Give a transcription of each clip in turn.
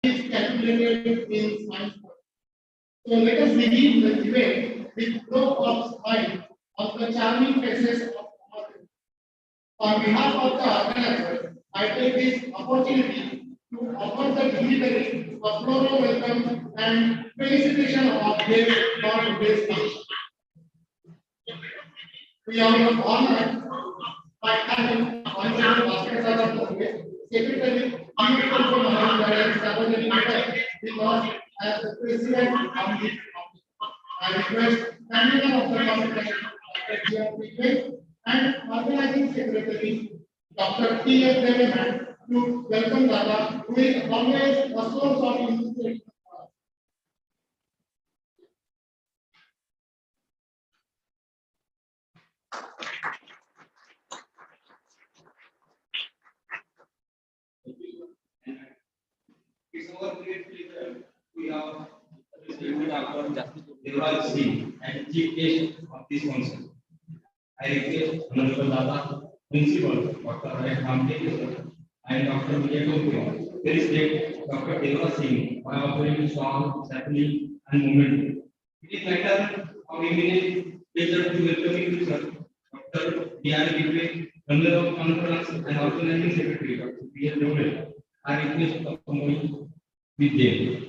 is calculated in science. So let us begin the debate with flow of smile of the charming faces of our audience. On behalf of the organizer, I take this opportunity to offer the dignitary a floral welcome and felicitation of guests for today's function. We are honored by having Honorable Bhaskar Sir, Secretary, Youth Control Maharaja, Savarani Matter, with us as the President of the office. I request Manager of the Corporation, Dr. G.R. Pigway, and Organizing Secretary, Dr. T.S. Deveman, to welcome Dada, who is always a source of inspiration. It's our great pleasure we have received Dr. Devraj Singh as chief guest of this function. I request Honorable Dada, Principal Dr. Ray Ramte and Dr. Vijay Kumar, President Dr. Devraj Singh by offering song, sapling, and movement. It is matter of immediate pleasure to welcome you, sir, Dr. D.R. Pigway, Member of Conference and Organizing Secretary, Dr. P.S. Devraj. I request Dr. Mohi with them.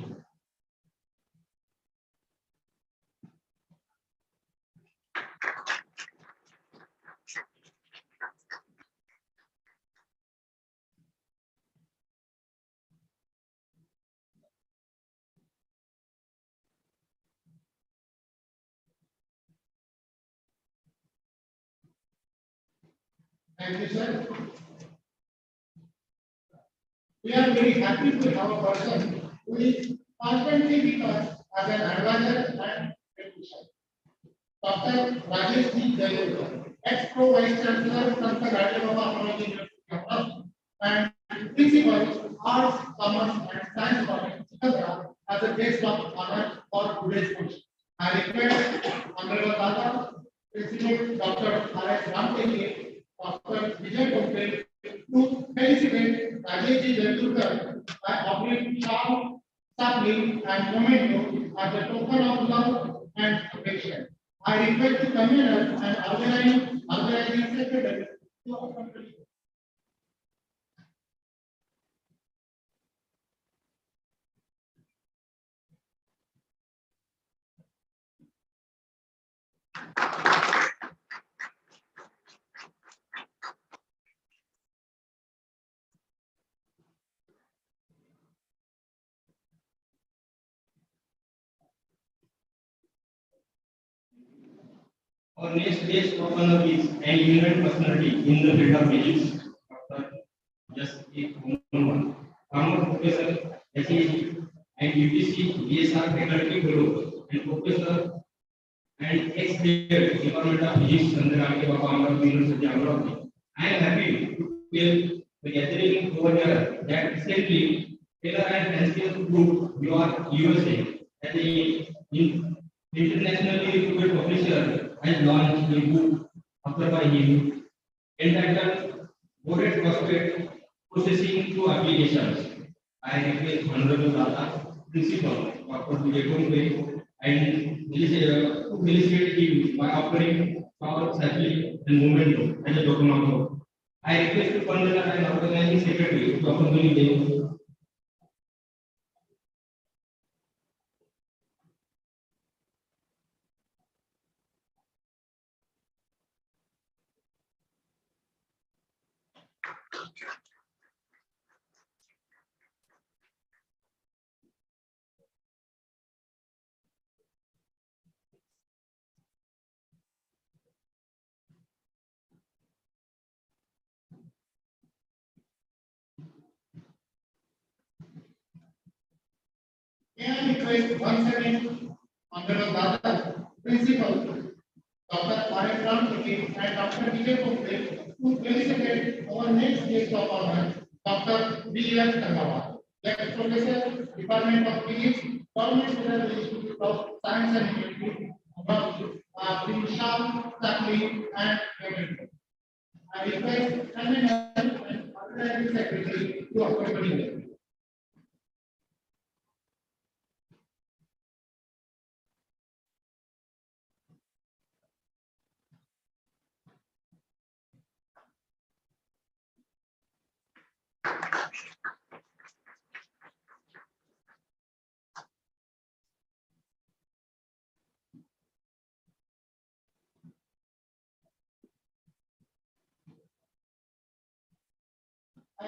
Thank you, sir. We are very happy to have a person who is constantly with us as an advisor and technician. Dr. Rajesh G. Jayur, ex-pro vice chancellor from the Graduate of Technology University and principal Arts, Commerce and Science College, Chikadra, as a guest of honor for today's function. I request Honorable Dada, President Dr. R.S. Ramteke, Dr. Vijay Kumar, to felicitate Rajesh G. Jayur by offering charm, sapling and memento as a token of love and affection. I request the convener and organizing secretary to accompany. Our next guest of honor is an eminent personality in the field of physics, Dr. Just A. Kumaran, former professor, SEG, and UGC ESR faculty fellow, and professor and ex-head Department of Physics, Chandra Baba Amravati University, Amravati. I am happy to tell the gathering over here that recently Taylor and Haskell Group, you are USA, as a internationally reputed publisher, has launched a book authored by him entitled Bored Prospect Processing Through Applications. I request Honorable Dada, Principal Dr. Vijay Kumar, and to felicitate him by offering power, sapling, and movement as a token of love. I request the convener and organizing secretary to accompany them. May I request once again Honorable Dada, Principal Dr. R.S. Ramteke and Dr. Vijay Kumar to felicitate our next guest of honor, Dr. V.S. Kandawar, ex-professor, Department of Physics, Government Federal Institute of Science and Engineering, in Sham, Sapling, and Chemistry. I request Chairman and Organizing Secretary to accompany them.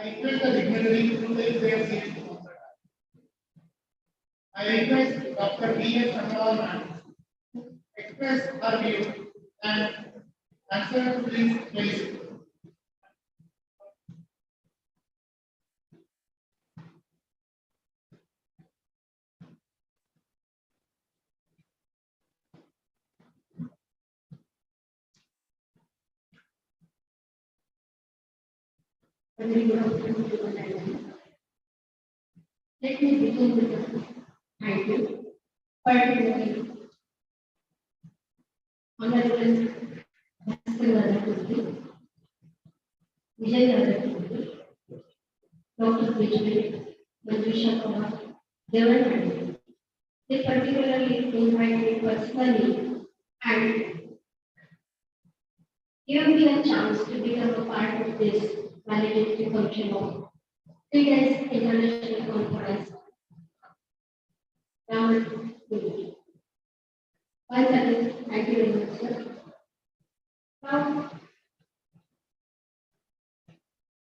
I request the dignitary to take their seats. I request Dr. B.S. Agarwal ma'am to express her view and answer to these questions. Very good afternoon to one and all. Let me begin with a thank you, particularly Honorable Bhaskar Valedictory, Vijay Valedictory, Dr. Vijay, Manjusha Kumar, Devan Madam. They particularly invite me personally and give me a chance to become a part of this valedictory function of 3 days international conference. Nanotechnology. Once again, thank you very much, sir. Now,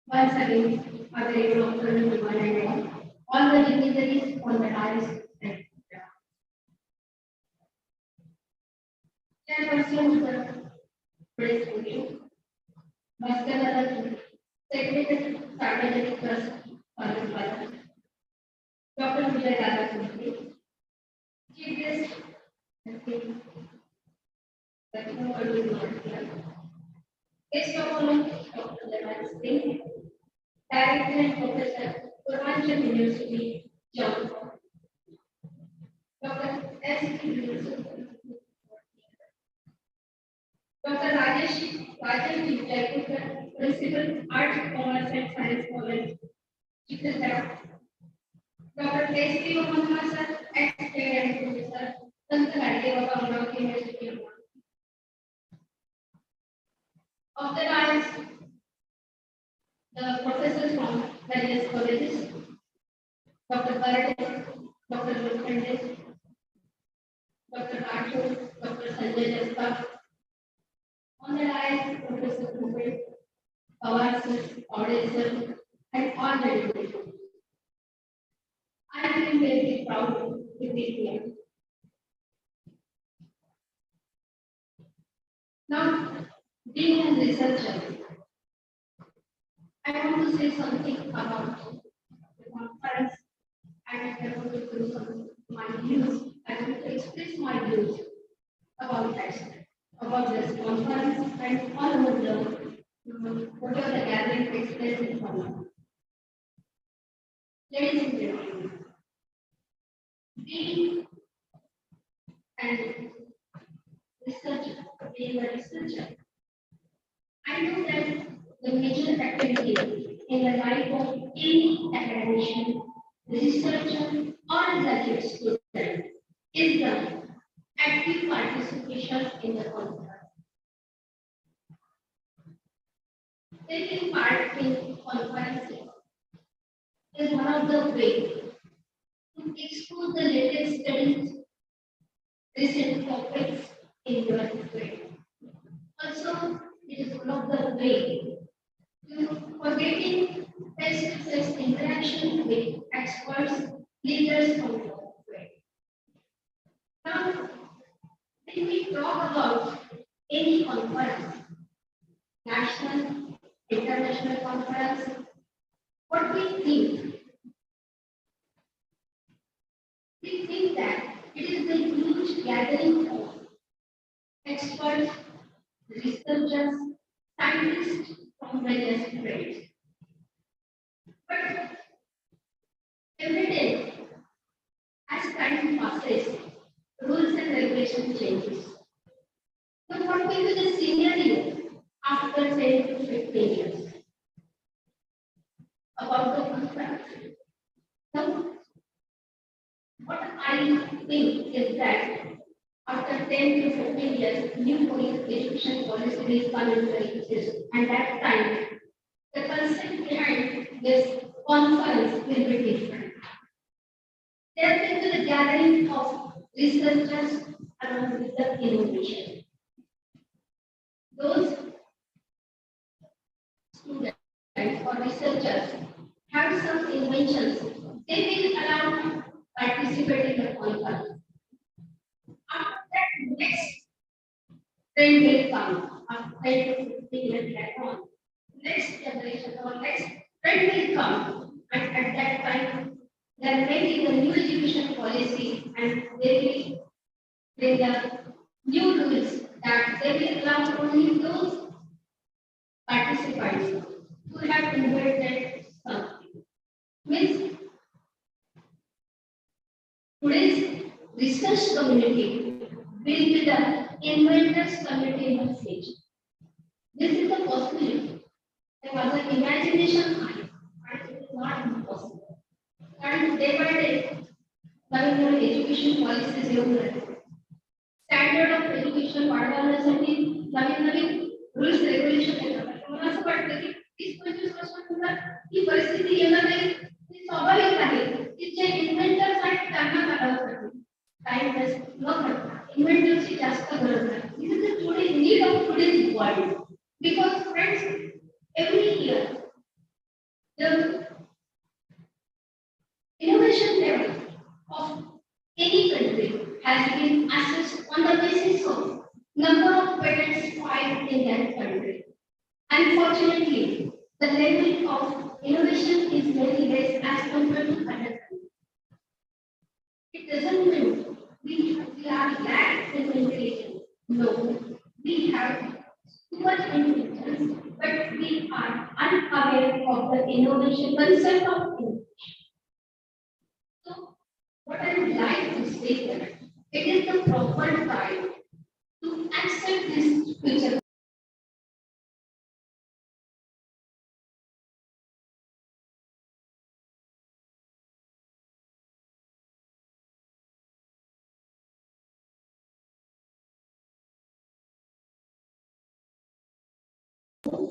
once again, a very good afternoon to one and all the dignitaries on the dais. Chairperson of the press meeting, Bhaskar Valedictory, Secretary, Strategic Trust, Dr. Vijay Valedictory, Chief Guest, that no one is not here. Guest of honor, Dr. Devan Singh, Director and Professor, Purvanchal University, John. Dr. S. University, Dr. Rajesh Jaipurkar, Principal, Art, Commerce and Science College, Chittorgarh. Dr. S. P. Mohan sir, ex-Chair and Professor, Sant Gadge Baba Amravati University. Of the dais, the professors from various colleges, Dr. Bharat, Dr. Lokhande, Dr. Rathore, Dr. Sanjay Jasta, on the dais, Professor Kubel, Pawar sir, Audit sir, and all the delegates. I feel very proud to be here. Now, being a researcher, I want to say something about the conference and I want to do some my views. I want to express my views about that, about this conference and all over whatever the gathering takes place in Parliament. Ladies and gentlemen, being and researcher, being a researcher, I know that the major activity in the life of any academician, researcher, or graduate student is the active participation in the conference. Taking part in conferences is one of the ways to explore the latest studies, recent topics in your field. Also, it is one of the ways for getting face-to-face interaction with experts, leaders from your field. Now, when we talk about any conference, national, international conference, what we think? We think that it is the huge gathering of experts, researchers, scientists from various fields. But every day, as time passes, rules and regulations changes. So what will be the scenario after 10 to 15 years about the conference? Now, what I think is that after 10 to 15 years, new education policy will come into exist, and that time, the concept behind this conference will be different. There will be the gathering of researchers along with the innovation. Those students or researchers have some inventions, they will allow to participate in the conference. After that, next trend will come. After 10 to 15 years later on, next generation or next trend will come. And at that time, there may be the new education policy and they will bring the new rules that they will allow only those participants who have invented something. Means today's research community will be the inventors community message. This is the possibility. There was an imagination high, but it is not impossible. And day by day, Naveen education policies येऊन राहिले. Standard of education वाढवण्यासाठी नवीन नवीन rules regulation येतात. मला असं वाटतं की 20-25 वर्षानंतर ही परिस्थिती येणार नाही. ही स्वाभाविक आहे. की जे इन्व्हेंटर्स आहेत त्यांना काढावं टाइम वेस्ट न करता इन्व्हेंटर्सची जास्त गरज आहे. This is the today need of today's world. Because friends, every year the innovation level of any country has been assessed on the basis of number of patents filed in that country. Unfortunately, the level of innovation is very less as compared to other countries. It doesn't mean we are lack in intelligence. No, we have too much intelligence, but we are unaware of the innovation concept of innovation. So, what I would like to say that it is the proper time to accept this future.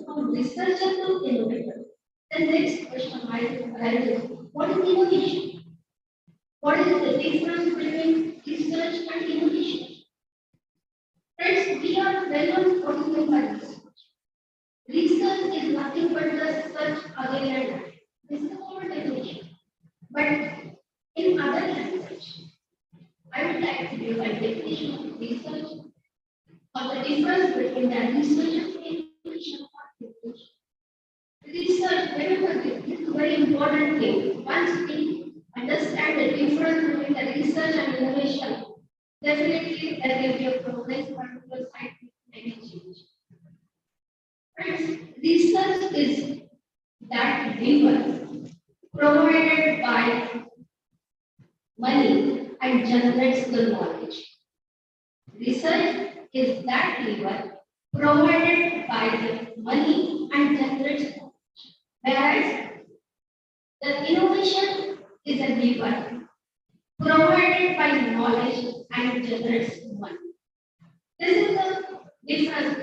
From researcher to innovator. The next question might arise is what is innovation? What is the difference between research and innovation? Friends, we are well known what is meant by research. Research is nothing but the search again and again. This is the whole definition. But in other language, I would like to give a definition of research or the difference between the research and innovation or innovation. Research, remember this is a very important thing. Once we understand the difference between the research and innovation, definitely there will be a progress particular scientific any change. Friends, research is that lever provided by money and generates the knowledge. Research is that lever provided by the money and generates knowledge. Whereas the innovation is a lever provided by knowledge and generates money. This is the difference,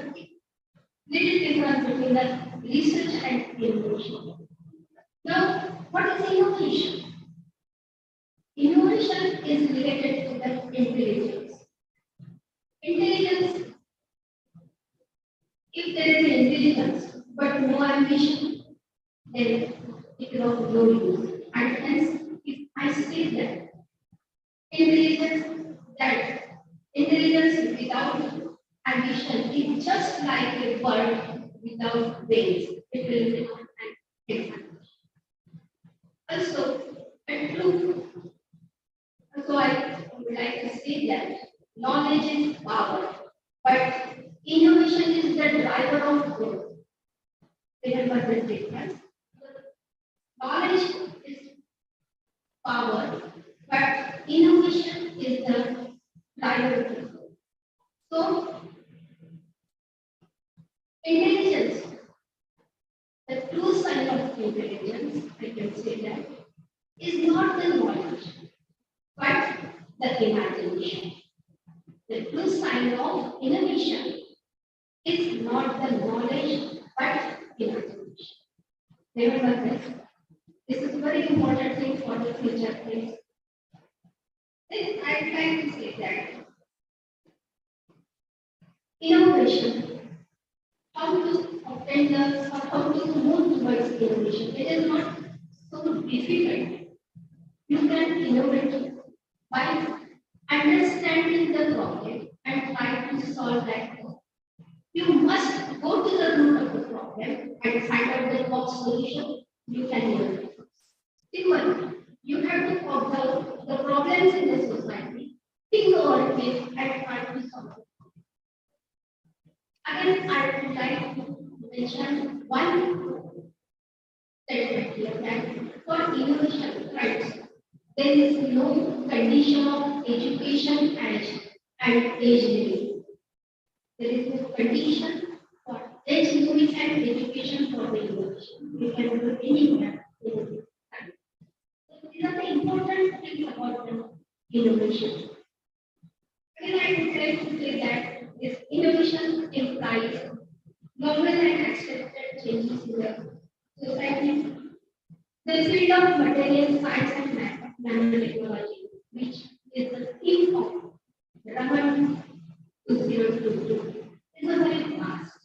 little difference between the research and innovation. Now, what is innovation? Innovation is related to the intelligence. Intelligence, if there is intelligence but no ambition, then it is of no use. And hence, if I say that intelligence without ambition is just like a bird without wings. It will be not an example. Also, and true. Also, I would like to say that knowledge is power, but innovation is the driver of growth. Remember this difference. Knowledge is power, but innovation is the driver of growth. So, intelligence, the true sign of intelligence, I can say that, is not the knowledge, but the imagination. The true sign of innovation is not the knowledge, but imagination. Remember this. This is a very important thing for the future things. Then I'd like to say that innovation, how to tenders, or how to move towards innovation. It is not so difficult. You can innovate by understanding the problem and try to solve that problem. You must go to the root of the problem and find out the top solution. You can innovate. Simple. You have to observe the problems in the society, think over it, and try to solve it. Again, I would like to mention one statement here that for innovation, right, there is no condition of education and age limit. There is no condition for age limit and education for the innovation. You can do anywhere in time. So these are the important things about the innovation. Again, I would like to say that this innovation implies novel and accepted changes in the society. The field of material science and nanotechnology, which is the theme of Raman 2022, is a very vast.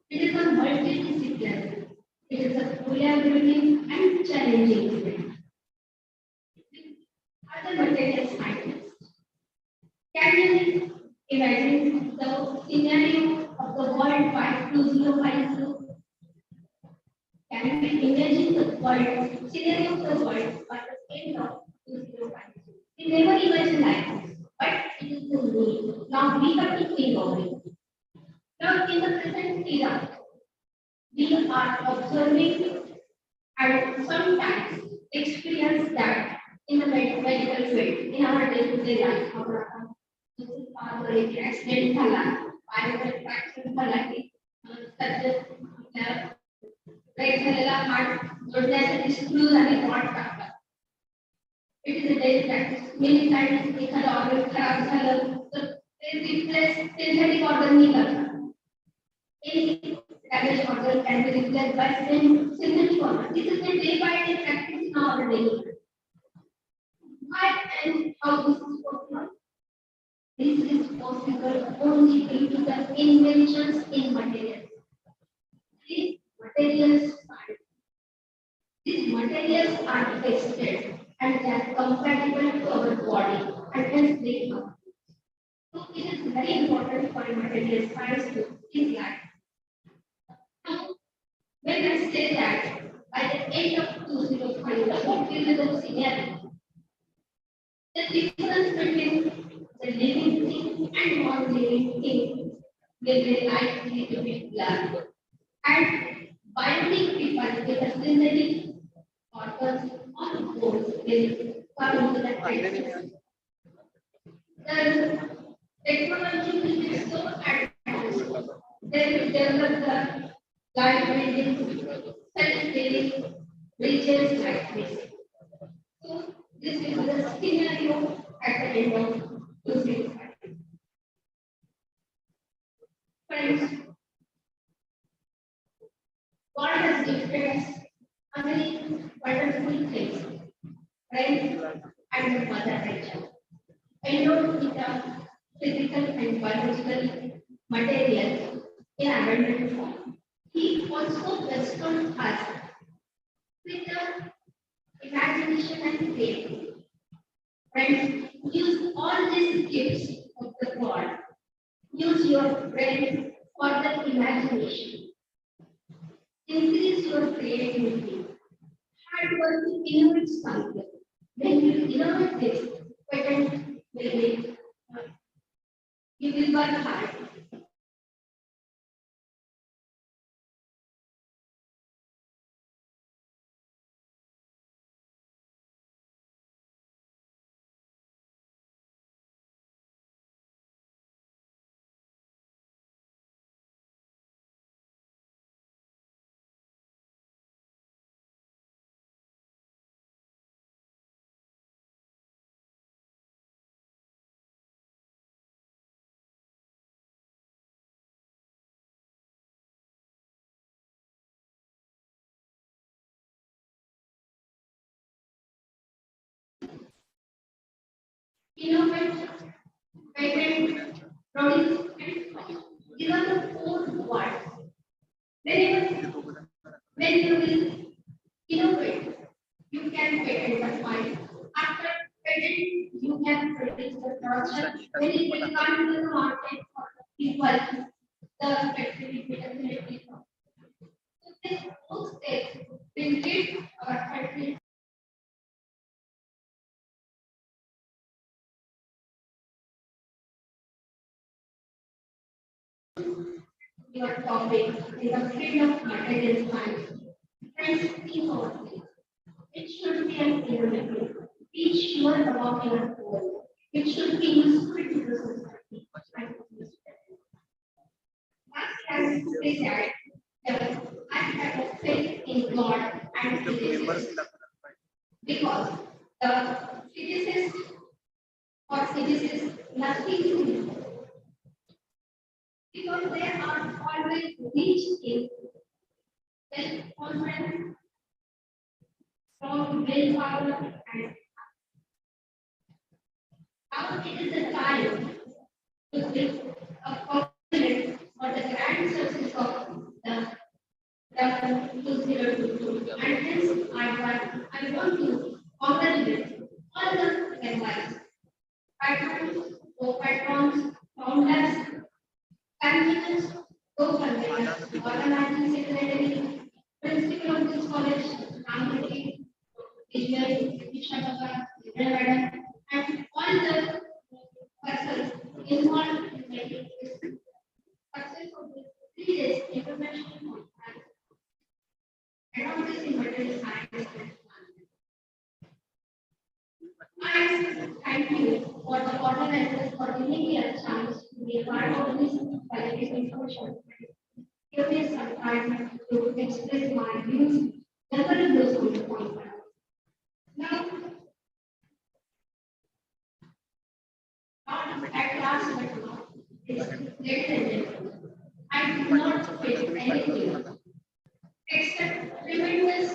It is a multidisciplinary. It is a collaborative and challenging field. Other material scientists, can you imagine the scenario of the world by 2050? Can we imagine the world, scenario of the world by the end of 2050? We never imagined like this, but it is the need. Now we have to think of it. Now in the present era, we are observing and sometimes experience that in the medical field, in our day-to-day life, our accident झाला, पायावर fracture झाला की त्याचं break झालेला heart जोडण्यासाठी screw आणि rod टाकतात. It is a daily practice. Many times एखादं ऑर्गन खराब झालं तर ते रिप्लेस सिंथेटिक ऑर्गन नाही करतात. Any damaged organ can be replaced by synthetic organ. This is a day by day practice in our daily life. Why and how this is possible? This is possible only due to the inventions in materials. These materials are tested and they are compatible to our body and hence they come. So it is very important for material science to think that. When I say that by the end of 2005, what will be the scenario? The difference between the living thing and non-living thing will be likely to be blurred. And binding people with a synthetic organs on boards will come into the picture. The technology will be so advanced. They will develop the light buildings, self-healing regions like this. So this is the scenario at the end of 2005. Friends, God has gifted us a many wonderful things, friends and the mother nature. Endowed with a physical and biological material in abundant form. He also bestowed us with the imagination and creativity. Friends, use all these gifts of the God. Use your brain for the imagination. Increase your creativity. Hard work to innovate something. When you innovate this, patent will be, you will work hard. Innovate, patent, produce, and sell. These are the four words. When when it will come to the market for people, the factory will definitely come. So this two steps will give our country your topic is the field of material science. Friends, think about it. It should be an innovative. Be sure about your goal. It should be useful to the society. What can I say that I have a faith in God and physicists because the physicists or physicists nothing to do because they are always rich in self-confidence, strong willpower, and how it is the time to give a confidence for the grand success of the 2022. And hence, I want to congratulate all the members, patrons, co-patrons, founders, conveners, co-conveners, organizing secretary, principal of this college, Ramati, engineering, Vishabhaka, Madam, and all the persons involved in making this success of this 3 days international conference. Advances in material science and management. I thank you for the organizers for giving me a chance to be a part of this scientific information. Give me some time to express my views, general views on the conference. Now, not at last but not, it's ladies and gentlemen, I do not face anything except tremendous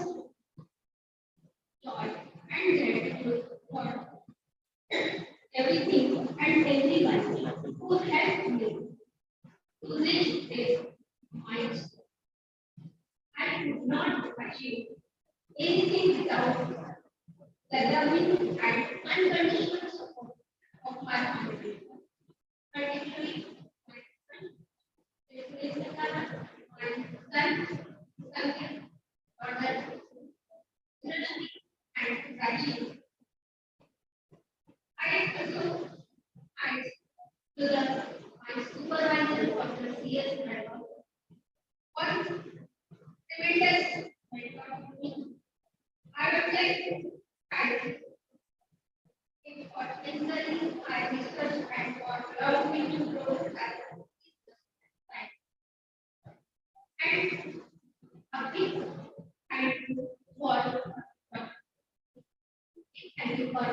joy and gratitude for everything and everyone who helped me to reach this milestone. I could not achieve anything without the loving and unconditional support of my family, particularly my son, my son, Sanket, brother, Srishti, and Rajiv. I also thanks to my supervisor, Dr. C.S. Reddy, for tremendous mentor to me. I would like to thank him for encouraging my research and for allowing me to grow as a scientist. And a big thank you for thank you for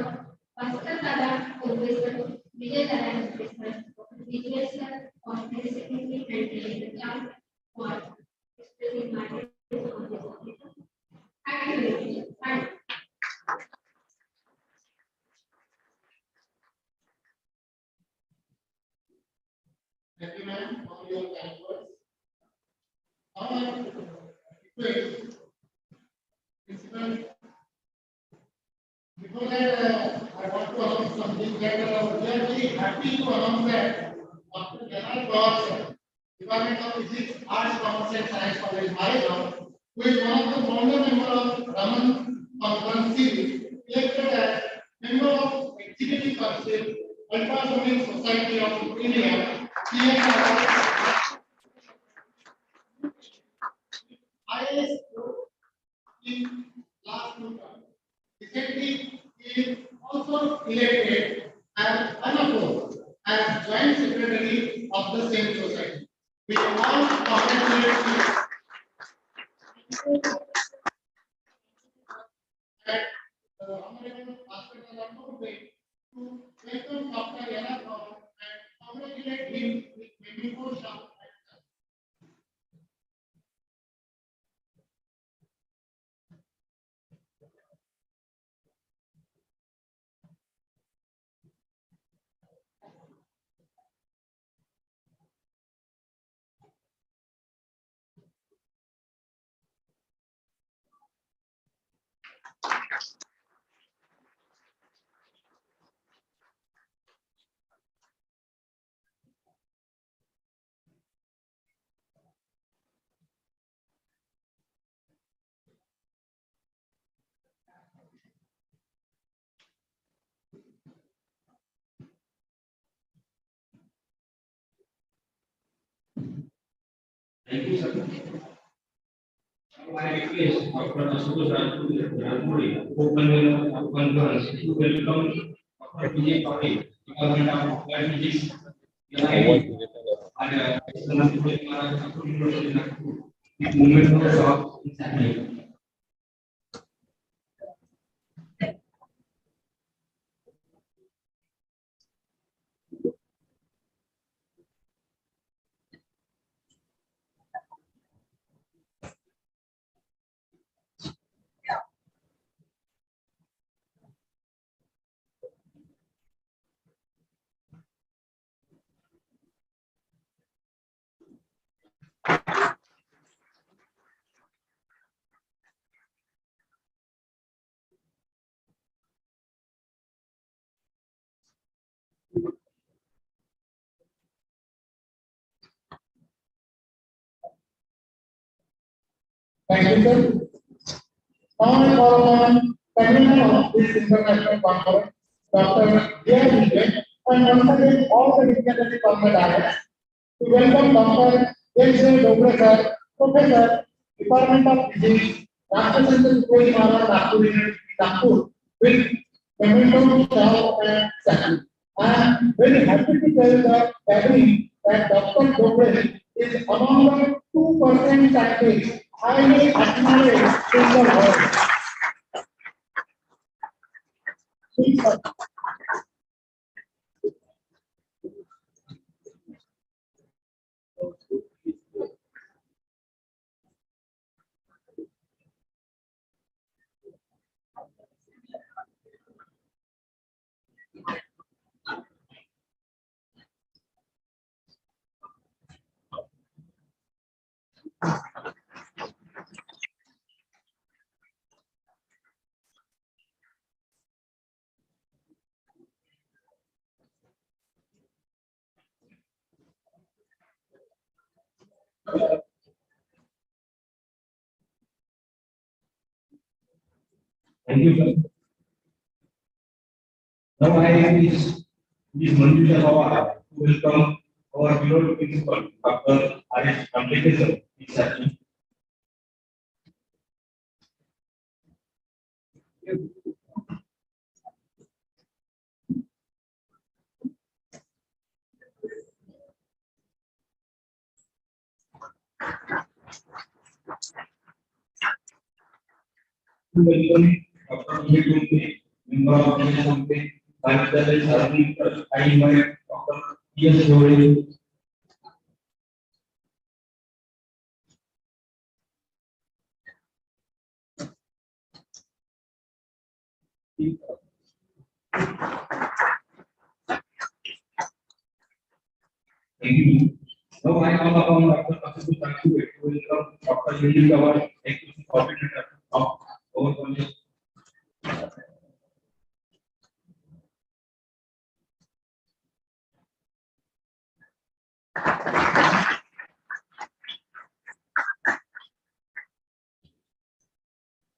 Pastor Dada, Professor Vijay Dada, Professor Vijay Sir, for participating and taking the chance for expressing my views on this topic. Thank you very much. Thank you. Thank you, ma'am, for your kind words. Now I request principal. Before that, I want to announce something that we are very happy to announce that Dr. Janak Gaur, Department of Physics, Arts, Commerce and Science College, Malaysia, who is one of the founder member of Raman Conference Series, elected as member of Executive Council, Ultrasonic Society of India, IAS in last 2 terms. Recently, he is also elected as unopposed as joint secretary of the same society. We all congratulate you that the Honorable Hospital of Mumbai to welcome Dr. Yana Kaur and congratulate him with meaningful shout. My request Dr. Asutosh Rajpuri, open grants to welcome Dr. Vijay Patil, Department of Applied Physics, NIT, and External University Nagpur. With movement of jobs is happening. Thank you, sir. Now I call upon convener of this international conference, Dr. J. and once again all the dignitaries on the dais to welcome Dr. H. Dobre sir, Professor, Department of Physics, Rashtrasandra Sukhoji Maharaj Nagpur University, Nagpur, with memento shout and statue. I am very happy to tell the gathering that Dr. Dobre is among the 2% scientists highly acknowledged in the world. Please, sir. Thank you, sir. Now I is Manjusha Pawar to welcome our beloved principal, Dr. R.S. Ambedkar. Exactly. To welcome Dr. Vijay member of the Assembly, Vice Chancellor, Trust. I invite Dr. P.S. Doyle. Thank you. Now I call upon Dr. Asutosh Rajpuri to welcome Dr. Yuri Kawar, Executive Coordinator of our college.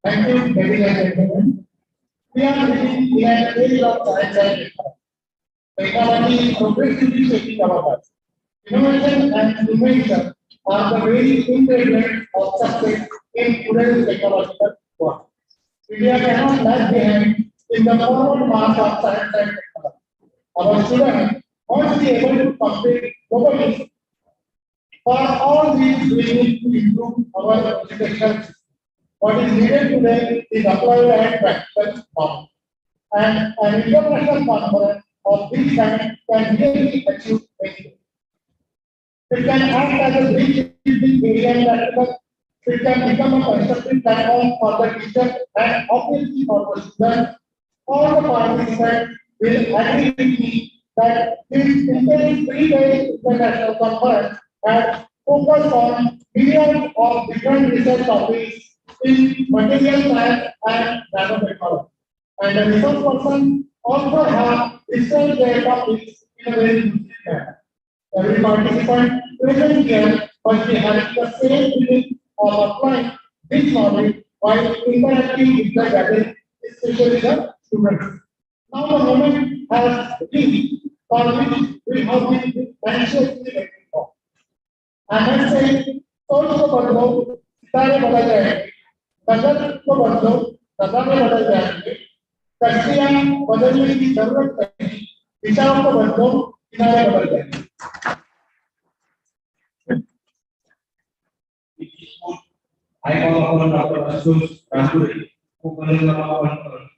Thank you, ladies and gentlemen. We are living in an age of science and technology. Technology is progressively shaping our lives. Innovation and invention are the very ingredient of success in today's technological world. India cannot lag behind in the forward march of science and technology. Our students must be able to compete globally. For all these, we need to improve our education system. What is needed today is applied and practical knowledge. And an international conference of this kind can really achieve anything. It can act as a bridge between theory and practical. It can become a constructive platform for the teacher and obviously for the students. All the participants will agree with me that this intense 3 day international conference has focused on millions of different research topics in material science and nanotechnology. And the research person also have researched their topics in a very unique manner. Every participant present here must be having the same feeling of applying this knowledge while interacting with the gathering, especially the students. Now the moment has reached for which we have been anxiously waiting for. I must say, so सोच को बदलो, सितारे बदल जाएंगे, नजर को बदलो, नजारे बदल जाएंगे, कश्तियां बदलने की जरूरत नहीं, दिशाओं को बदलो, किनारे बदल जाएंगे। I call upon Dr. Ashok Ranguri, who will now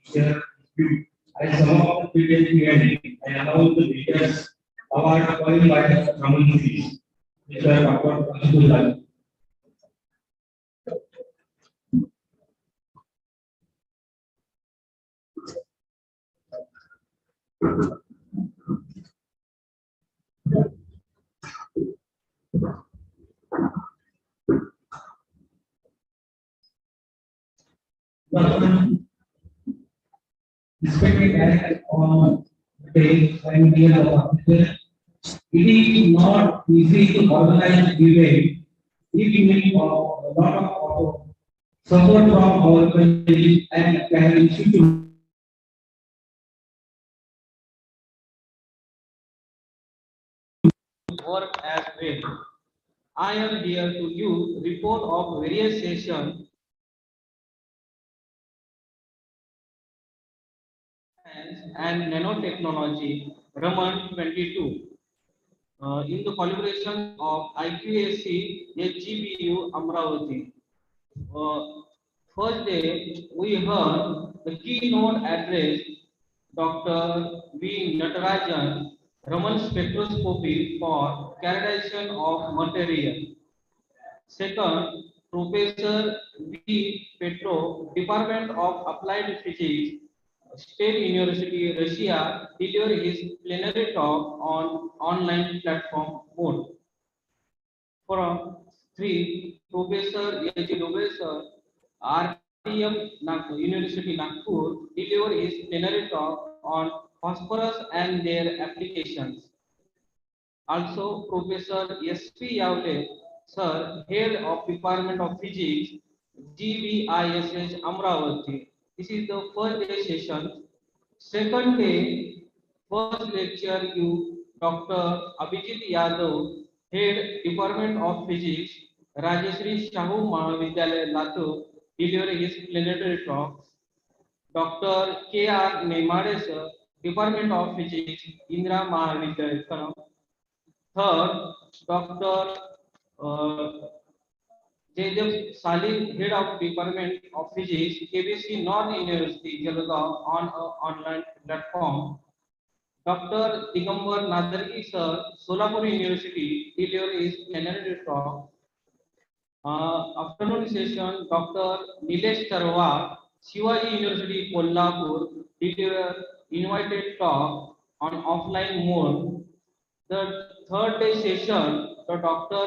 share his view. I sum up the detailed hearing and announce the details award calling by the communities. Mr. Dr. Ashok Ranguri. Respected director on page and dear officer, it is not easy to organize event if you need a lot of support from our colleagues and can institute work as well. I am here to give report of various sessions and nanotechnology Raman 22 in the collaboration of IQAC HGBU Amravati. Uh, First day we heard the keynote address Dr. V. Natarajan Raman spectroscopy for characterization of material. Second, Professor V. Petro, Department of Applied Physics, State University, Russia, delivered his plenary talk on online platform mode. From three, Professor H. Professor RTM University Nagpur delivered his plenary talk on phosphorus and their applications. Also, Professor S.P. Yavle, Sir, Head of Department of Physics, GVISH Amravati. This is the first day session. Second day, first lecture you, Dr. Abhijit Yadav, Head Department of Physics, Rajeshri Shahu Mahavidyalaya Latur, delivered his plenary talk. Dr. K.R. Nemade, Sir, Department of Physics, Indra Mahavidyalaya. Third, Dr. Uh, J. Salim, Head of Department of Physics, KBC North University, Jalgaon, on an online platform. Dr. Digambar Nadargi, Sir, Solapur University, delivered his plenary talk. Afternoon session, Dr. Nilesh Tarwar, Shivaji University, Kolhapur, delivered invited talk on offline mode. The third day session, the Dr.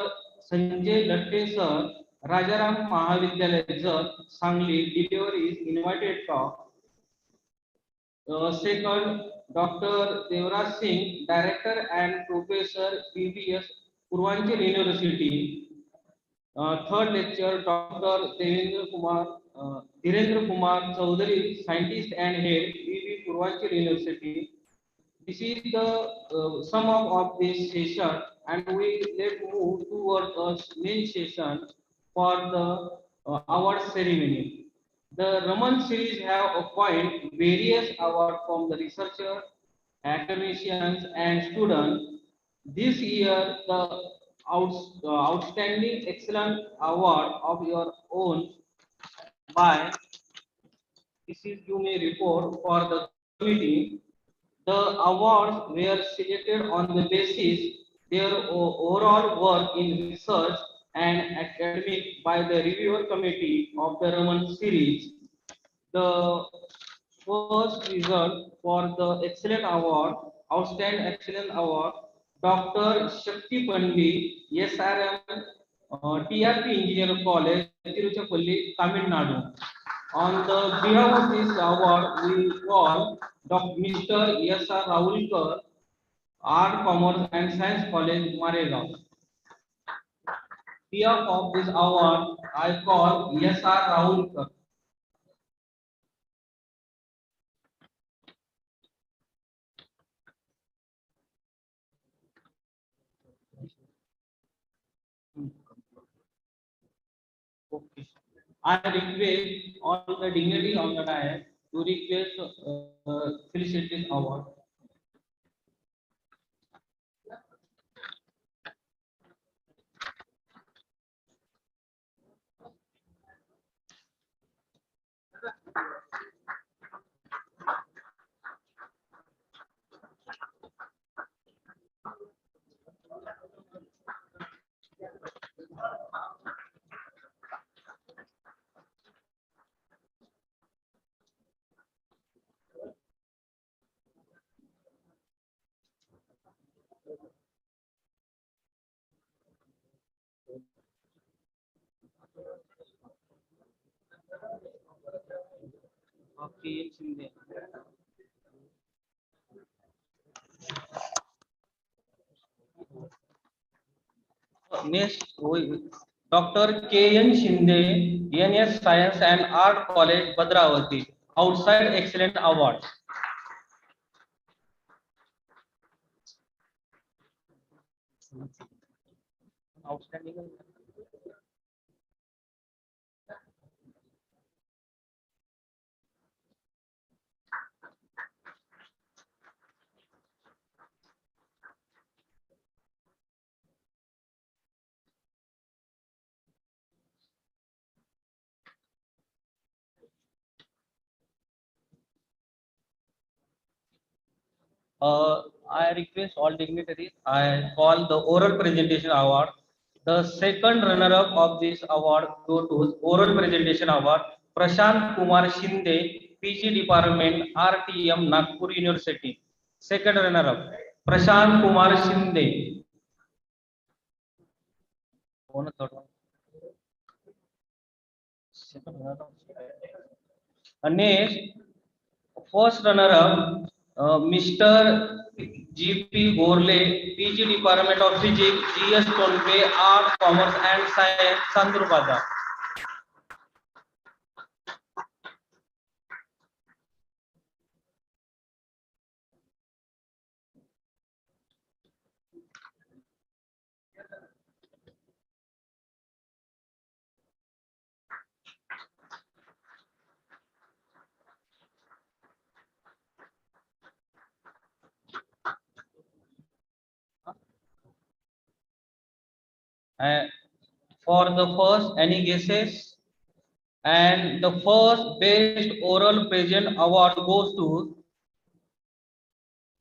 Sanjay Latte sir, Rajaram Mahavidyalaya sir, Sangli, delivered his invited talk. Second, Dr. Devraj Singh, Director and Professor PBS, Purvanchal University. Third lecture, Dr. Dhirendra Kumar Chaudhary, Scientist and Head, PB Purvanchal University. This is the sum up of this session, and we let move toward the main session for the award ceremony. The Raman series have appointed various awards from the researcher, academicians, and students. This year, the outstanding excellent award of your own by this is you may report for the committee. The awards were selected on the basis their overall work in research and academic by the reviewer committee of the Raman series. The first result for the excellent award, outstanding excellent award, Dr. Shakti Pandit, SRM, TRP Engineer College, Tiruchirappalli, Tamil Nadu. On the behalf of this award, we call Dr. Mr. S.R. Raulkar, Art, Commerce and Science College, Maregaon. Behalf of this award, I call S.R. Raulkar. I request all the dignitaries on the dais to request felicitate this award. Okay, Shinde. Next, Dr. K.N. Shinde, NS Science and Art College, Badravati, outside excellent award. Outstanding. I request all dignitaries. I call the oral presentation award. The second runner-up of this award go to oral presentation award. Prashant Kumar Shinde, PG Department, RTM, Nagpur University. Second runner-up. Prashant Kumar Shinde. One third one. Second runner-up. Next, first runner-up, Mr. G.P. Gorle, PG Department of Physics, GS Tonpe, Art, Commerce and Science, Sandurbaza. Uh, for the first, any guesses? And the first best oral present award goes to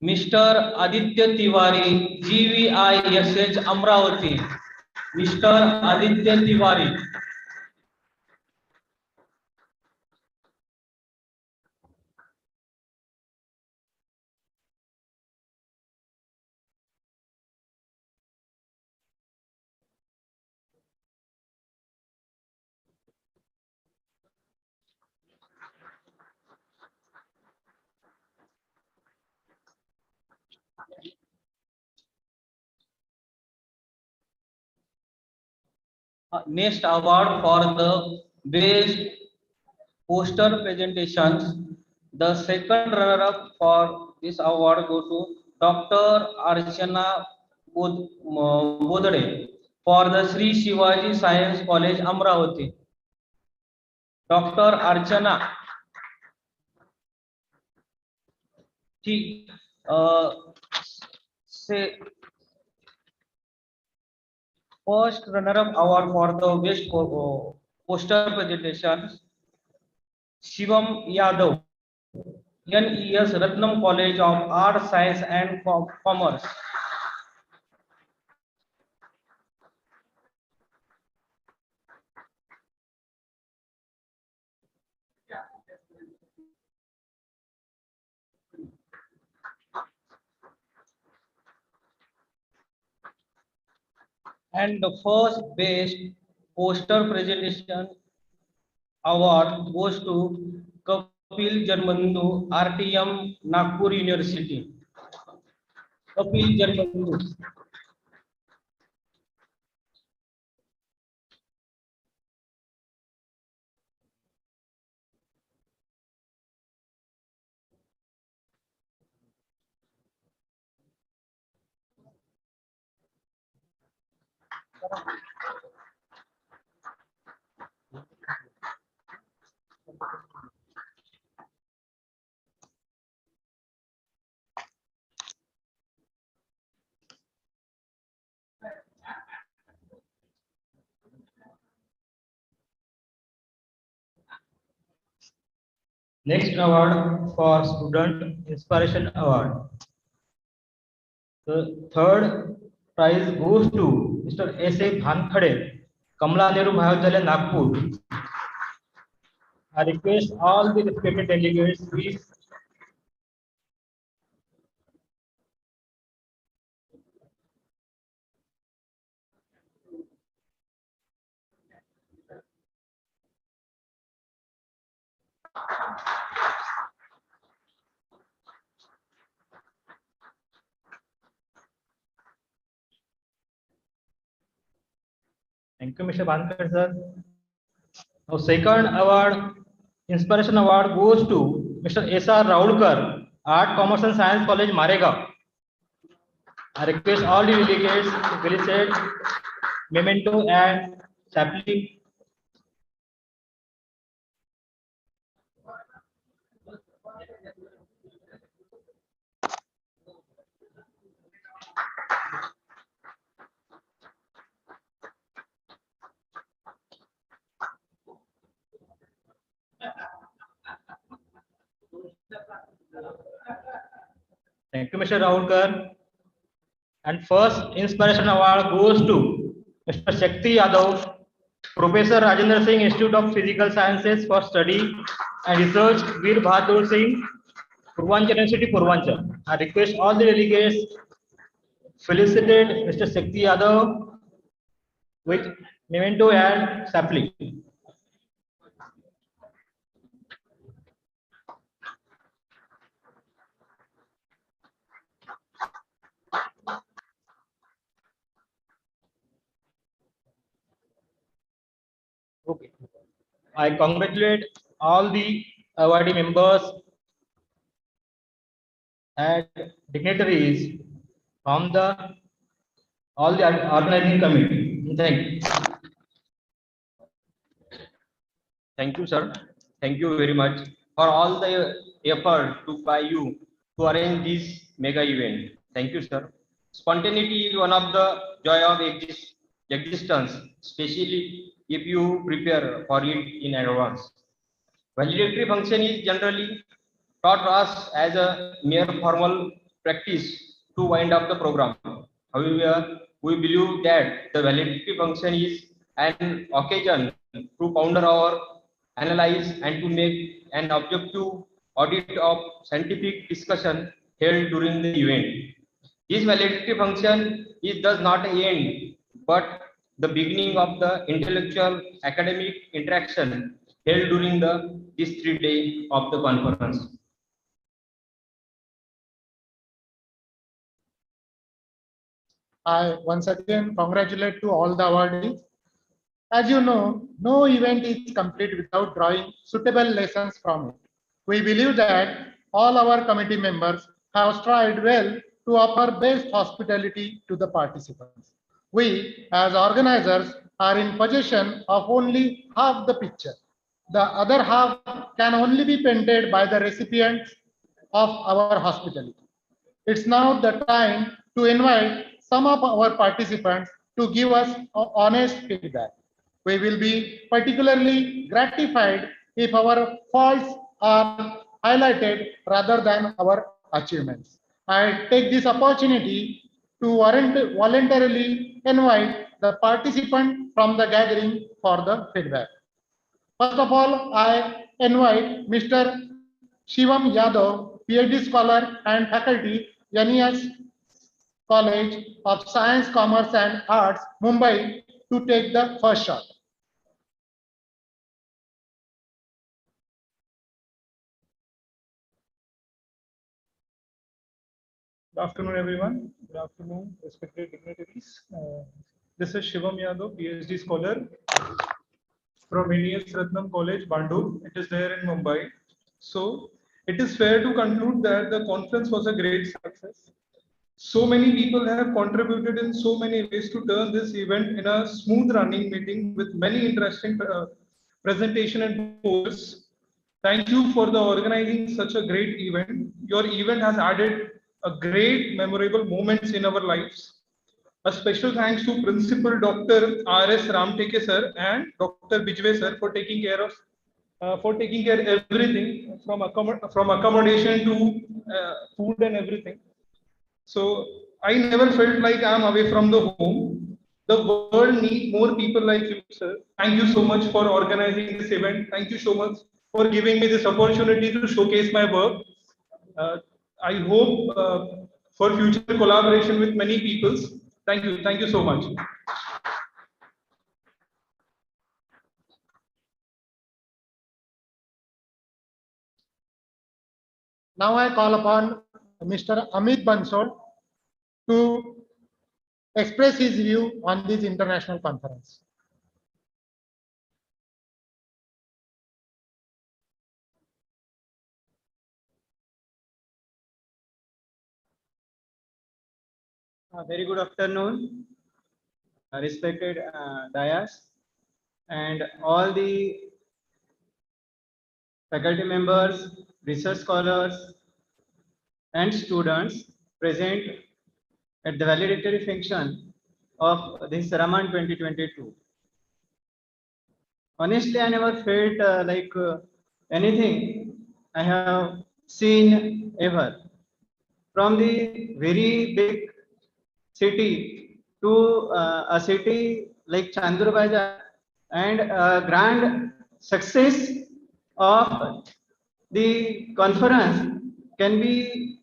Mr. Aditya Tiwari, GVISH Amravati. Mr. Aditya Tiwari. Next award for the best poster presentations. The second runner-up for this award go to Dr. Archana Bodade for the Sri Shivaji Science College, Amravati. Dr. Archana, ठीक, say first runner-up award for the best poster presentations. Shivam Yadav, NES Ratnam College of Art, Science and Commerce. And the first best poster presentation award goes to Kapil Jarmandu, RTM, Nagpur University. Kapil Jarmandu. Next award for Student Inspiration Award. The third prize goes to Mr. S.A. Bhankhade, Kamala Nehru Mahavidyalaya, Nagpur. I request all the respected delegates, please. Thank you, Mr. Bhankar, sir. Now, second award, Inspiration Award goes to Mr. S.R. Raulkar, Art, Commerce and Science College, Marega. I request all the delegates to felicitate, memento and sapling. Thank you, Mr. Raulkar. And first Inspiration Award goes to Mr. Shakti Yadav, Professor Rajendra Singh, Institute of Physical Sciences for Study and Research, Veer Bahadur Singh, Purvanchal University, Purvanchal. I request all the delegates felicitate Mr. Shakti Yadav with memento and sapling. Okay. I congratulate all the awardee members and dignitaries from the all the organizing committee. Thank you. Thank you, sir. Thank you very much for all the effort to by you to arrange this mega event. Thank you, sir. Spontaneity is one of the joy of existence, especially if you prepare for it in advance. Valedictory function is generally taught us as a mere formal practice to wind up the program. However, we believe that the valedictory function is an occasion to ponder our analyze and to make an objective audit of scientific discussion held during the event. This valedictory function does not end, but the beginning of the intellectual academic interaction held during this 3 day of the conference. I once again congratulate to all the awardees. As you know, no event is complete without drawing suitable lessons from it. We believe that all our committee members have strived well to offer best hospitality to the participants. We, as organizers, are in possession of only half the picture. The other half can only be painted by the recipients of our hospitality. It's now the time to invite some of our participants to give us honest feedback. We will be particularly gratified if our faults are highlighted rather than our achievements. I take this opportunity to voluntarily invite the participant from the gathering for the feedback. First of all, I invite Mr. Shivam Yadav, PhD scholar and faculty, NES College of Science, Commerce and Arts, Mumbai, to take the first shot. Good afternoon, everyone. Good afternoon, respected dignitaries. This is Shivam Yadav, PhD scholar from NES Ratnam College, Bandur. It is there in Mumbai. So it is fair to conclude that the conference was a great success. So many people have contributed in so many ways to turn this event in a smooth running meeting with many interesting presentation and polls. Thank you for the organizing such a great event. Your event has added a great memorable moments in our lives. A special thanks to Principal Dr. R.S. Ramteke sir and Dr. Bijwe sir for taking care of for taking care everything from accommodation to food and everything. So I never felt like I'm away from the home. The world needs more people like you, sir. Thank you so much for organizing this event. Thank you so much for giving me this opportunity to showcase my work. Uh, I hope for future collaboration with many peoples. Thank you. Thank you so much. Now I call upon Mr. Amit Bansal to express his view on this international conference. Very good afternoon, respected Dayas and all the faculty members, research scholars, and students present at the valedictory function of this Raman 2022. Honestly, I never felt anything I have seen ever. From the very big city to a city like Chandur Bazaar and a grand success of the conference can be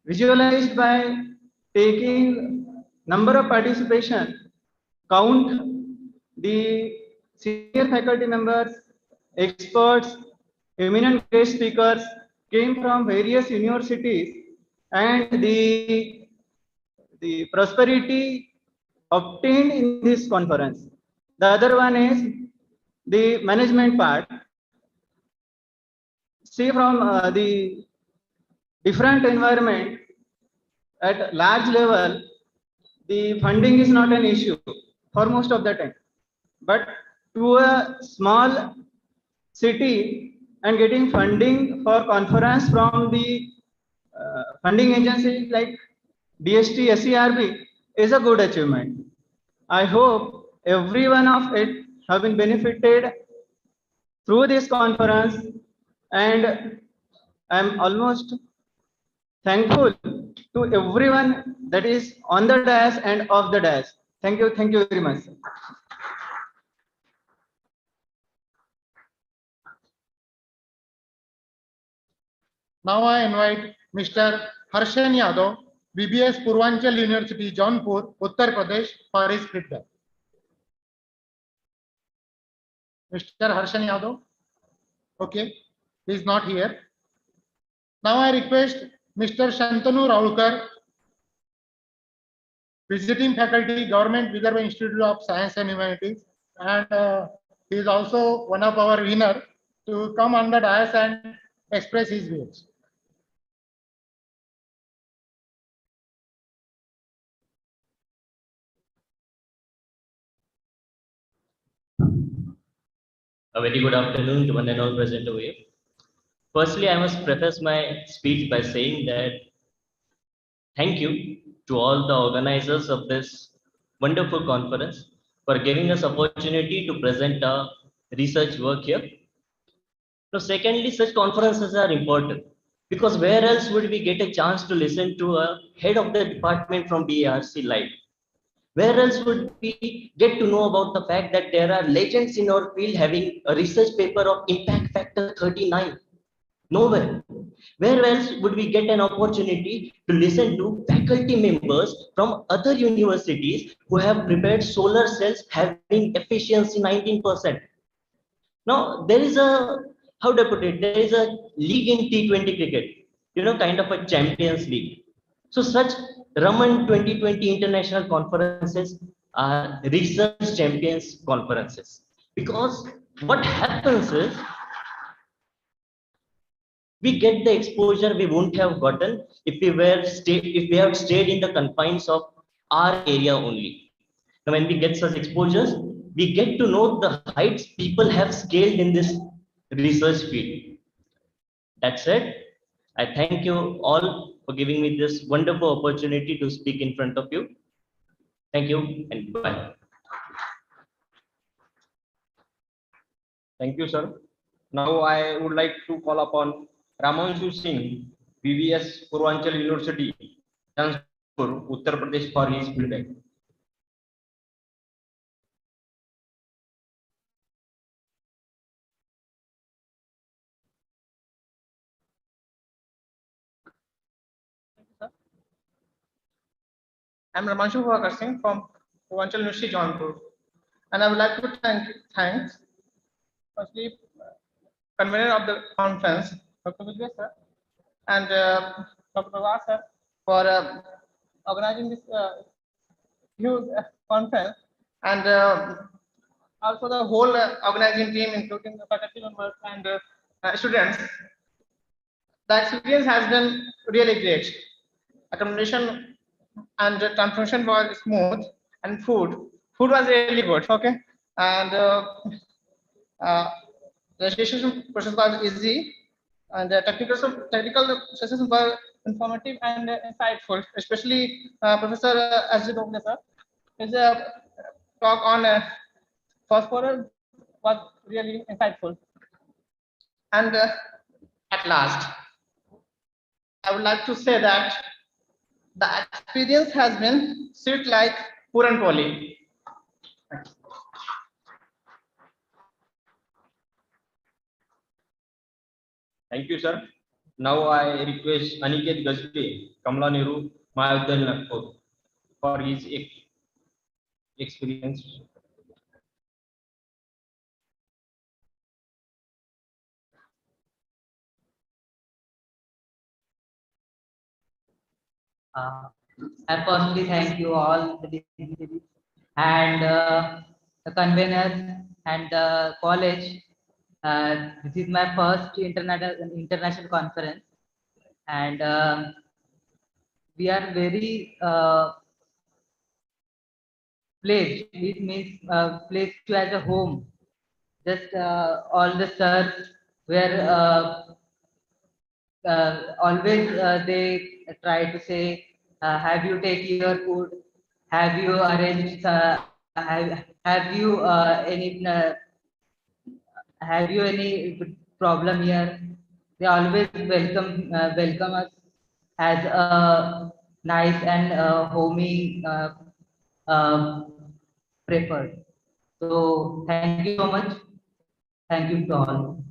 visualized by taking number of participation, count the senior faculty members, experts, eminent guest speakers came from various universities and the prosperity obtained in this conference. The other one is the management part. See from the different environment at large level, the funding is not an issue for most of the time. But to a small city and getting funding for conference from the funding agencies like DST, SERB is a good achievement. I hope every one of it have been benefited through this conference, and I'm almost thankful to everyone that is on the dais and off the dais. Thank you very much. Now I invite Mr. Harshan Yadav, BBS Purvanchal University, Jaunpur, Uttar Pradesh, for his feedback. Mr. Harshan Yadav? Okay, he is not here. Now I request Mr. Shantanu Raulkar, visiting faculty, Government Vidarbha Institute of Science and Humanities, and he is also one of our winner, to come on the dais and express his views. A very good afternoon to one and all present over here. Firstly, I must preface my speech by saying that thank you to all the organizers of this wonderful conference for giving us opportunity to present our research work here. Now, secondly, such conferences are important because where else would we get a chance to listen to a head of the department from BARC live? Where else would we get to know about the fact that there are legends in our field having a research paper of impact factor 39? Nowhere. Where else would we get an opportunity to listen to faculty members from other universities who have prepared solar cells having efficiency 19%? Now, there is a, how do I put it, there is a league in T20 cricket, kind of a Champions League. So such Raman 2020 international conferences are research champions conferences. Because what happens is, we get the exposure we won't have gotten if we have stayed in the confines of our area only. Now, when we get such exposures, we get to know the heights people have scaled in this research field. That said, I thank you all for giving me this wonderful opportunity to speak in front of you. Thank you and bye. Thank you, sir. Now I would like to call upon Ramanshu Singh, VVS Purvanchal University, Janspur, Uttar Pradesh for his feedback. I'm Ramanshu Singh from Purvanchal University, Jaunpur, and I would like to thank firstly convener of the conference, Dr. Vijay sir, and Dr. Prabhat sir for organizing this huge conference, and also the whole organizing team, including the faculty members and students. The experience has been really great. Accommodation and the transportation was smooth, and food was really good. Okay, and uh, the registration process was easy, and the technical sessions were informative and insightful. Especially Professor S.J. Dogle sir, his talk on phosphorus was really insightful. And at last, I would like to say that the experience has been sweet like Puran Poli. Thank you, sir. Now I request Aniket Gajpe, Kamla Nehru, Mahavidyalaya Nagpur, for his experience. Uh, I personally thank you all the dignitaries and the conveners and the college. This is my first international conference, and we are very placed. It means placed to as a home. Just all the sirs were always they try to say, have you taken your food? Have you arranged? Have you any? Have you any problem here? They always welcome us as a nice and homey preferred. So thank you so much. Thank you to all.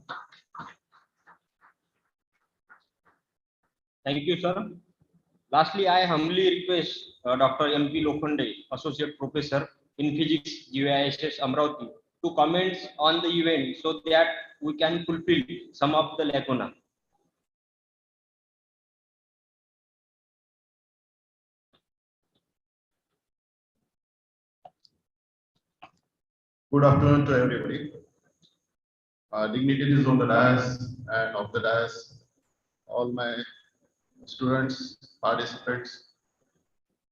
Thank you, sir. Lastly, I humbly request Dr. M.P. Lokhande, Associate Professor in Physics, GISS Amravati, to comment on the event so that we can fulfill some of the lacuna. Good afternoon to everybody. Dignitaries on the dais and off the dais, all my students, participants.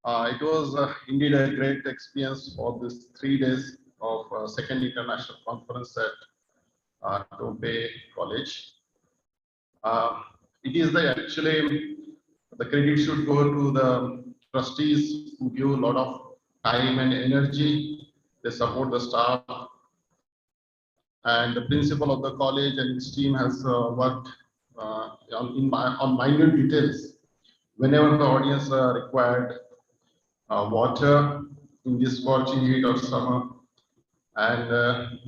It was indeed a great experience for this 3 days of second international conference at Tompe College. It is actually the credit should go to the trustees who give a lot of time and energy. They support the staff, and the principal of the college and his team has worked on minute details. Whenever the audience required water in this scorching heat of summer, and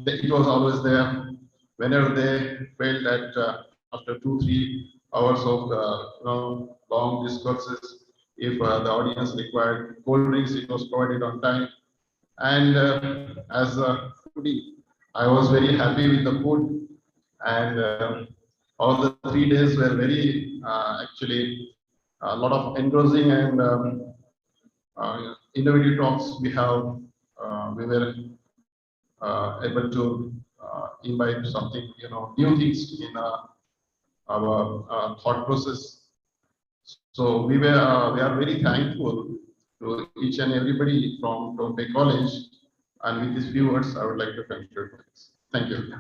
it was always there. Whenever they felt that after 2-3 hours of long discourses, if the audience required cold drinks, it was provided on time. And as a foodie, I was very happy with the food, and all the 3 days were very actually a lot of engrossing and innovative talks. We were able to imbibe something, new things in our thought process. So we are very thankful to each and everybody from Tompe College. And with these few words, I would like to conclude. Thank you.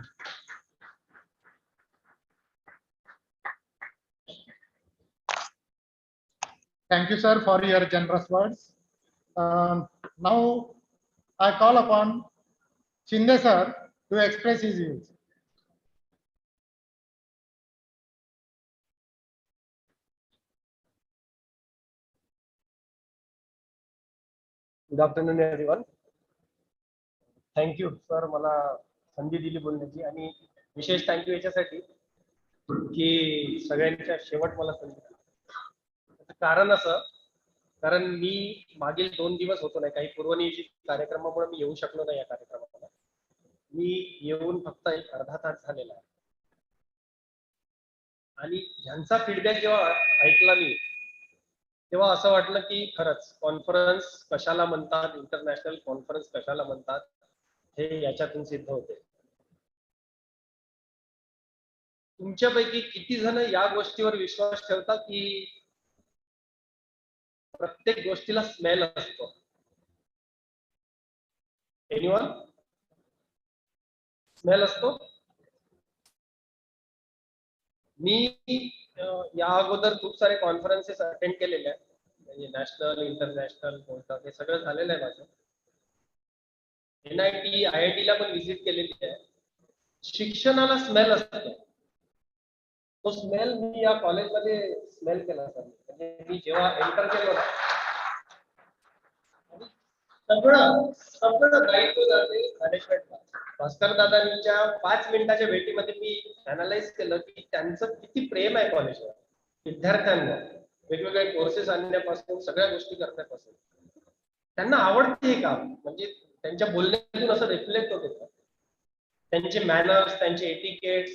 Thank you, sir, for your generous words. Now, I call upon Shinde sir to express his views. Good afternoon everyone. Thank you sir मला संधी दिली बोलण्याची आणि विशेष thank you याच्यासाठी की सगळ्यांच्या शेवट मला संधी दिली. त्याचं कारण असं कारण मी मागील 2 दिवस होतो नाही काही पूर्वनियोजित कार्यक्रमामुळे मी येऊ शकलो नाही या कार्यक्रमाला. मी येऊन फक्त एक अर्धा तास झालेला आहे आणि ह्यांचा फीडबॅक जेव्हा ऐकला मी तेव्हा असं वाटलं की खरंच कॉन्फरन्स कशाला म्हणतात, इंटरनॅशनल कॉन्फरन्स कशाला म्हणतात हे याच्यातून सिद्ध होते. तुमच्यापैकी किती जण या गोष्टीवर विश्वास ठेवतात की प्रत्येक गोष्टीला स्मेल असतो? एनीवन? स्मेल असतो? मी या अगोदर खूप सारे कॉन्फरन्सेस अटेंड केलेले आहेत, म्हणजे नॅशनल इंटरनॅशनल बोलतात हे सगळं झालेलं आहे माझं. NIT IIT ला पण व्हिजिट केलेली आहे. शिक्षणाला स्मेल असतो. तो स्मेल मी या कॉलेजमध्ये स्मेल केला सर. म्हणजे मी जेव्हा एंटर केलो ना सगळं सगळं दायित्व जाते मॅनेजमेंटला. भास्कर दादांच्या 5 मिनिटाच्या भेटीमध्ये मी अनालाइज केलं की त्यांचं किती प्रेम आहे कॉलेजवर, विद्यार्थ्यांना वेगवेगळे कोर्सेस आणण्यापासून सगळ्या गोष्टी करण्यापासून. त्यांना आवडते हे काम, म्हणजे त्यांच्या बोलण्यातून असं रिफ्लेक्ट होत होतं. त्यांचे मॅनर्स, त्यांचे एटिकेट्स.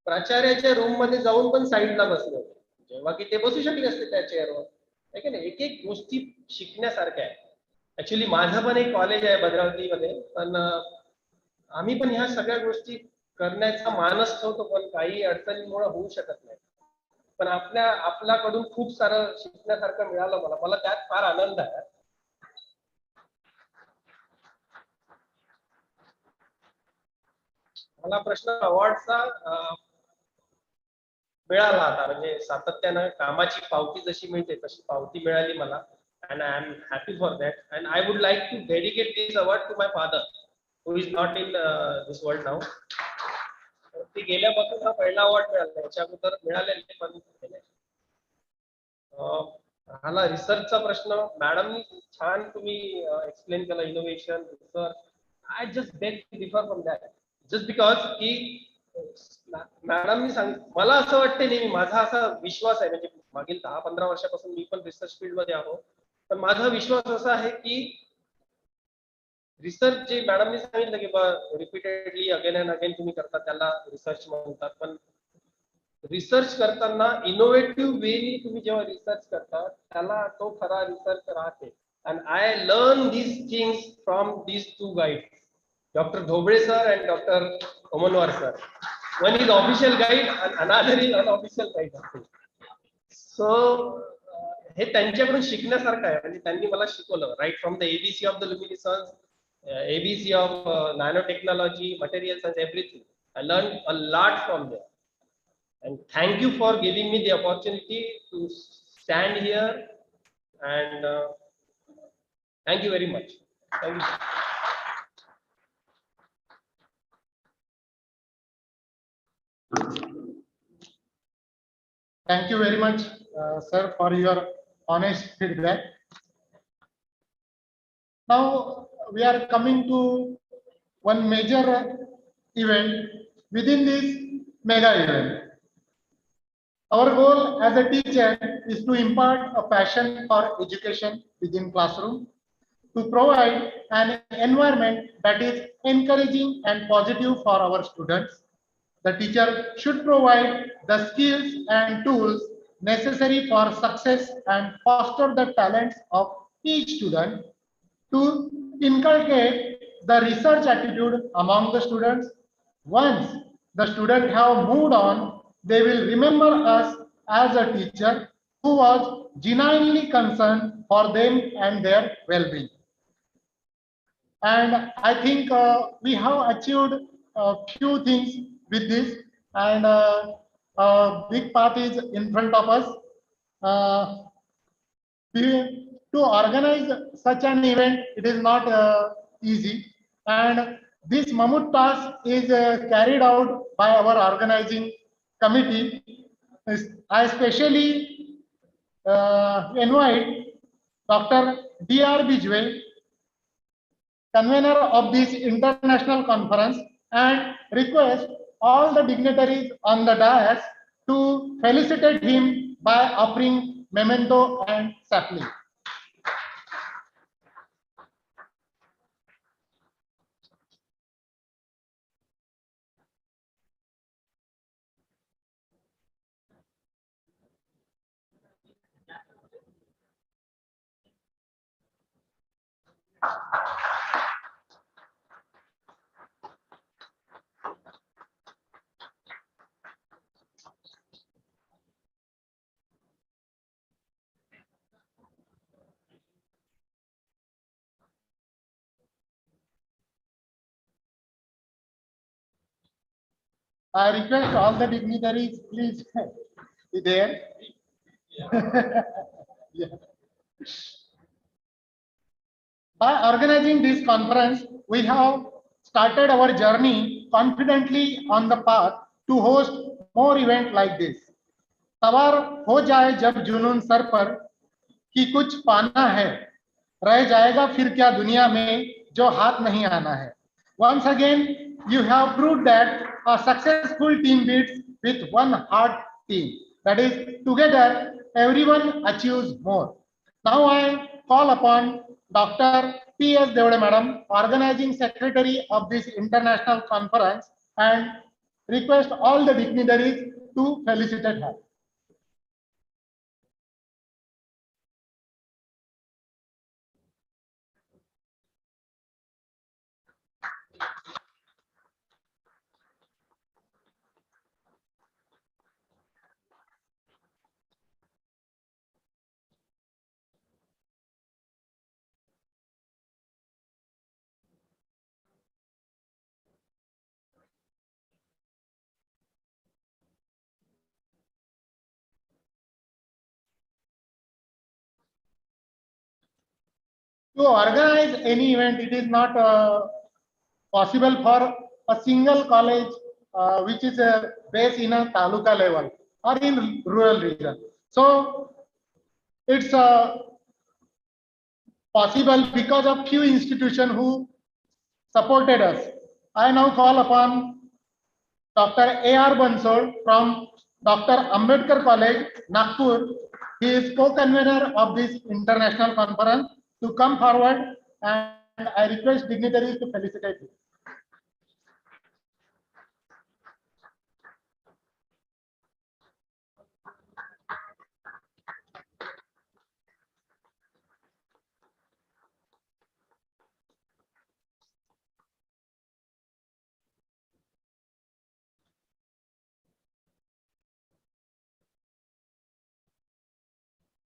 प्राचार्याच्या रूम मध्ये जाऊन पण साईडला बसले होते, जेव्हा की ते बसू शकले असते त्या चेअरवर. आहे की नाही? एक एक गोष्टी शिकण्यासारख्या आहे. ऍक्च्युली माझं पण एक कॉलेज आहे भद्रावतीमध्ये, पण आम्ही पण ह्या सगळ्या गोष्टी करण्याचा मानस ठेवतो, पण काही अडचणीमुळे होऊ शकत नाही. पण आपल्याकडून खूप सारं शिकण्यासारखं मिळालं मला. मला त्यात फार आनंद आहे. मला प्रश्न अवॉर्डचा मिळाला आता, म्हणजे सातत्यानं कामाची पावती जशी मिळते तशी पावती मिळाली मला. and I am happy for that, and I would like to dedicate this award to my father who is not in this world now. ते गेल्यापासून हा पहिला अवॉर्ड मिळाला, याच्या अगोदर मिळालेले पण हाला रिसर्चचा प्रश्न मॅडमनी छान तुम्ही एक्सप्लेन केला. Innovation research, I just beg to differ from that just because की मॅडमनी मला असं वाटते नेहमी, माझा असा विश्वास आहे, म्हणजे मागील 10-15 वर्षापासून मी पण रिसर्च फील्ड मध्ये आहो, पण माझा विश्वास असा आहे की रिसर्च जे मॅडमनी सांगितलं की रिपीटेडली अगेन अँड अगेन तुम्ही करता त्याला रिसर्च म्हणतात. पण रिसर्च करताना इनोव्हेटिव्ह वेनी तुम्ही जेव्हा रिसर्च करता त्याला तो खरा रिसर्च राहते. And I learn these things from these 2 guide, doctor Dhoble sir and doctor Omanwar sir. One is official guide and another is unofficial guide. So हे त्यांच्याकडून शिकण्यासारखं आहे. म्हणजे त्यांनी मला शिकवलं right from the ABC of the luminescence, ABC of nanotechnology, material science, everything. I learned a lot from there. And thank you for giving me the opportunity to stand here. And thank you very much. Thank you. Thank you very much, sir, for your honest feedback. Now we are coming to one major event within this mega event. Our goal as a teacher is to impart a passion for education within classroom, to provide an environment that is encouraging and positive for our students. The teacher should provide the skills and tools necessary for success and foster the talents of each student, to inculcate the research attitude among the students. Once the students have moved on, they will remember us as a teacher who was genuinely concerned for them and their well-being. And I think we have achieved a few things with this, and a big part is in front of us. To organize such an event, it is not easy, and this mammoth task is carried out by our organizing committee. I especially invite Dr. D.R. Bijwe, convener of this international conference, and request all the dignitaries on the dais to felicitate him by offering memento and sapling. I request all the dignitaries, please be there. Yeah. By organizing this conference, we have started our journey confidently on the path to host more events like this. सवार हो जाए जब जुनून sir पर कि कुछ पाना है, रह जाएगा फिर क्या दुनिया में जो हाथ नहीं आना है. Once again, you have proved that a successful team beats with one hard team. That is, together everyone achieves more. Now I call upon Dr. P.S. Devade Madam, Organizing Secretary of this international conference, and request all the dignitaries to felicitate her. To organize any event, it is not possible for a single college which is based in a taluka level or in rural region. So it's possible because of few institutions who supported us. I now call upon Dr. A.R. Bansal from Dr. Ambedkar College, Nagpur. He is co-convener of this international conference to come forward, and I request dignitaries to felicitate him.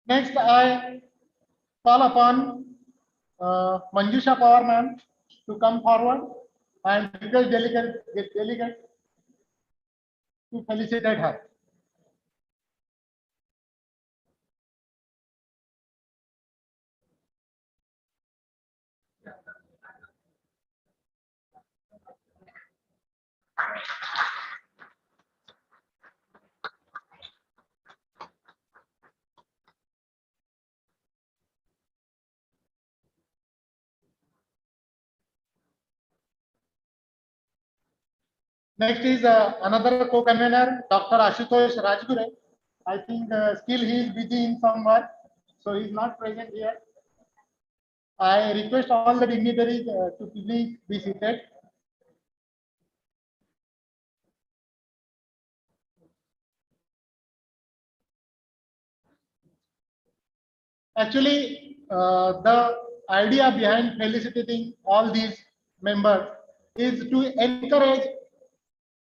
Next, I call upon Manjusha Pawar ma'am to come forward and request delegate to felicitate her. Next is another co-convener, Dr. Ashutosh Rajgure. I think still he is busy in some work, so he is not present here. I request all the dignitaries to please be seated. Actually, the idea behind felicitating all these members is to encourage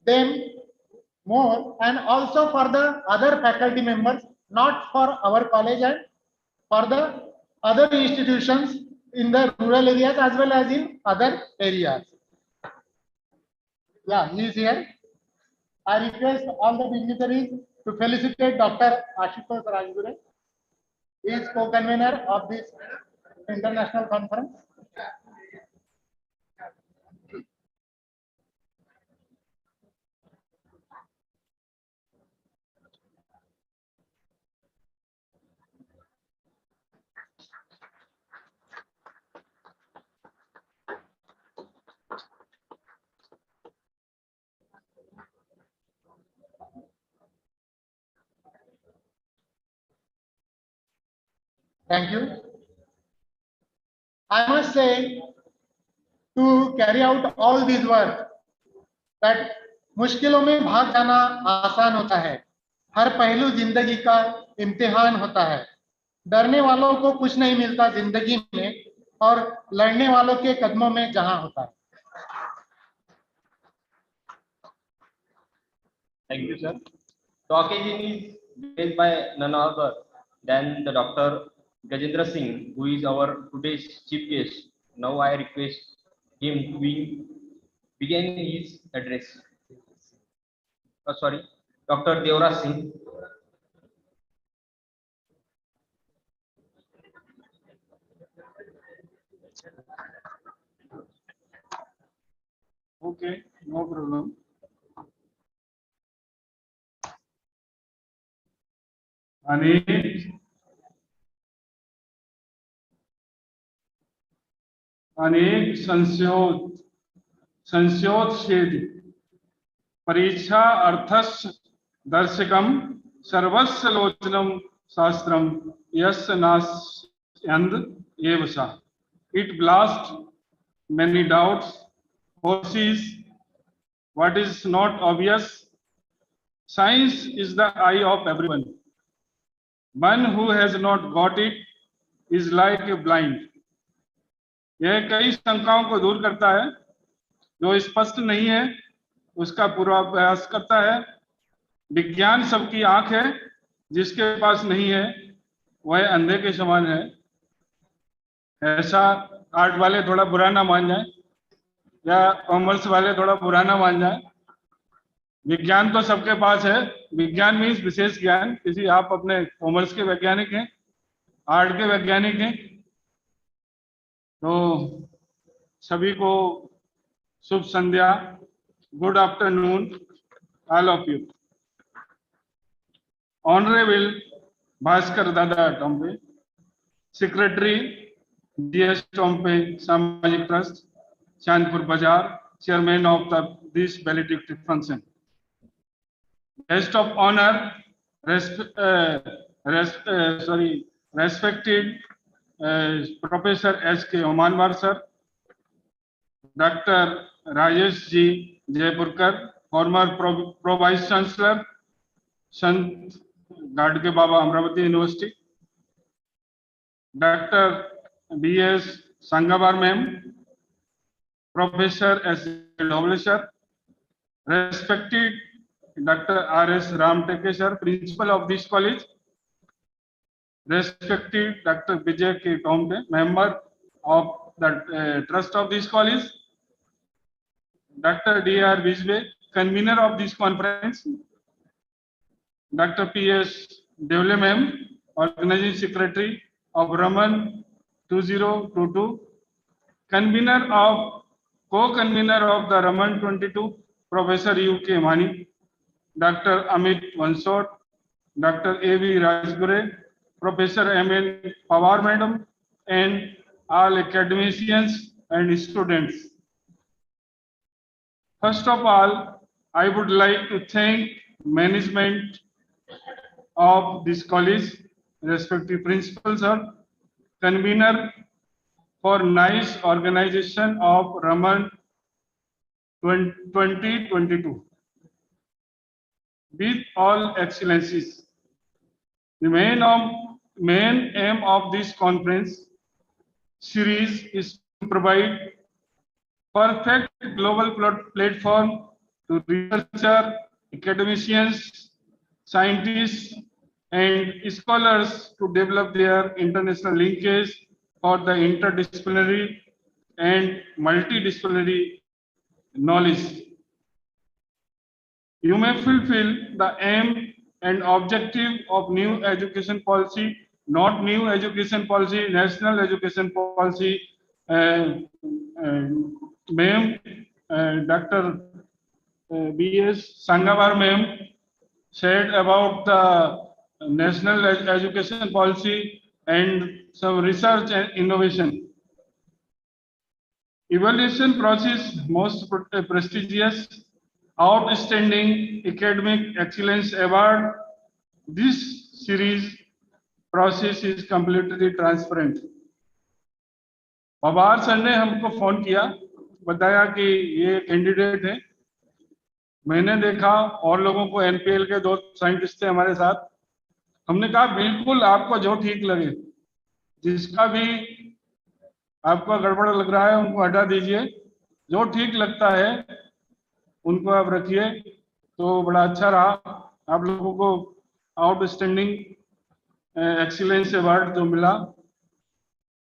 them more and also for the other faculty members, not for our college and for the other institutions in the rural areas as well as in other areas. Yeah, he is here. I request all the dignitaries to felicitate Dr. Ashutosh Rajgure. He is co-convener of this international conference. Thank you. I must say, to carry out all these work, that मुश्किलों में भाग जाना आसान होता है, हर पहलू जिंदगी का इम्तिहान होता है, डरने वालों को कुछ नहीं मिलता जिंदगी में और लड़ने वालों के कदमों में जहां होता है. Thank you, sir. The occasion is graced by none other than the Dr. Gajendra Singh, who is our today's chief guest. Now I request him to begin his address. Sorry, Dr. Devraj Singh. Okay, no problem. अनेक संशोधित परीक्षा अर्थस्य दर्शकम सर्वस्य लोचनम शास्त्रम यस्य नास्यन्द एव सा. It blasts many doubts, foresees what is not obvious. Science is the eye of everyone. One who has not got it is like a blind. यह कई शंकाओं को दूर करता है, जो स्पष्ट नहीं है उसका पूर्वाभ्यास करता है. विज्ञान सबकी आंख है, जिसके पास नहीं है वह अंधे के समान है. ऐसा आर्ट वाले थोड़ा बुरा ना मान जाए या कॉमर्स वाले थोड़ा बुरा ना मान जाए. विज्ञान तो सबके पास है. विज्ञान मीन्स विशेष ज्ञान. किसी आप अपने कॉमर्स के वैज्ञानिक हैं, आर्ट के वैज्ञानिक हैं, तो सभी को शुभ संध्या. Good afternoon all of you. Honourable Bhaskar Dada Tompe, secretary DS Tompe सामाजिक trust, Chandpur Bazar, chairman of this valedictory function. Guest of honor, respected Professor S.K. Omanwar sir, Dr. Rajesh G. Jaipurkar, former Pro Vice Chancellor, Sant Gadke Baba Amravati University, Dr. B.S. Sangabar ma'am, Professor S. Dobler, respected Dr. R.S. Ramteke sir, principal of this college, respected Dr. Vijay K. Tomte, member of the trust of this college, Dr. D.R. Vijay, convener of this conference, Dr. P.S. Devle ma'am, organizing secretary of Raman 2022, co-convener of the Raman 22, Professor U.K. Mani, Dr. Amit Vansot, Dr. A.V. Rajgure, Professor M.N. Pawar Madam, and all academicians and students. First of all, I would like to thank management of this college, respective principal sir, convener, for nice organization of Raman 2022. With all excellencies, the main aim of this conference series is to provide perfect global platform to researchers, academicians, scientists, and scholars to develop their international linkage for the interdisciplinary and multidisciplinary knowledge. You may fulfill the aim and objective of new education policy, not new education policy, national education policy. Ma'am, Dr. B.S. Sangavar ma'am said about the national education policy and some research and innovation. Evaluation process most prestigious, outstanding academic excellence award. This series process is completely transparent. Pawar sir ने हमको phone किया, बताया कि ये candidate है। मैंने देखा और लोगों को, एनपीएल के 2 साइंटिस्ट थे हमारे साथ। हमने कहा बिल्कुल आपको जो ठीक लगे, जिसका भी आपको गड़बड़ लग रहा है उनको हटा दीजिए, जो ठीक लगता है उनको आप रखिए। तो बड़ा अच्छा रहा, आप लोगों को आउटस्टैंडिंग एक्सीलेंस अवार्ड जो मिला,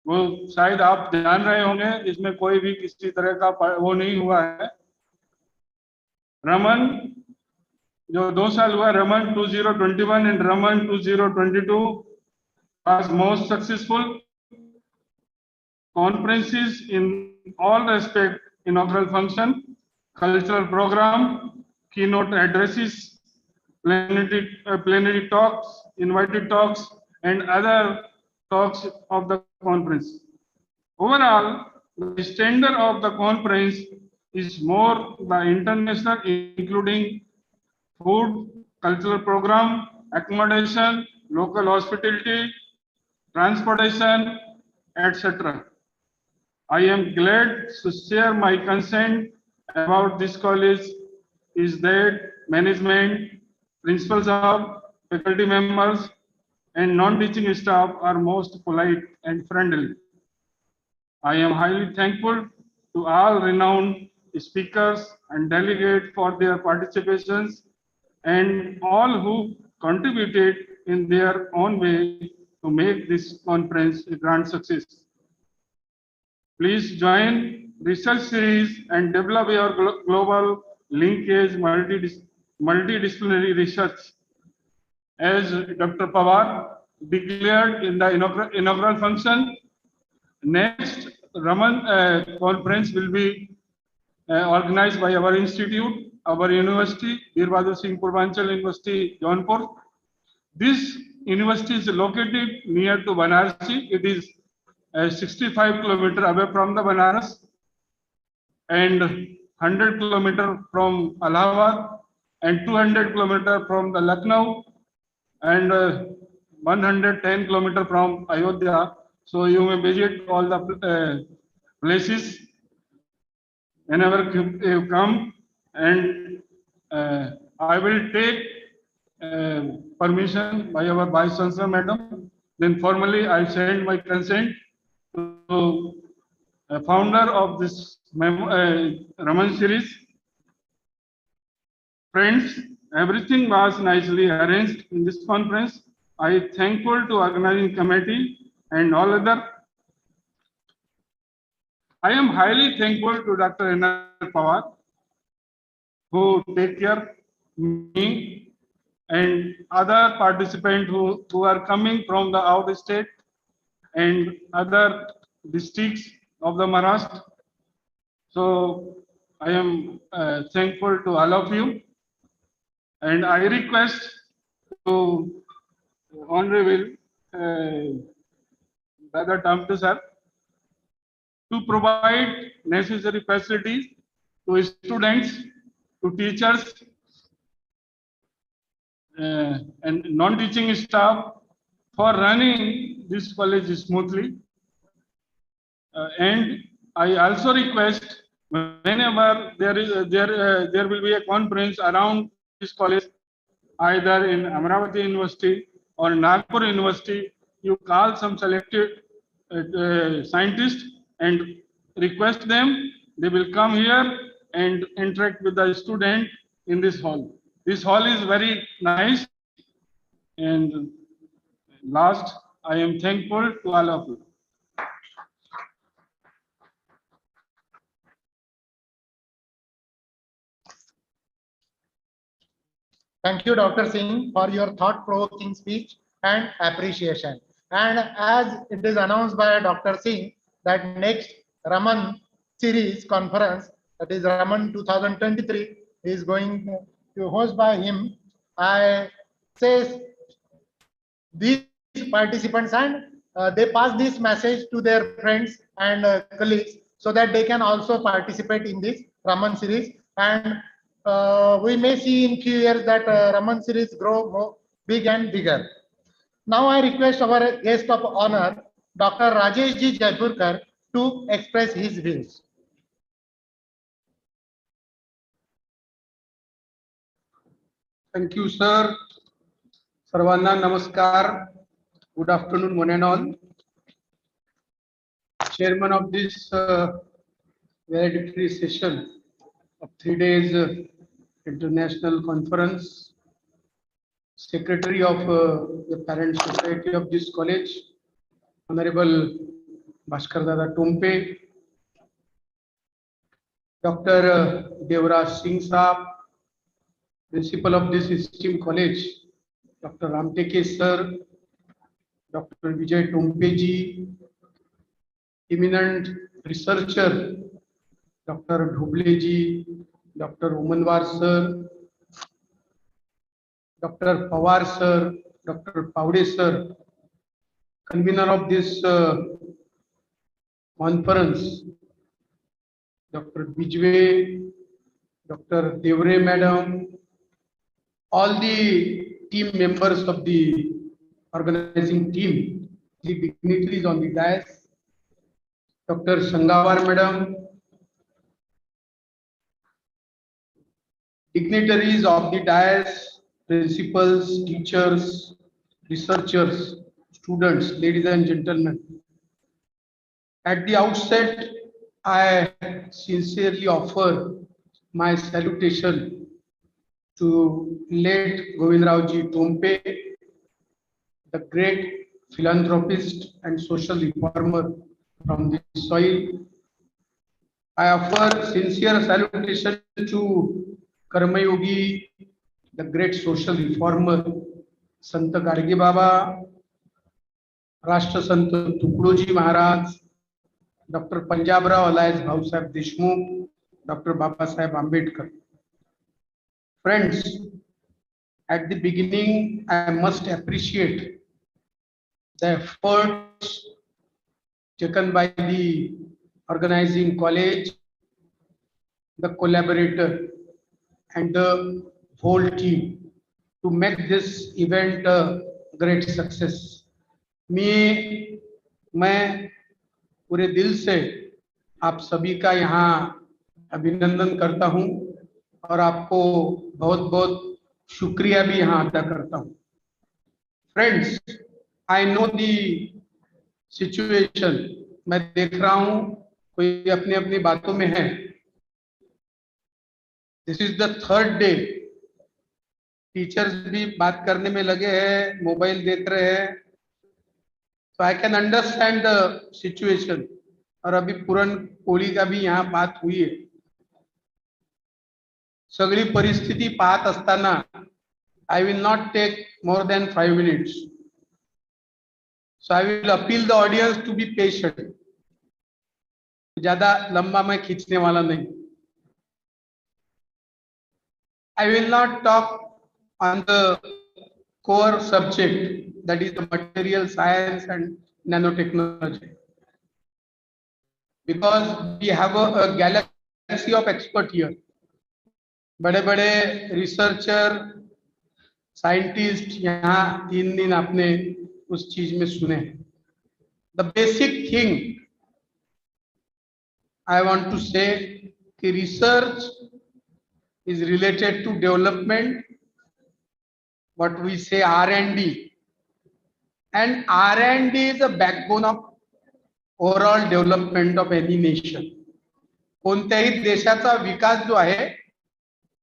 वो शायद आप जान रहे होंगे, इसमें कोई भी किसी तरह का वो नहीं हुआ है। रमन जो 2 साल हुआ, Raman 2021 and Raman 2022 was most successful conferences in all respect: inaugural function, cultural program, keynote addresses, plenary talks, invited talks, and other talks of the conference. Overall, the standard of the conference is more the international, including food, cultural program, accommodation, local hospitality, transportation, etc. I am glad to share my concern about this college is that management, principals of faculty members, and non-teaching staff are most polite and friendly. I am highly thankful to all renowned speakers and delegates for their participations and all who contributed in their own way to make this conference a grand success. Please join research series and develop your global linkage multidisciplinary research. As Dr. Pawar declared in the inaugural function, next Raman conference will be organized by our institute, our university, Bir Bahadur Singh Purvanchal University, Jaunpur. This university is located near to Banarasi. It is 65 kilometers away from the Banaras and 100 kilometers from Allahabad and 200 kilometers from the Lucknow and 110 kilometers from Ayodhya. So you may visit all the places whenever you come, and I will take permission by our Vice Chancellor Madam. Then formally I send my consent to founder of this Raman series. Friends, everything was nicely arranged in this conference. I thankful to organizing committee and all other. I am highly thankful to Dr. N.R. Pawar, who take care me and other participants who are coming from the out state and other districts of the Maharashtra. So I am thankful to all of you, and I request to Honorable Brother Tamtu sir to provide necessary facilities to students, to teachers, and non-teaching staff for running this college smoothly. And I also request, whenever there will be a conference around this college, either in Amravati University or Nagpur University, you call some selected scientists and request them. They will come here and interact with the student in this hall. This hall is very nice. And last, I am thankful to all of you. Thank you, Dr. Singh, for your thought-provoking speech and appreciation. And as it is announced by Dr. Singh that next Raman series conference, that is Raman 2023, is going to host by him. I say these participants and they pass this message to their friends and colleagues so that they can also participate in this Raman series. And we may see in few years that Raman series grow more big and bigger. Now I request our guest of honor, Dr. Rajesh Ji Jaipurkar, to express his views. Thank you, sir. Sarvanna Namaskar. Good afternoon, one and all. Chairman of this valedictory session of 3 days international conference, Secretary of the Parent Society of this college, Honorable Bhaskar Dada Tompe, Dr. Devraj Singh Saab, Principal of this esteemed college, Dr. Ramteke sir, Dr. Vijay Tompe ji, eminent researcher, Dr. Dhuble ji, Dr. Umanwar sir, Dr. Pawar sir, Dr. Paude sir, convener of this conference, Dr. Bijwe, Dr. Devre madam, all the team members of the organizing team, the dignitaries on the dais, Dr. Sangawar madam, dignitaries of the dais, principals, teachers, researchers, students, ladies and gentlemen. At the outset, I sincerely offer my salutation to late Govindraoji Tompe, the great philanthropist and social reformer from this soil. I offer sincere salutation to Karmayogi, the great social reformer, Sant Garge Baba, Rashtra Sant Tukdoji Maharaj, Dr. Panjabrao Elias Bhausaheb Deshmukh, Dr. Baba Saheb Ambedkar. Friends, at the beginning, I must appreciate the efforts taken by the organizing college, the collaborator, and the whole team to make this event a great success. मैं पूरे दिल से आप सभी का यहाँ अभिनंदन करता हूँ और आपको बहुत बहुत शुक्रिया भी यहाँ अदा करता हूँ. Friends, I know the situation. मैं देख रहा हूँ कोई अपनी अपनी बातों में है. This is the third day. Teachers भी बात करने में लगे हैं, मोबाइल देख रहे हैं. So I can understand the situation. और अभी पूरन पोळी का भी यहाँ बात हुई है. सगळी परिस्थिती पाहत असताना I will not take more than 5 minutes. So I will appeal the audience to be patient. ज्यादा लंबा मैं खींचने वाला नहीं. I will not talk on the core subject, that is the material science and nanotechnology, because we have a galaxy of experts here. बड़े बड़े researcher, scientist यहाँ 3 दिन आपने उस चीज में सुने. The basic thing I want to say कि research is related to development, what we say R&D, and R&D is the backbone of overall development of any nation. कोणत्याही देशाचा विकास जो आहे,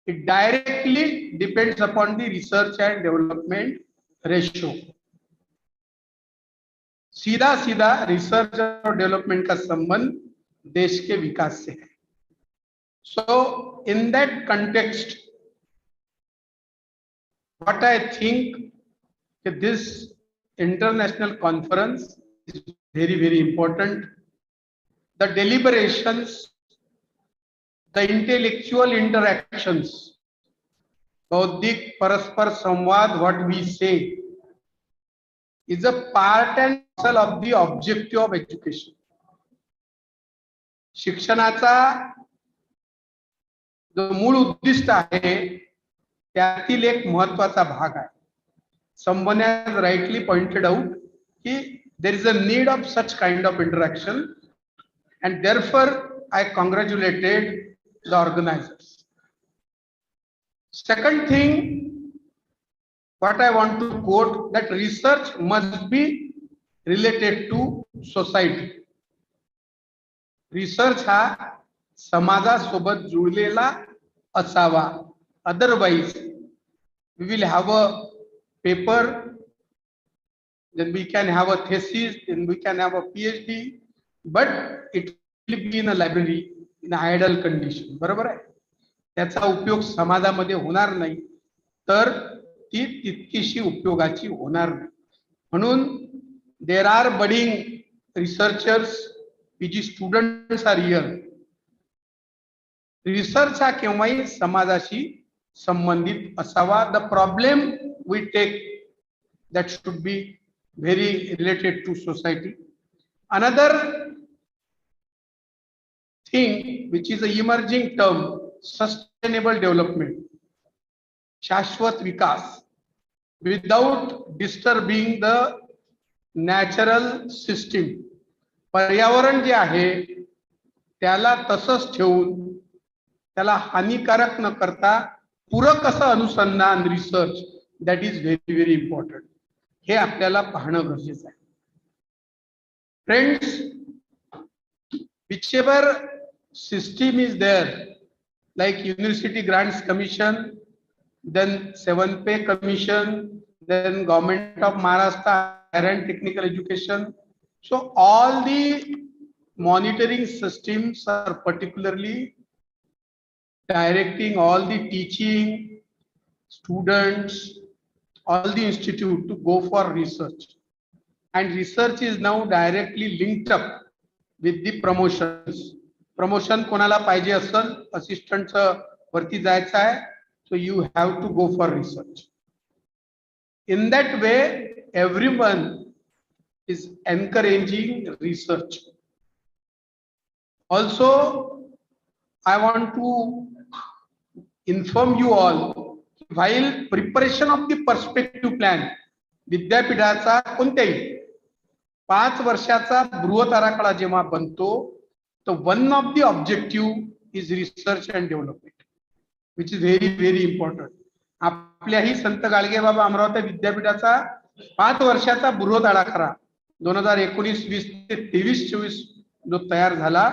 it directly depends upon the research and development ratio. सीधा सीधा research और development का संबंध देश के विकास से है. So in that context, what I think that this international conference is very, very important. The deliberations, the intellectual interactions, बौद्धिक परस्पर संवाद, what we say, is a part and parcel of the objective of education. शिक्षणाचा जो मूळ उद्दिष्ट आहे त्यातील एक महत्त्वाचा भाग आहे. someone has rightly pointed out that there is a need of such kind of interaction, and therefore I congratulated the organizers. Second thing, what I want to quote, that research must be related to society. Research हा समाजासोबत जुळलेला असावा. Otherwise, we will have a paper, then we can have a thesis, then we can have a PhD, but it will be in a library in an idle condition. बरोबर आहे. त्याचा उपयोग समाजामध्ये होणार नाही, तर ती तितकीशी उपयोगाची होणार नाही. म्हणून there are budding researchers, PG students are here. Research हा केव्हाही समाजाशी संबंधित असावा. The problem we take that should be very related to society. Another thing which is an emerging term, sustainable development, शाश्वत विकास, without disturbing the natural system. पर्यावरण जे आहे त्याला तसंच ठेवून त्याला हानिकारक न करता पूरक असं अनुसंधान, research, that is very very important. हे आपल्याला पाहणं गरजेचं आहे. Friends, whichever system is there, like University Grants Commission, then 7th Pay Commission, then Government of Maharashtra Higher and Technical Education, so all the monitoring systems are particularly directing all the teaching students, all the institute to go for research, and research is now directly linked up with the promotions. Promotion कोणाला पाहिजे असेल, assistant वरती जायचं आहे, so you have to go for research. In that way everyone is encouraging research. Also, I want to inform you all, while preparation of the perspective plan, विद्यापीठाचा कोणत्याही 5 वर्षाचा बृहत जेव्हा बनतो, तर one of the objective is research and development, which is very very important. आपल्याही संत गाडगे बाबा अमरावती विद्यापीठाचा 5 वर्षाचा बृहत आराखडा 2019-20 ते 23-24 जो तयार झाला,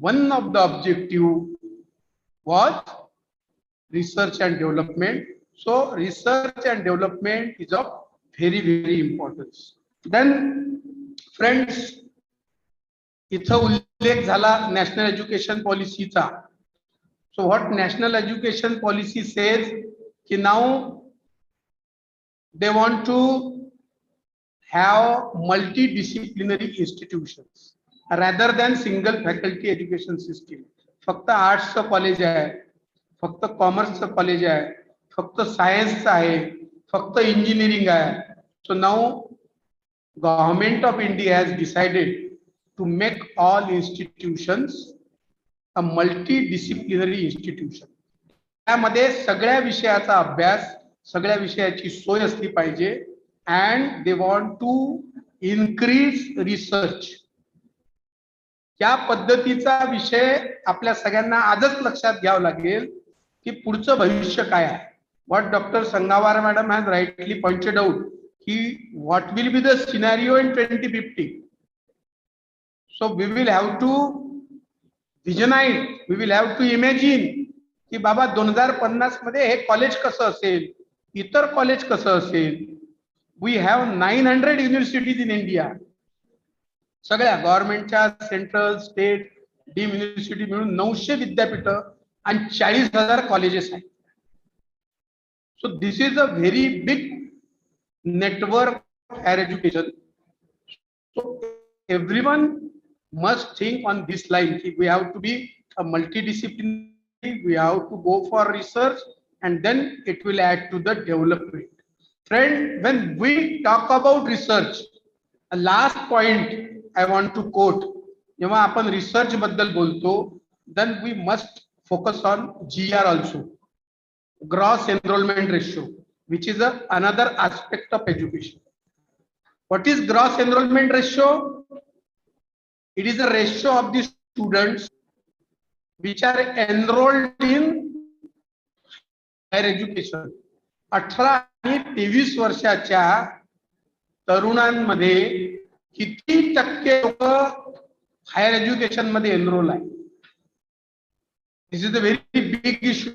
one of the objective was research and development. So research and development is of very very importance. Then friends, इथं उल्लेख झाला नॅशनल एज्युकेशन पॉलिसीचा. So what national education policy says, कि now they want to have multidisciplinary institutions rather than single faculty education system. फक्त आर्ट्सचं college आहे, फक्त कॉमर्सचं college आहे, फक्त सायन्सचं आहे, फक्त इंजिनिअरिंग आहे. So now government of India has decided to make all institutions a multidisciplinary institution. त्यामध्ये सगळ्या विषयाचा अभ्यास, सगळ्या विषयाची सोय असली पाहिजे, and they want to increase research. या पद्धतीचा विषय आपल्या सगळ्यांना आजच लक्षात घ्यावं लागेल की पुढचं भविष्य काय आहे. What Dr. Sangawar madam has rightly pointed out, ki what will be the scenario in 2050. So we will have to visualize, we will have to imagine की बाबा 2050 मध्ये हे कॉलेज कसं असेल, इतर कॉलेज कसं असेल. We have 900 universities in India. सगळ्या गव्हर्नमेंटच्या, central, state, deem university मिळून 900 विद्यापीठ आणि 40,000 कॉलेजेस आहेत. So this is a very big network higher education. So everyone must think on this line. We have to be a multidisciplinary, we have to go for research, and then it will add to the development. Friend, when we talk about research, a last point I want to quote. जेव्हा आपण research बद्दल बोलतो, then we must focus on GR also, gross enrollment ratio. which is another aspect of education. What is gross enrollment ratio? It is a ratio of the students which are enrolled in higher education. 18 आणि 23 वर्षाच्या तरुणांमध्ये किती टक्के लोक higher education मध्ये enrol आहे? This is a very big issue.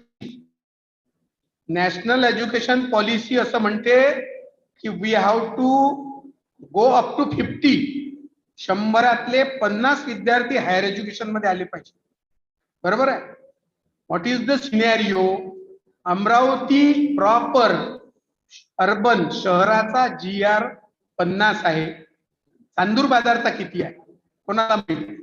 National education policy असं म्हणते की we have to go up to 50. 100तले 50 विद्यार्थी हायर एज्युकेशन मध्ये आले पाहिजे. बरोबर आहे? What is the scenario? Amravati proper urban शहराचा GR 50 आहे. चांदूर बाजारचा किती आहे कोणाला माहिती?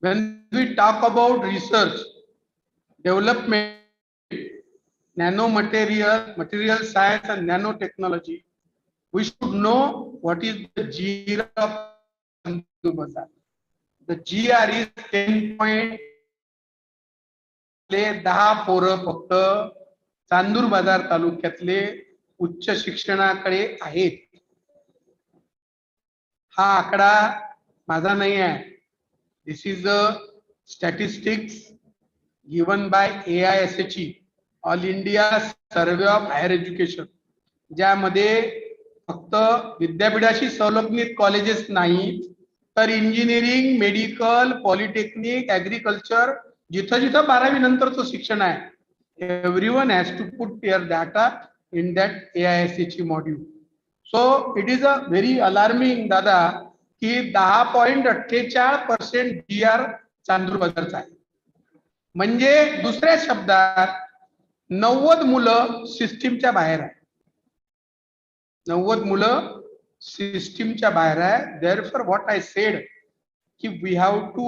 When we talk about research, development, material science and nanotechnology, we should know what is the GR of Chandur Bazar. The GR is 10. 10 पोरं फक्त चांदूर बाजार तालुक्यातले उच्च शिक्षणाकडे आहेत. हा आकडा माझा नाही आहे. This is a statistics given by AISHE, all India survey of higher education, ज्यामध्ये फक्त विद्यापीठाशी संलग्नित कॉलेजेस नाही तर इंजिनिअरिंग, मेडिकल, पॉलिटेक्निक, ऍग्रिकल्चर, जिथं जिथं 12वी नंतरचं शिक्षण आहे, everyone has to put their data in that AISHE module. So it is a very alarming दादा की 10.48% GR चांदूर बाजारचा आहे. म्हणजे दुसऱ्या शब्दात 90 मुलं सिस्टीमच्या बाहेर आहे. 90 मुलं सिस्टीमच्या बाहेर आहे. Therefore what I said की we have to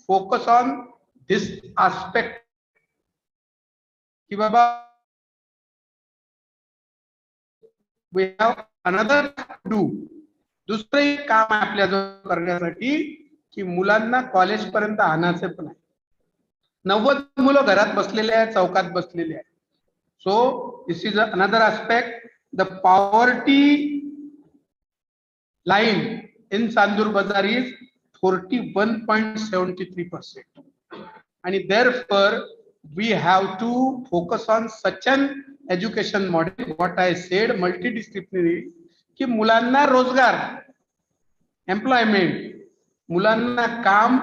focus on this aspect की बाबा we have another to do. दुसरं एक काम आहे आपल्याजवळ करण्यासाठी की मुलांना कॉलेज पर्यंत आणायचं पण आहे. 90 मुलं घरात बसलेले आहेत, चौकात बसलेले आहेत. So this is another aspect. The poverty line in Chandur बाजार इज 41.73%. आणि therefore we have to focus on such an education model, what I said, multidisciplinary, की मुलांना रोजगार, एम्प्लॉयमेंट, मुलांना काम,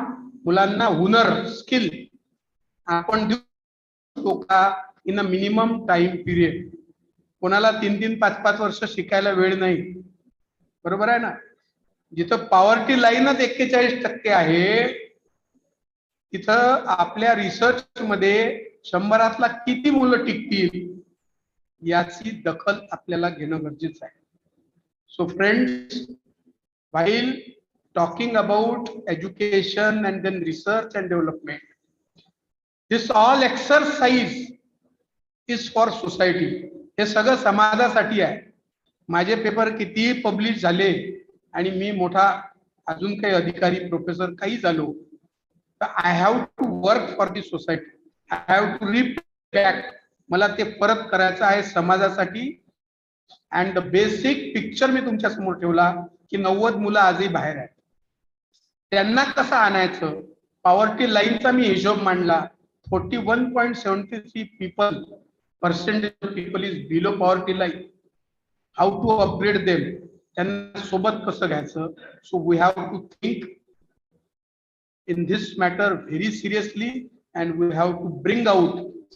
मुलांना हुनर, स्किल आपण देऊ का इन अ मिनिमम टाइम पिरियड. कोणाला 3-3, 5-5 वर्ष शिकायला वेळ नाही. बरोबर आहे ना? जिथं पॉवर्टी लाईनच 41% आहे तिथं आपल्या रिसर्च मध्ये 100तला किती मुलं टिकतील याची दखल आपल्याला घेणं गरजेचं आहे. So friends, while talking about education and then research and development, this all exercise is for society. हे सगळं समाजासाठी आहे. माझे पेपर किती पब्लिश झाले आणि मी मोठा अजून काही अधिकारी, प्रोफेसर काही झालो, I have to work for the society. I have to reap back. मला ते परत करायचं आहे समाजासाठी. अँड द बेसिक पिक्चर मी तुमच्या समोर ठेवला की 90 मुलं आजही बाहेर आहेत. त्यांना कसं आणायचं? पॉवर्टी लाईनचा मी हिशोब मांडला. 41.73% of people is below poverty line. How to upgrade them? त्यांना सोबत कसं घ्यायचं? So we have to think in this matter very seriously, and we have to bring out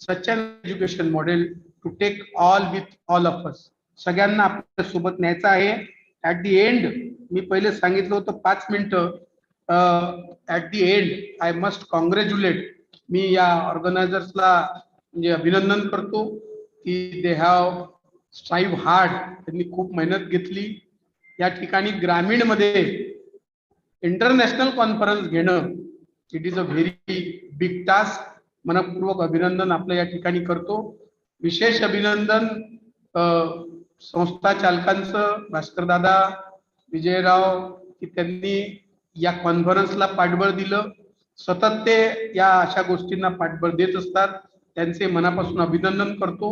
such an education model to take all with all of us. सगळ्यांना आपल्या सोबत न्यायचं आहे. At the and me पहिले सांगितलं होतं 5 मिनिटं. At the end I must congratulate. मी या ऑर्गनायझर्सला म्हणजे अभिनंदन करतो की दे हॅव स्ट्राईव्ह हार्ड. त्यांनी खूप मेहनत घेतली. या ठिकाणी ग्रामीण मध्ये इंटरनॅशनल कॉन्फरन्स घेणं, it is a very big task. मनपूर्वक अभिनंदन आपलं या ठिकाणी करतो. विशेष अभिनंदन संस्था चालकांचं, भास्कर दादा, विजयराव, की त्यांनी या कॉन्फरन्सला पाठबळ दिलं. सतत ते या अशा गोष्टींना पाठबळ देत असतात. त्यांचे मनापासून अभिनंदन करतो.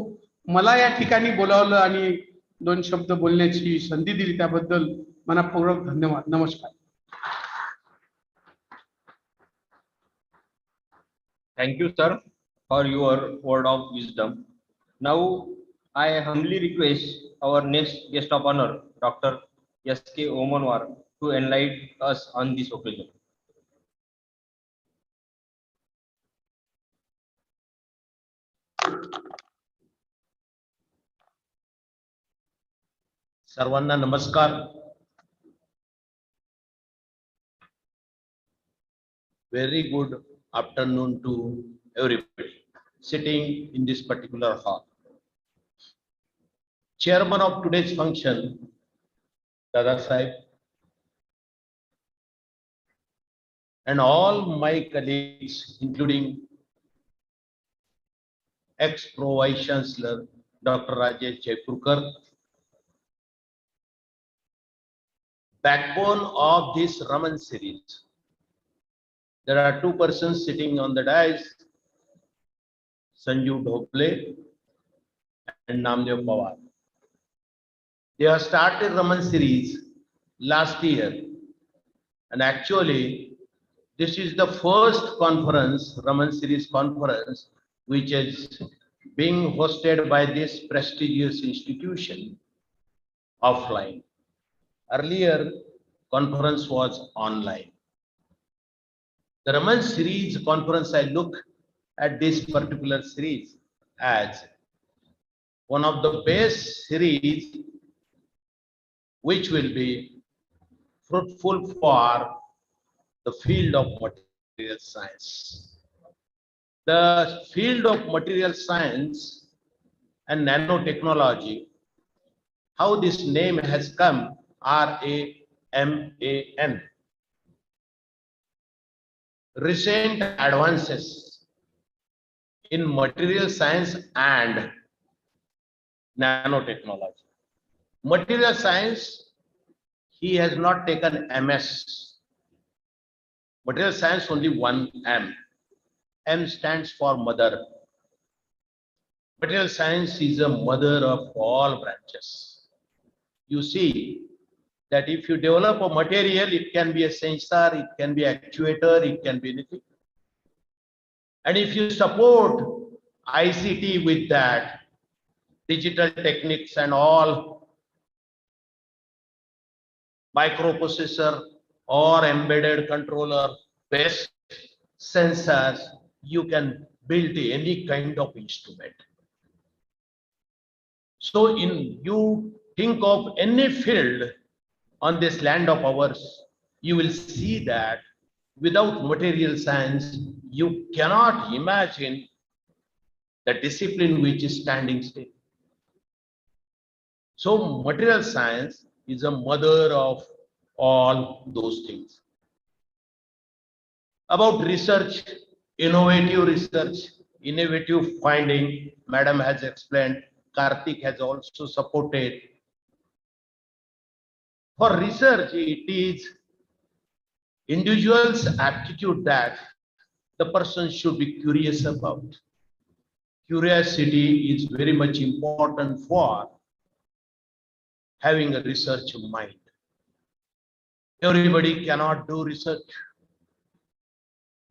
मला या ठिकाणी बोलावलं आणि 2 शब्द बोलण्याची संधी दिली त्याबद्दल मनपूर्वक धन्यवाद. नमस्कार. Thank you, sir, for your word of wisdom. Now, I humbly request our next guest of honor, Dr. S.K. Omanwar, to enlighten us on this occasion. सर्वांना नमस्कार. Very good afternoon to everybody sitting in this particular hall. Chairman of today's function, Dada Sahib, and all my colleagues, including ex-Pro Vice Chancellor Dr. Rajesh Jaipurkar, backbone of this Raman series. There are 2 persons sitting on the dais, Sanju Dhokle and Namdev Pawar. They have started Raman series last year, and actually this is the first conference, Raman series conference, which is being hosted by this prestigious institution offline. Earlier conference was online. The Raman series conference, I look at this particular series as one of the best series which will be fruitful for the field of material science. The field of material science and nanotechnology, how this name has come, RAMAN. Recent advances in material science and nanotechnology. Material science, he has not taken MS. Material science only one M. M stands for mother. Material science is a mother of all branches. You see that if you develop a material, it can be a sensor, it can be actuator, it can be anything. And if you support ICT with that, digital techniques and all, microprocessor or embedded controller based sensors, you can build any kind of instrument. So you think of any field on this land of ours, you will see that without material science, you cannot imagine the discipline which is standing still. So material science is a mother of all those things. About research, innovative finding, Madam has explained, Karthik has also supported. For research, it is individual's aptitude that the person should be curious about. Curiosity is very much important for having a research mind. Everybody cannot do research.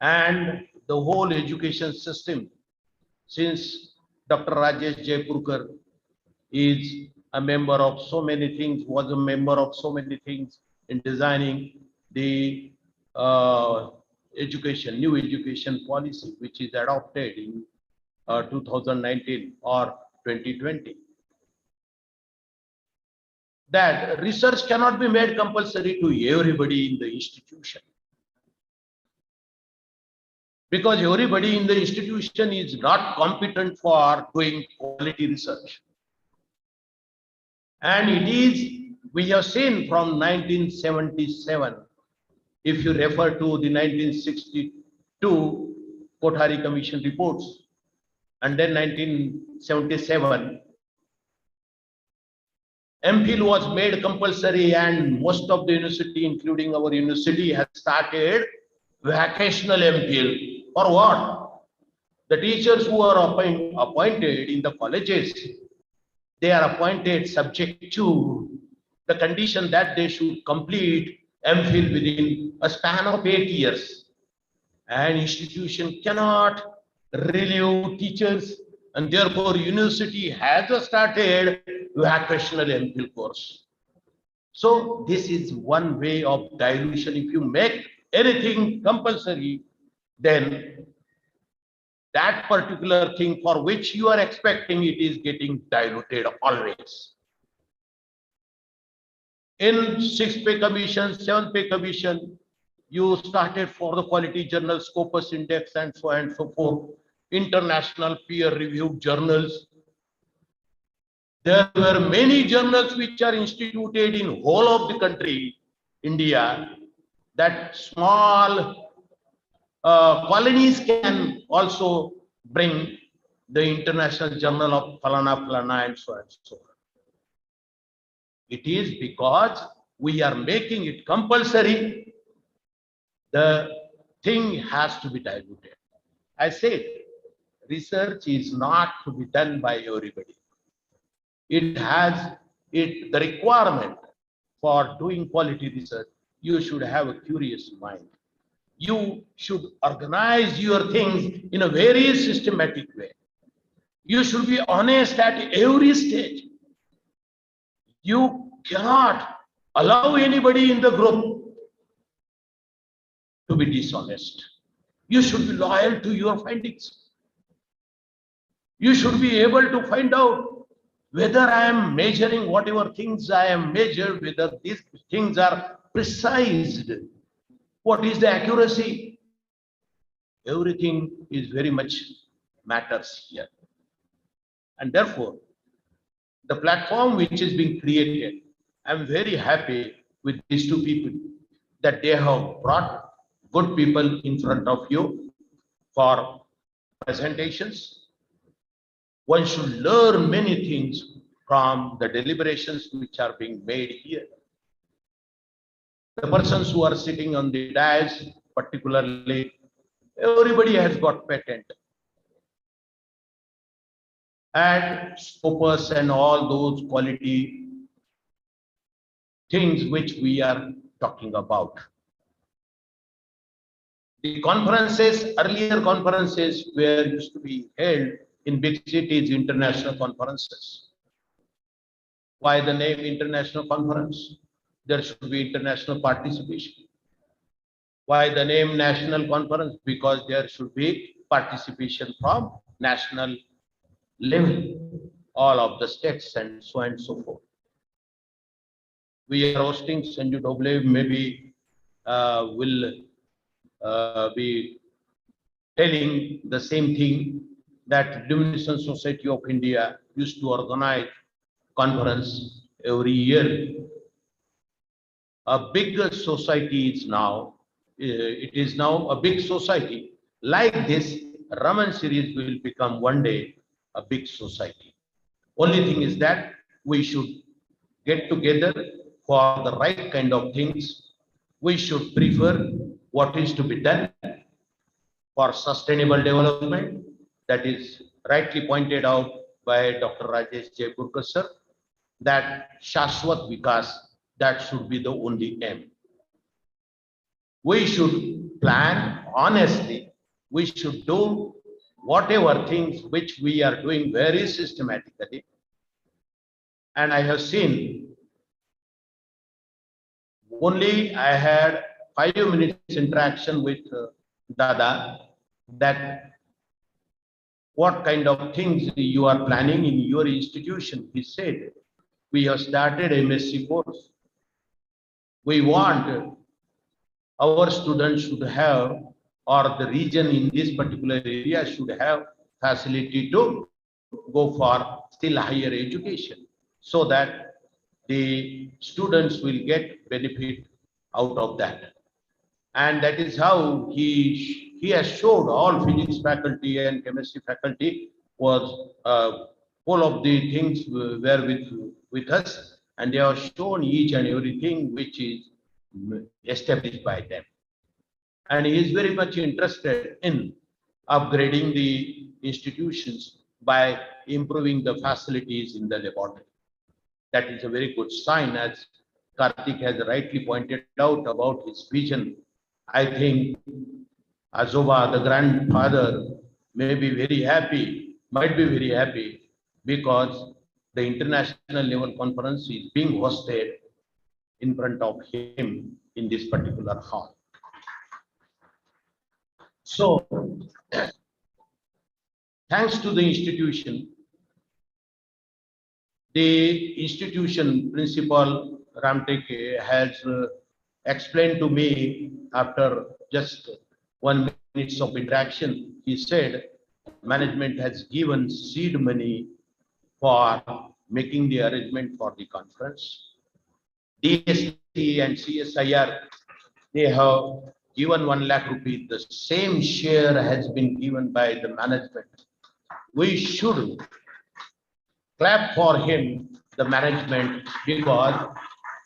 And the whole education system, since Dr. Rajesh Jaipurkar is a member of so many things, was a member of so many things in designing the new education policy, which is adopted in 2019 or 2020. That research cannot be made compulsory to everybody in the institution. Because everybody in the institution is not competent for doing quality research. And it is, we have seen from 1977, if you refer to the 1962 Kothari Commission reports, and then 1977, MPhil was made compulsory, and most of the university, including our university, has started vocational MPhil. For what? The teachers who are appointed in the colleges, they are appointed subject to the condition that they should complete MPhil within a span of 8 years. An institution cannot relieve teachers, and therefore university has started vocational MPhil course. So this is one way of dilution. If you make anything compulsory, then that particular thing for which you are expecting it is getting diluted always. In 6th pay commission, 7th pay commission, you started for the quality journal, Scopus Index, and so on and so forth, international peer-reviewed journals. There were many journals which are instituted in whole of the country, India, that small colonies can also bring the international journal of Falana, Falana, and so on and so on. It is because we are making it compulsory, the thing has to be diluted. I said, research is not to be done by everybody. It has the requirement for doing quality research. You should have a curious mind. You should organize your things in a very systematic way. You should be honest at every stage. You cannot allow anybody in the group to be dishonest. You should be loyal to your findings. You should be able to find out whether I am measuring whatever things I am measured, whether these things are precise. What is the accuracy? Everything is very much matters here. And therefore, the platform which is being created, I'm very happy with these two people that they have brought good people in front of you for presentations. One should learn many things from the deliberations which are being made here. The persons who are sitting on the dais, particularly, everybody has got patent. And Scopus and all those quality things which we are talking about. The conferences, earlier conferences were used to be held in big cities, international conferences. Why the name international conference? There should be international participation. Why the name national conference? Because there should be participation from national level, all of the states and so on and so forth. We are hosting Sanju Doble, maybe will be telling the same thing that Luminescence Society of India used to organize conference every year. A big society is now, it is now a big society. Like this, Raman series will become one day a big society. Only thing is that we should get together for the right kind of things. We should prefer what is to be done for sustainable development. That is rightly pointed out by Dr. Rajesh Jayapurkar sir, that Shashwat Vikas, that should be the only aim. We should plan honestly. We should do whatever things which we are doing very systematically. And I have seen, only I had 5 minutes interaction with Dada, that what kind of things you are planning in your institution. He said, we have started MSc course. We want our students should have, or the region in this particular area should have facility to go for still higher education, so that the students will get benefit out of that. And that is how he has showed all physics faculty and chemistry faculty was full of the things were with us, and they have shown each and everything which is established by them. And he is very much interested in upgrading the institutions by improving the facilities in the laboratory. That is a very good sign, as Karthik has rightly pointed out about his vision. I think Azoba, the grandfather, may be very happy, might be very happy, because the international level conference is being hosted in front of him in this particular hall. So, thanks to the institution principal Ramteke has explained to me after just 1 minute of interaction. He said management has given seed money for making the arrangement for the conference. DST and CSIR, they have given 1 lakh rupees. The same share has been given by the management. We should clap for him, the management, because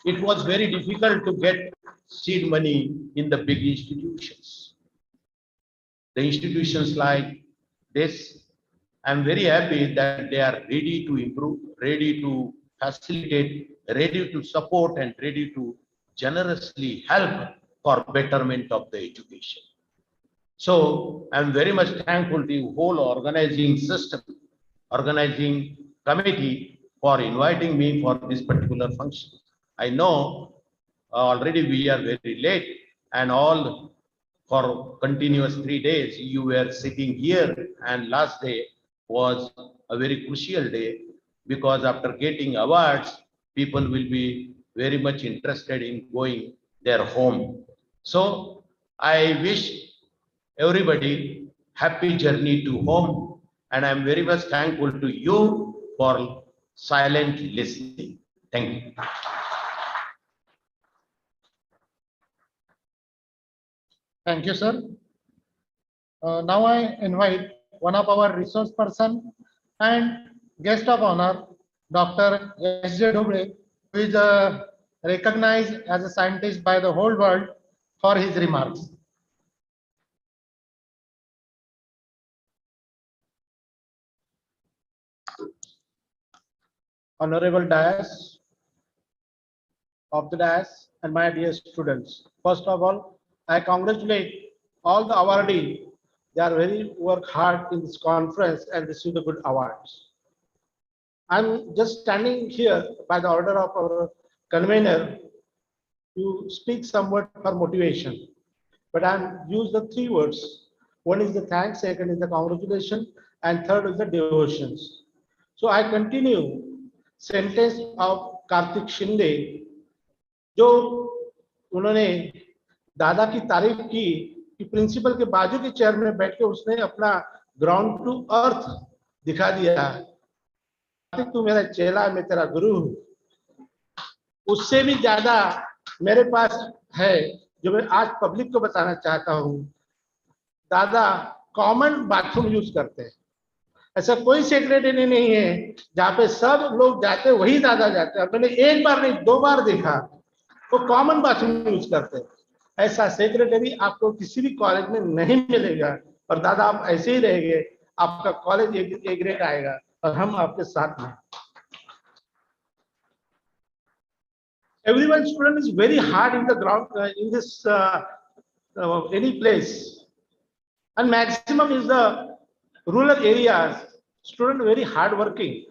it was very difficult to get seed money in the big institutions. The institutions like this, I'm very happy that they are ready to improve, ready to facilitate, ready to support, and ready to generously help for betterment of the education. So I'm very much thankful to the whole organizing system, organizing committee for inviting me for this particular function. I know already we are very late, and all for continuous 3 days you were sitting here, and last day was a very crucial day, because after getting awards, people will be very much interested in going their home. So I wish everybody happy journey to home, and I'm very much thankful to you for silent listening. Thank you. Thank you, sir. Now I invite one of our resource person and guest of honor, Dr. S.J. Dobre, who is recognized as a scientist by the whole world, for his remarks. Honorable Dais of the Dais and my dear students. First of all, I congratulate all the awardees. They are very work hard in this conference and receive the good awards. I'm just standing here by the order of our convener to speak somewhat for motivation. But I'm use the 3 words. One is the thanks, second is the congratulation, and third is the devotions. So I continue sentence of Karthik Shinde, जो उन्होंने दादा की तारीफ की कि principal के बाजू के चेयर में बैठ के उसने अपना ग्राउंड टू अर्थ दिखा दिया। तू मेरा चेला, मैं तेरा गुरु हूं। उससे भी ज्यादा मेरे पास है जो मैं आज पब्लिक को बताना चाहता हूं। दादा कॉमन बाथरूम यूज करते हैं, ऐसा कोई सेक्रेटरी नहीं है जहाँ पे सब लोग जाते वही दादा जाते हैं, और मैंने 1 बार नहीं 2 बार देखा वो कॉमन बाथरूम यूज करते हैं। ऐसा सेक्रेटरी आपको किसी भी कॉलेज में नहीं मिलेगा, और दादा आप ऐसे ही रहेंगे, आपका कॉलेज एक ग्रेड आएगा और हम आपके साथ हैं। Everyone student is very hard in the ground in this any place, and maximum is the rural areas. Student very hard working,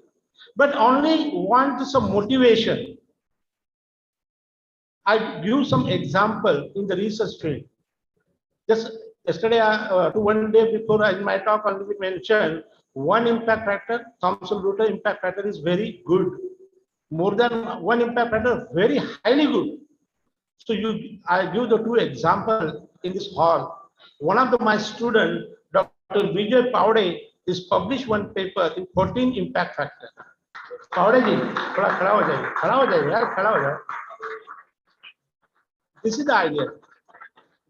but only want some motivation. I give some example in the research field. Just yesterday, to 1 day before, in my talk, I will mention one impact factor. Thomson-Reuters impact factor is very good. More than one impact factor, very highly good. So I give the 2 examples in this hall. One of my student, Dr. Vijay Paude, is published one paper in 14 impact factor. Paude ji, थोड़ा खड़ा हो जाइए यार, खड़ा हो जाओ। This is the idea.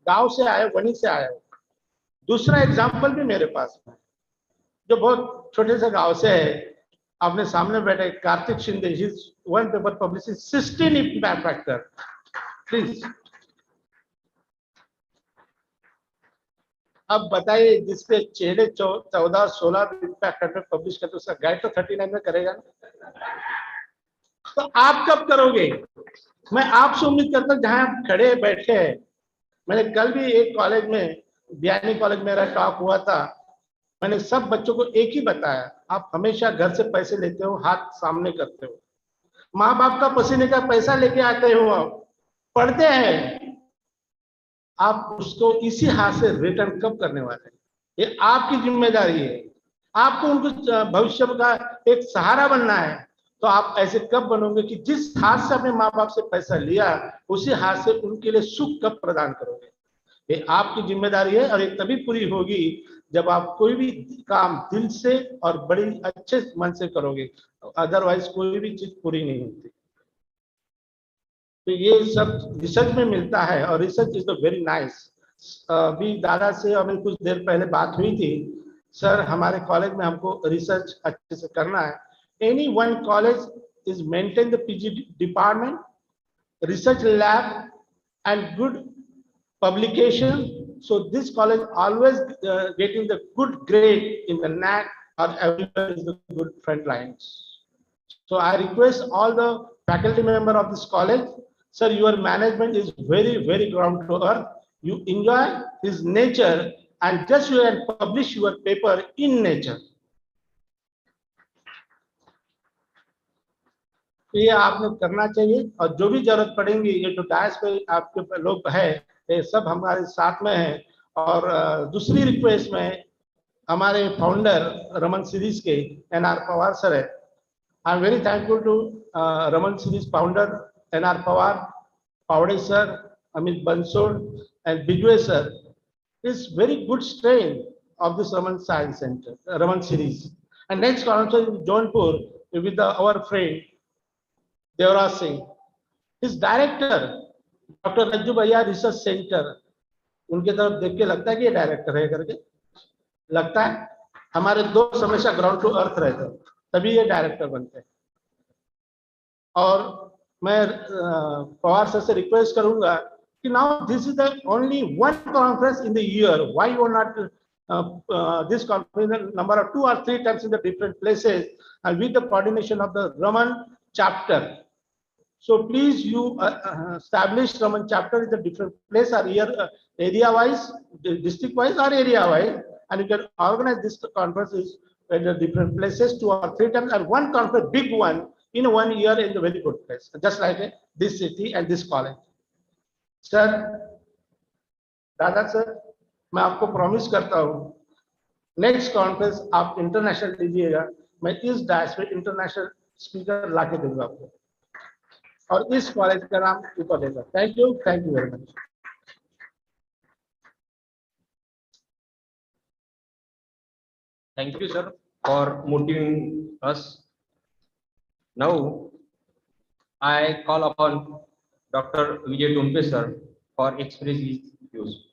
गांव से आए, वहीं से आए। दूसरा एग्जाम्पल भी मेरे पास है, जो बहुत छोटे से गांव से है। आपने सामने बैठे Kartik Shinde, his one paper published 16 impact factor. Please. अब बताइए जिसपे चेहरे 14-16 फैक्टर पब्लिश करते उसका गाइड तो 39 में करेगा ना। तो आप कब करोगे? मैं आपसे उम्मीद करता हूँ जहां आप खड़े बैठे हैं। मैंने कल भी एक कॉलेज में, बियानी कॉलेज मेरा टॉक हुआ था, मैंने सब बच्चों को एक ही बताया, आप हमेशा घर से पैसे लेते हो, हाथ सामने करते हो, माँ बाप का पसीने का पैसा लेके आते हो, आप पढ़ते हैं, आप उसको इसी हाथ से रिटर्न कब करने वाले हैं? ये आपकी जिम्मेदारी है। आपको उनको भविष्य का एक सहारा बनना है। तो आप ऐसे कब बनोगे कि जिस हाथ से अपने माँ बाप से पैसा लिया उसी हाथ से उनके लिए सुख कब प्रदान करोगे? ये आपकी जिम्मेदारी है और ये तभी पूरी होगी जब आप कोई भी काम दिल से और बड़ी अच्छे मन से करोगे, अदरवाइज कोई भी चीज पूरी नहीं होती। तो ये सब रिसर्च में मिलता है और research is the very nice. अभी दादा से हमें कुछ देर पहले बात हुई थी, सर हमारे कॉलेज में हमको रिसर्च अच्छे से करना है। Any one college is maintain the PG department, research lab and good publication, so this college always getting the good grade in the NAC or everywhere is the good front lines. So I request all the faculty member of this college, sir, your management is very ground to earth, you enjoy his nature and just you can publish your paper in nature. तो ये आपने करना चाहिए और जो भी जरूरत पड़ेगी, ये जो डायस पे आपके लोग है ये सब हमारे साथ में है। और दूसरी रिक्वेस्ट में हमारे फाउंडर रमन सीरीज के एनआर पवार सर है। I am very thankful to Raman series founder N R Pawar, Pawde sir, Amit Bansod and Bijwe sir is very good strain of this Raman Science Center, Raman series. And next also in Jaunpur with our friend Devraj Singh, इस director doctor रज्जू भैया research centre, उनके तरफ देख के लगता है कि ये डायरेक्टर है करके लगता है। हमारे दोस्त हमेशा ग्राउंड टू अर्थ रहते हैं तभी ये डायरेक्टर बनते हैं। और मैं पवार सर से रिक्वेस्ट करूंगा कि now this is the only one conference in the year, why you are not this conference number of 2 or 3 times in the different places and with the coordination of the Raman chapter. So please you establish Raman chapter in the different place or area wise, district wise or area wise, and you can organize this conferences in the different places 2 or 3 times and one conference, big one in 1 year in the very good place, just like this city and this college. Sir, दादा sir, मैं आपको promise करता हूँ next conference आप international दीजिएगा, मैं इस DISE पे इंटरनेशनल स्पीकर लाके दूंगा आपको और इस कॉलेज का नाम ऊपर देगा। Thank you very much. Thank you, sir, for motivating us. Now, I call upon Dr. Vijay Tumpe, sir, for expressing his views.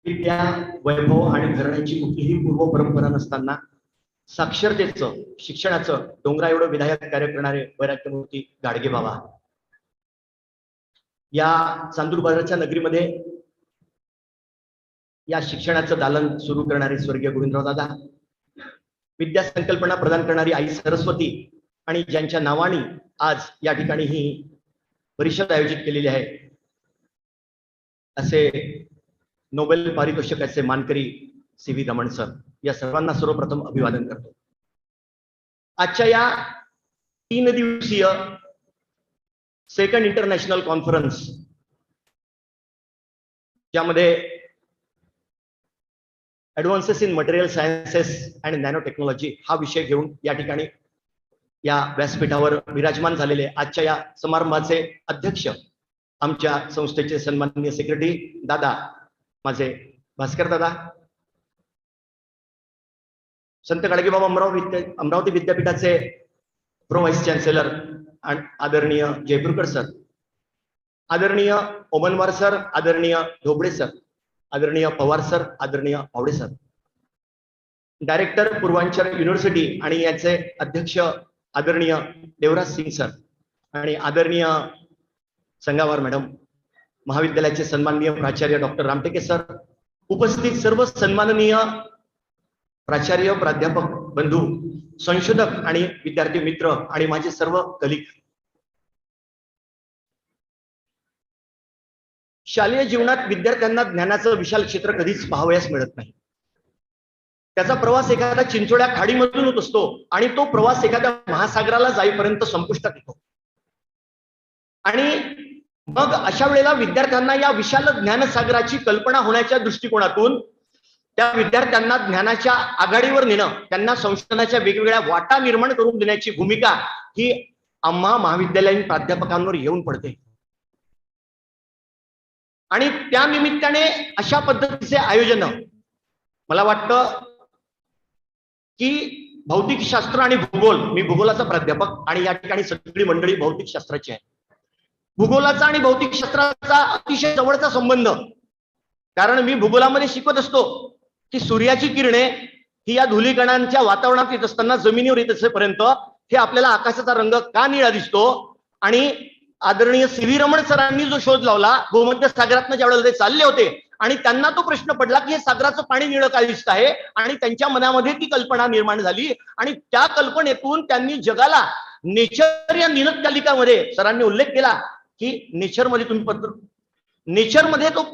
विद्या, वैभव आणि घराण्याची कुठलीही पूर्व परंपरा नसताना साक्षरतेचं, शिक्षणाचं डोंगरा एवढं विधायक कार्य करणारे वैराग्यमूर्ती गाडगे बाबा या चांदूर बाजारच्या नगरीमध्ये या शिक्षणाचं दालन सुरू करणारे स्वर्गीय गोविंदराव दादा, विद्या संकल्पना प्रदान करणारी आई सरस्वती आणि ज्यांच्या नावाने आज या ठिकाणी ही परिषद आयोजित केलेली आहे असे नोबेल पारितोषिकाचे मानकरी सी.व्ही. रमण सर, या सर्वांना सर्वप्रथम अभिवादन करतो। आजच्या या 3 दिवसीय सेकंड इंटरनॅशनल कॉन्फरन्स ज्यामध्ये advances in material sciences and nano technology हा विषय घेऊन या ठिकाणी या व्यासपीठावर विराजमान झालेले आजच्या या समारंभाचे अध्यक्ष आमच्या संस्थेचे सन्माननीय सेक्रेटरी दादा, माझे भास्कर दादा, संत गाडगेबाबा अमरावती विद्यापीठाचे प्रो व्हाईस चान्सलर आणि आदरणीय जयपूरकर सर, आदरणीय ओमनवार सर, आदरणीय ढोबळे सर, आदरणीय पवार सर, आदरणीय Pawade sir, director Purvanchal university आणि याचे अध्यक्ष आदरणीय देवराज सिंग सर आणि आदरणीय संगावार मॅडम, महाविद्यालयाचे सन्माननीय प्राचार्य डॉक्टर रामटेके सर, उपस्थित सर्व सन्माननीय प्राचार्य, प्राध्यापक बंधू, संशोधक आणि विद्यार्थी मित्र आणि माझे सर्व कलिग. शालेय जीवनात विद्यार्थ्यांना ज्ञानाचं विशाल क्षेत्र कधीच पाहावयास मिळत नाही. त्याचा प्रवास एखाद्या चिंचोळ्या खाडीमधून होत असतो आणि तो प्रवास एखाद्या महासागराला जाईपर्यंत संपुष्टात येतो. आणि मग अशा वेळेला विद्यार्थ्यांना या विशाल ज्ञानसागराची कल्पना होण्याच्या दृष्टिकोनातून त्या विद्यार्थ्यांना ज्ञानाच्या आघाडीवर नेणं, त्यांना संशोधनाच्या वेगवेगळ्या वाटा निर्माण करून देण्याची भूमिका ही आम्हा महाविद्यालयीन प्राध्यापकांवर येऊन पडते. आणि त्या निमित्ताने अशा पद्धतीचे आयोजन, मला वाटतं की भौतिकशास्त्र आणि भूगोल, मी भूगोलाचा प्राध्यापक आणि या ठिकाणी सगळी मंडळी भौतिकशास्त्राची आहे. भूगोलाचा आणि भौतिकशास्त्राचा अतिशय जवळचा संबंध, कारण मी भूगोलामध्ये शिकवत असतो की सूर्याची किरणे ही या धुलीकणांच्या वातावरणात येत असताना जमिनीवर येत असेपर्यंत हे आपल्याला आकाशाचा रंग का निळा दिसतो. आणि आदरणीय सी.व्ही. रमण सरांनी जो शोध लावला, भूमध्य सागरातनं ज्यावेळेला ते चालले होते आणि त्यांना तो प्रश्न पडला की हे सागराचं पाणी निळं काय दिसत आहे, आणि त्यांच्या मनामध्ये ती कल्पना निर्माण झाली आणि त्या कल्पनेतून त्यांनी जगाला नेचर या नियतकालिकामध्ये सरांनी उल्लेख केला की नेचरमध्ये तुम्ही नेचरमध्ये तो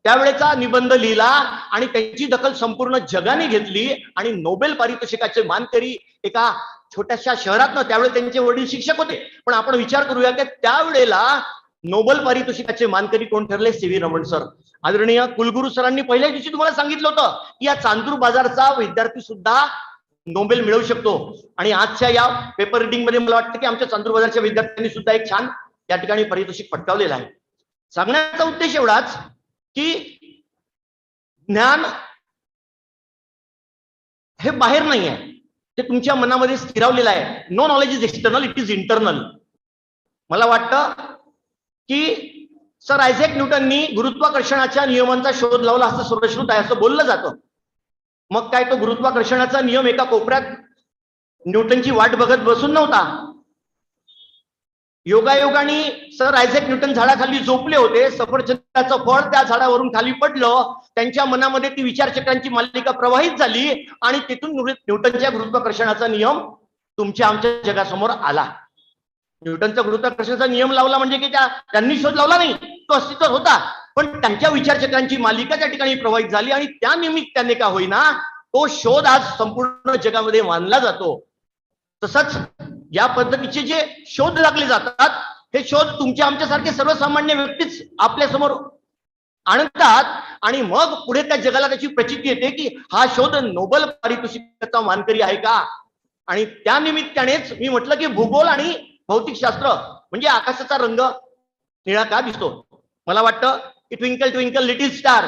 त्यावेळेचा निबंध लिहिला आणि त्यांची दखल संपूर्ण जगाने घेतली आणि नोबेल पारितोषिकाचे मानकरी एका छोट्याशा शहरातनं, त्यावेळेस त्यांचे वडील शिक्षक होते, पण आपण विचार करूया की त्यावेळेला नोबेल पारितोषिकाचे मानकरी कोण ठरले? सी.व्ही. रमण सर. आदरणीय कुलगुरू सरांनी पहिल्या दिवशी तुम्हाला सांगितलं होतं की या चांदूर बाजारचा विद्यार्थी सुद्धा नोबेल मिळवू शकतो. आणि आजच्या या पेपर रिडिंग मध्ये मला वाटतं की आमच्या चांदूर बाजारच्या विद्यार्थ्यांनी सुद्धा एक छान या ठिकाणी पारितोषिक पटकावलेलं आहे. सांगण्याचा उद्देश एवढाच की ज्ञान हे बाहेर नाही आहे, ते तुमच्या मनामध्ये स्थिरावलेलं आहे. No knowledge is external, it is internal. मला वाटतं की सर आयझॅक न्यूटननी गुरुत्वाकर्षणाच्या नियमांचा शोध लावला असं सर्वश्रुत आहे असं बोललं जातं. मग काय तो गुरुत्वाकर्षणाचा नियम एका कोपऱ्यात न्यूटनची वाट बघत बसून नव्हता. योगायोगाने सर आयझॅक न्यूटन झाडाखाली झोपले होते, सफरचंदाचं फळ त्या झाडावरून खाली पडलं, त्यांच्या मनामध्ये ती विचारचक्रांची मालिका प्रवाहित झाली आणि तिथून न्यूटनच्या गुरुत्वाकर्षणाचा नियम तुमच्या आमच्या जगासमोर आला. न्यूटनचा गुरुत्वाकर्षणाचा नियम लावला म्हणजे की त्यांनी शोध लावला नाही, तो अस्तित्वात होता, पण त्यांच्या विचारचक्रांची मालिका त्या ठिकाणी प्रवाहित झाली आणि त्या निमित्ताने का होईना तो शोध आज संपूर्ण जगामध्ये मानला जातो. तसंच या पद्धतीचे जे शोध लागले जातात, हे शोध तुमच्या आमच्यासारखे सर्वसामान्य व्यक्तीच आपल्या समोर आणतात आणि मग पुढे त्या जगाला त्याची प्रचिती येते की हा शोध नोबेल पारितोषिकाचा मानकरी आहे का. आणि त्या निमित्तानेच मी म्हटलं की भूगोल आणि भौतिकशास्त्र म्हणजे आकाशाचा रंग निळा का दिसतो. मला वाटतं की ट्विंकल ट्विंकल लिटिल स्टार,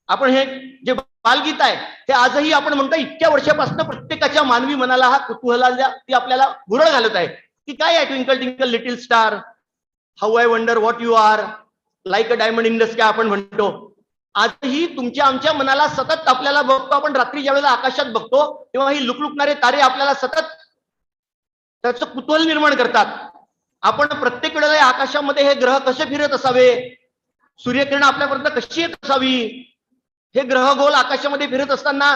आपण हे जे बालगीत आहे ते आजही आपण म्हणतो इतक्या वर्षापासून प्रत्येकाच्या मानवी मनाला हा कुतूहलाला ती आपल्याला भुरळ घालत आहे की काय आहे twinkle twinkle little star, how I wonder what you are, like a diamond in the sky आपण म्हणतो. आजही तुमच्या आमच्या मनाला सतत आपल्याला बघतो, आपण रात्री ज्या वेळेला आकाशात बघतो तेव्हा ही लुकलुकणारे तारे आपल्याला सतत त्याचं कुतूहल निर्माण करतात. आपण प्रत्येक वेळेला आकाशामध्ये हे ग्रह कसे फिरत असावे, सूर्यकिरण आपल्यापर्यंत कशी येत असावी, हे ग्रह गोल आकाशामध्ये फिरत असताना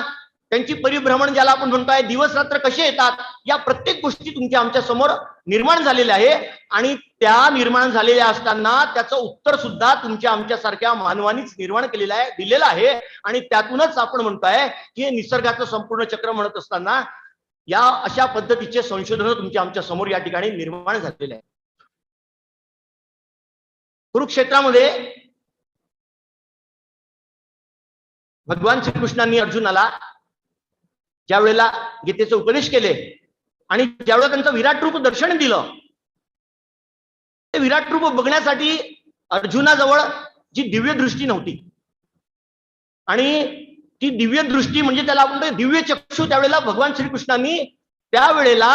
त्यांची परिभ्रमण ज्याला आपण म्हणतोय दिवस रात्र कसे येतात, या प्रत्येक गोष्टी तुमच्या आमच्या समोर निर्माण झालेल्या आहे. आणि त्या निर्माण झालेल्या असताना त्याचं उत्तर सुद्धा तुमच्या आमच्या सारख्या मानवानीच निर्माण केलेलं आहे, दिलेलं आहे. आणि त्यातूनच आपण म्हणतोय की हे निसर्गाचं संपूर्ण चक्र म्हणत असताना या अशा पद्धतीचे संशोधन तुमच्या आमच्या समोर या ठिकाणी निर्माण झालेले आहे. कुरुक्षेत्रामध्ये भगवान श्रीकृष्णांनी अर्जुनाला ज्या वेळेला गीतेचे उपदेश केले आणि ज्यावेळेला त्यांचं विराट रूप दर्शन दिलं, ते विराट रूप बघण्यासाठी अर्जुनाजवळ जी दिव्य दृष्टी नव्हती आणि ती दिव्य दृष्टी म्हणजे त्याला आपण म्हणतो दिव्य चक्षु त्यावेळेला भगवान श्रीकृष्णांनी त्यावेळेला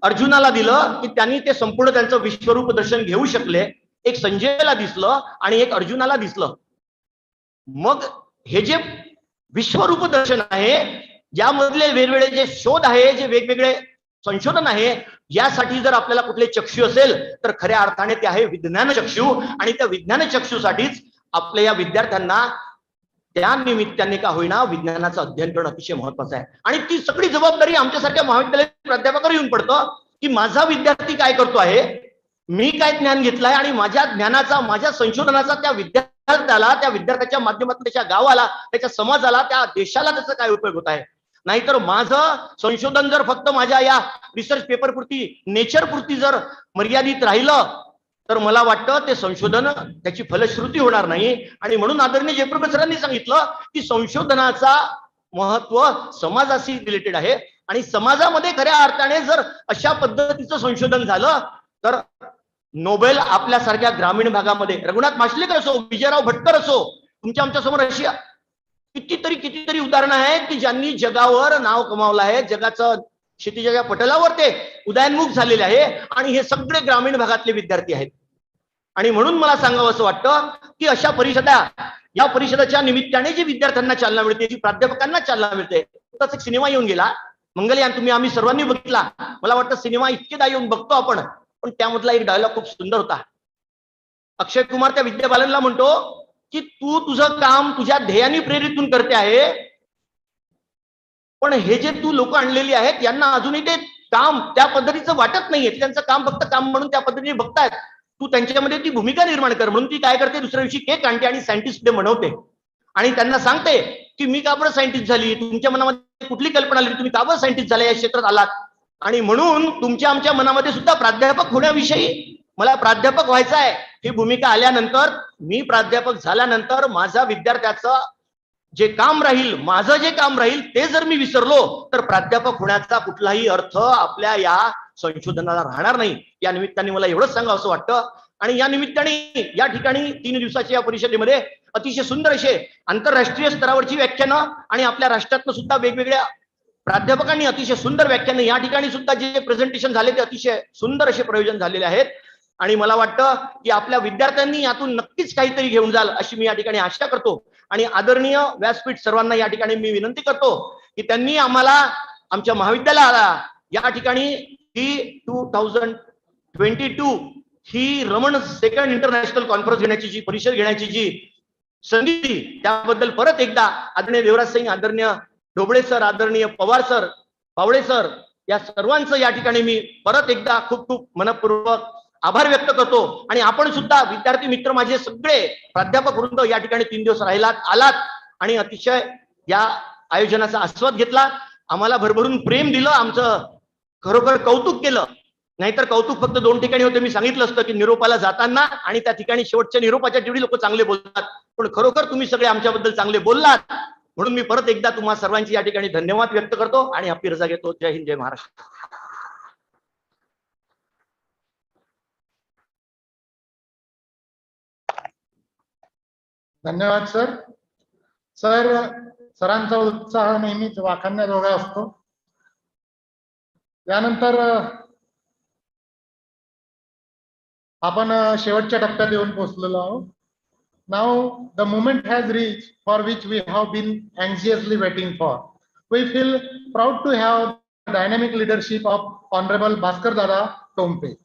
अर्जुनाला दिलं की त्यांनी ते संपूर्ण त्यांचं विश्वरूप दर्शन घेऊ शकले. एक संजयला दिसलं आणि एक अर्जुनाला दिसलं. मग हे जे विश्वरूप दर्शन आहे, ज्यामधले वेगवेगळे जे शोध आहे, जे वेगवेगळे संशोधन आहे, यासाठी जर आपल्याला कुठले चक्षु असेल तर खऱ्या अर्थाने ते आहे विज्ञान चक्षु. आणि त्या विज्ञान चक्षुसाठीच आपल्या या विद्यार्थ्यांना त्या निमित्ताने का होईना विज्ञानाचं अध्ययन करणं अतिशय महत्वाचं आहे. आणि ती सगळी जबाबदारी आमच्यासारख्या महाविद्यालयातील प्राध्यापकावर येऊन पडतं की माझा विद्यार्थी काय करतो आहे, मी काय ज्ञान घेतलंय आणि माझ्या ज्ञानाचा, माझ्या संशोधनाचा त्या विद्यार्थ्याला, त्या विद्यार्थ्याच्या माध्यमातून त्याच्या गावाला, त्याच्या समाजाला, त्या देशाला त्याचा काय उपयोग होत आहे. नाहीतर माझं संशोधन जर फक्त माझ्या या रिसर्च पेपर पुरती, नेचर पुरती जर मर्यादित राहिलं तर मला वाटतं ते संशोधन त्याची फलश्रुती होणार नाही. आणि म्हणून आदरणीय जयप्रकाश सरांनी सांगितलं की संशोधनाचा महत्व समाजाशी रिलेटेड आहे. आणि समाजामध्ये खऱ्या अर्थाने जर अशा पद्धतीचं संशोधन झालं तर नोबेल आपल्यासारख्या ग्रामीण भागामध्ये रघुनाथ माशलेकर असो, विजयराव भटकर असो, तुमच्या आमच्या समोर अशी कितीतरी उदाहरणं आहेत की ज्यांनी जगावर नाव कमावलं आहे, जगाचं क्षितिजाच्या पटलावर ते उदयनमुख झालेले आहे. आणि हे सगळे ग्रामीण भागातले विद्यार्थी आहेत. आणि म्हणून मला सांगावं असं वाटतं की अशा परिषदा, या परिषदेच्या निमित्ताने जी विद्यार्थ्यांना चालना मिळते, जी प्राध्यापकांना चालना मिळते. तसं एक सिनेमा येऊन गेला मंगलयान, आम्ही सर्वांनी बघितला. मला वाटतं सिनेमा इतकेदा येऊन बघतो आपण, पण त्यामधला एक डायलॉग खूप सुंदर होता. अक्षय कुमार त्या विद्या बालनला म्हणतो की तू तुझं काम तुझ्या ध्येयाने प्रेरितून करते आहे, पण हे जे तू लोक आणलेली आहेत यांना अजूनही ते काम त्या पद्धतीचं वाटत नाहीये. त्यांचं काम फक्त काम म्हणून त्या पद्धतीने बघतायत. तू त्यांच्यामध्ये ती भूमिका निर्माण कर. म्हणून ती काय करते, दुसऱ्या दिवशी केक आणते आणि सायंटिस्ट डे मनवते आणि त्यांना सांगते की मी का बरं सायंटिस्ट झाली, तुमच्या मनामध्ये कुठली कल्पना आली, तुम्ही का बरं सायंटिस्ट झाला, या क्षेत्रात आलात. आणि म्हणून तुमच्या आमच्या मनामध्ये सुद्धा प्राध्यापक होण्याविषयी, मला प्राध्यापक व्हायचं आहे ही भूमिका आल्यानंतर, मी प्राध्यापक झाल्यानंतर माझा विद्यार्थ्याचं जे काम राहील, माझं जे काम राहील ते जर मी विसरलो तर प्राध्यापक होण्याचा कुठलाही अर्थ आपल्या या संशोधनाला राहणार नाही. या निमित्ताने मला एवढंच सांगावं असं वाटतं. आणि या निमित्ताने या ठिकाणी 3 दिवसाच्या या परिषदेमध्ये अतिशय सुंदर असे आंतरराष्ट्रीय स्तरावरची व्याख्यानं आणि आपल्या राष्ट्रातनं सुद्धा वेगवेगळ्या प्राध्यापकांनी अतिशय सुंदर व्याख्यानं, या ठिकाणी सुद्धा जे प्रेझेंटेशन झाले ते अतिशय सुंदर असे प्रयोजन झालेले आहेत. आणि मला वाटतं की आपल्या विद्यार्थ्यांनी यातून नक्कीच काहीतरी घेऊन जाल अशी मी या ठिकाणी आशा करतो. आणि आदरणीय व्यासपीठ सर्वांना या ठिकाणी मी विनंती करतो की त्यांनी आम्हाला आमच्या महाविद्यालयाला या ठिकाणी ही 2022 ही रमण सेकंड इंटरनॅशनल कॉन्फरन्स घेण्याची जी परिषद घेण्याची जी संधी, त्याबद्दल परत एकदा आदरणीय देवराज सिंग, आदरणीय ढोबळे सर, आदरणीय पवार सर, पावळे सर, या सर्वांचं या ठिकाणी मी परत एकदा खूप खूप मनपूर्वक आभार व्यक्त करतो. आणि आपण सुद्धा विद्यार्थी मित्र माझे सगळे प्राध्यापक वृंद या ठिकाणी 3 दिवस आलात आणि अतिशय या आयोजनाचा आस्वाद घेतला. आम्हाला भरभरून प्रेम दिलं, आमचं खरोखर कौतुक केलं. नाहीतर कौतुक फक्त 2 ठिकाणी होते. मी सांगितलं असतं की निरोपाला जाताना आणि त्या ठिकाणी शेवटच्या निरोपाच्या जेवढी लोक चांगले बोलतात, पण खरोखर तुम्ही सगळे आमच्याबद्दल चांगले बोललात. म्हणून मी परत एकदा तुम्हा सर्वांची या ठिकाणी धन्यवाद व्यक्त करतो आणि आपली रजा घेतो. जय हिंद, जय महाराष्ट्र. धन्यवाद सर. सरांचा उत्साह नेहमीच वाखाणण्याजोगा असतो. यानंतर आपण शेवटच्या टप्प्यात येऊन पोहोचलेलो आहोत. Now the moment has reach for which we have been anxiously waiting for. We feel proud to have dynamic leadership of Honorable Bhaskar Dada Tompe.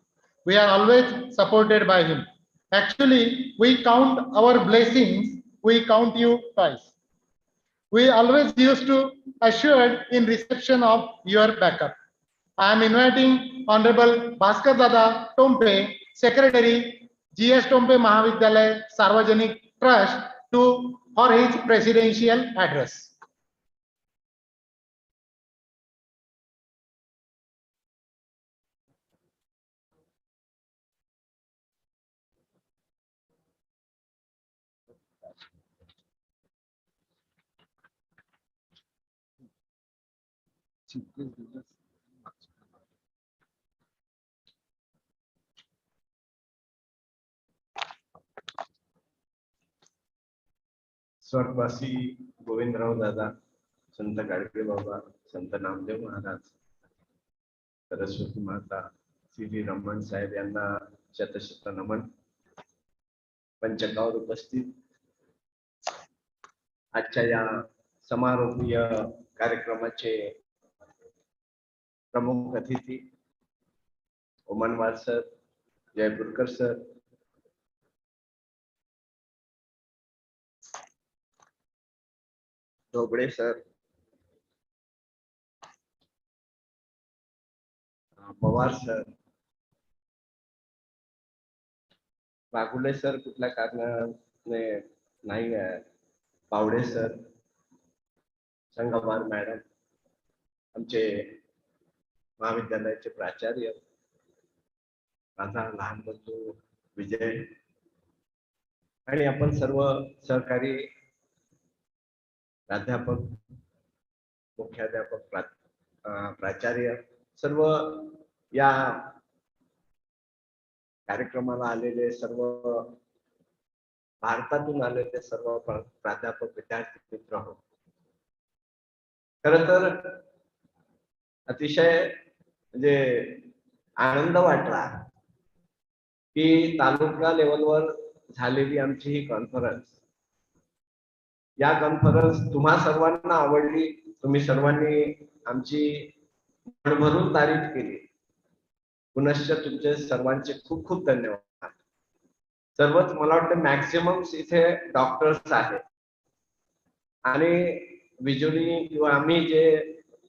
We are always supported by him. Actually, we count our blessings, we count you twice. We always used to assured in reception of your backup. I am inviting Honorable Bhaskar Dada Tompe, Secretary, GS Tompe Mahavidyalay Sarvajanik Trust, for his presidential address. स्वर्गवासी गोविंदराव दादा, संत गाडगे बाबा, संत नामदेव महाराज, सरस्वती माता, श्री रमण साहेब यांना शतशत नमन. पंचकावर उपस्थित आजच्या या समारोपीय कार्यक्रमाचे प्रमुख अतिथी Omanwar sir, Jaipurkar sir, Dhoble sir, Pawar sir, Bagule sir कुठल्या कारणाने नाही आहे, पावडे सर, संगमार मॅडम, आमचे महाविद्यालयाचे प्राचार्य, माझा लहान बंधू विजय आणि आपण सर्व सहकारी प्राध्यापक, मुख्याध्यापक, प्राचार्य, सर्व या कार्यक्रमाला आलेले सर्व भारतातून आलेले सर्व प्राध्यापक, विद्यार्थी मित्र हो. खर तर अतिशय म्हणजे आनंद वाटला की तालुका लेवलवर झालेली आमची ही कॉन्फरन्स, या कॉन्फरन्स तुम्हा सर्वांना आवडली. तुम्ही सर्वांनी आमची भरभरून तारीफ केली. पुनश्च तुमचे सर्वांचे खूप खूप धन्यवाद. सर्वच मला वाटतं मॅक्सिमम इथे डॉक्टर्स आहेत आणि विजुली किंवा आम्ही जे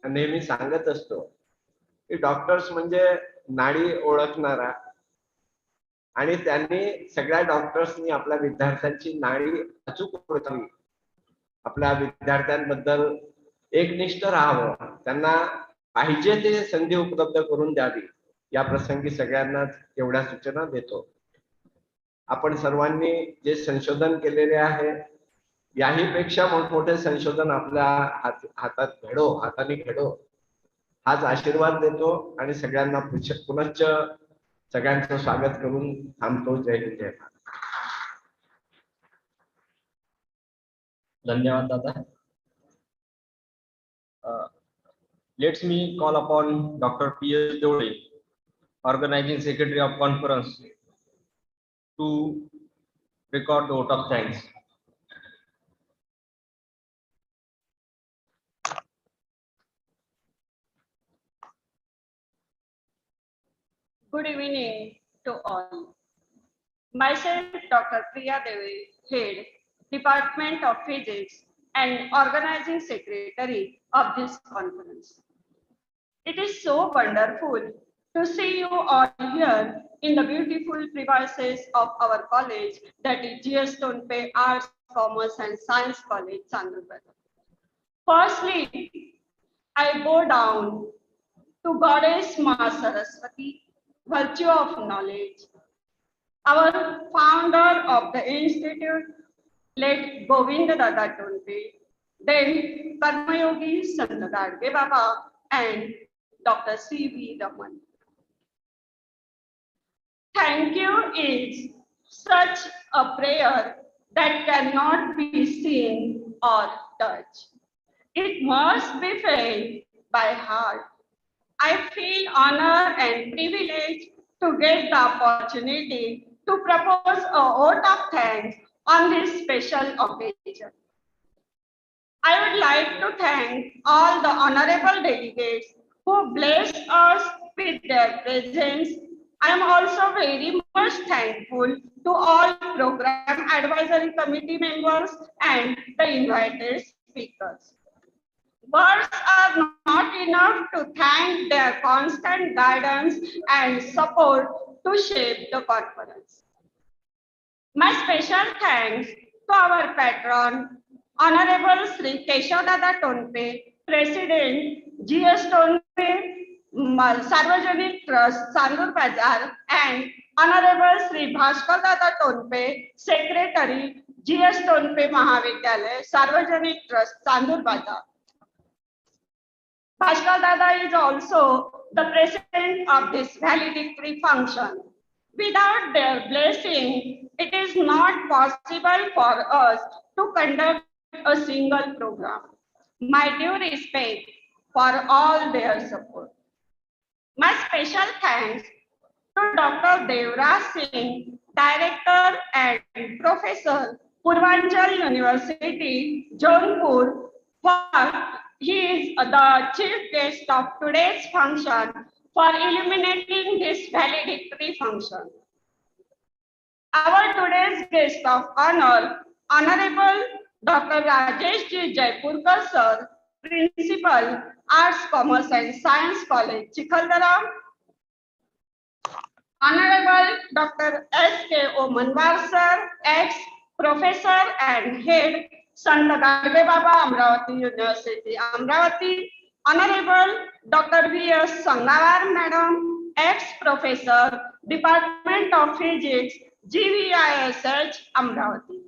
नेहमी सांगत असतो की डॉक्टर्स म्हणजे नाडी ओळखणारा, आणि त्यांनी सगळ्या डॉक्टर्सनी आपल्या विद्यार्थ्यांची नाडी अचूक ओळखावी, आपल्या विद्यार्थ्यांबद्दल एकनिष्ठ राहावं, त्यांना पाहिजे ते संधी उपलब्ध करून द्यावी. या प्रसंगी सगळ्यांनाच एवढ्या सूचना देतो. आपण सर्वांनी जे संशोधन केलेले आहे, याही पेक्षा मोठमोठे संशोधन आपल्या हाताने घडो, हाच आशीर्वाद देतो आणि सगळ्यांना पुनश्च सगळ्यांचं स्वागत करून थांबतो. जय हिंद, जय भारत. धन्यवाद दादा. Let me call upon Dr. P.S. Dole, Organizing Secretary of Conference, to record the vote of thanks. Good evening to all. Myself, Dr. Priya Devi, Head, Department of Physics and Organizing Secretary of this conference. It is so wonderful to see you all here in the beautiful premises of our college, that is G.S. Tonpe Arts, Commerce and Science College, Chandurpet. Firstly, I bow down to Goddess Ma Saraswati, virtue of knowledge, our founder of the institute, late Govind Dada Tonpe, then Karmayogi Sant Gadge Baba and Dr. C.V. Raman. Thank you is such a prayer that cannot be seen or touched. It must be felt by heart. I feel honor and privilege to get the opportunity to propose a vote of thanks on this special occasion. I would like to thank all the honorable delegates who blessed us with their presence. I am also very much thankful to all program advisory committee members and the invited speakers. Words are not enough to thank their constant guidance and support to shape the conference. My special thanks to our patron, Honorable Sri Keshav Dada Tonpe, President, G.S. Tonpe Sarvajanik Trust, Chandur Bazar, and Honorable Sri Bhaskar Dada Tonpe, Secretary, G.S. Tonpe Mahavidyalaya, Sarvajanik Trust, Chandur Bazar. Bhaskar Dada is also the president of this valedictory function. Without their blessing, it is not possible for us to conduct a single program. My due respect for all their support. My special thanks to Dr. Devraj Singh, Director and Professor, Purvanchal University, Jaunpur, for he is the chief guest of today's function for illuminating this valedictory function. Our today's guest of honor, Honorable Dr. Rajesh G. Jaipurkar Sir, Principal, Arts, Commerce and Science College, Chikaldara. Honorable Dr. S.K.O. Manwar Sir, ex-professor and head, Sant Gadge Baba, Amravati University, Amravati. Honorable Dr. V.S. Sangawar Madam, ex-professor, Department of Physics, GVISH, Amravati.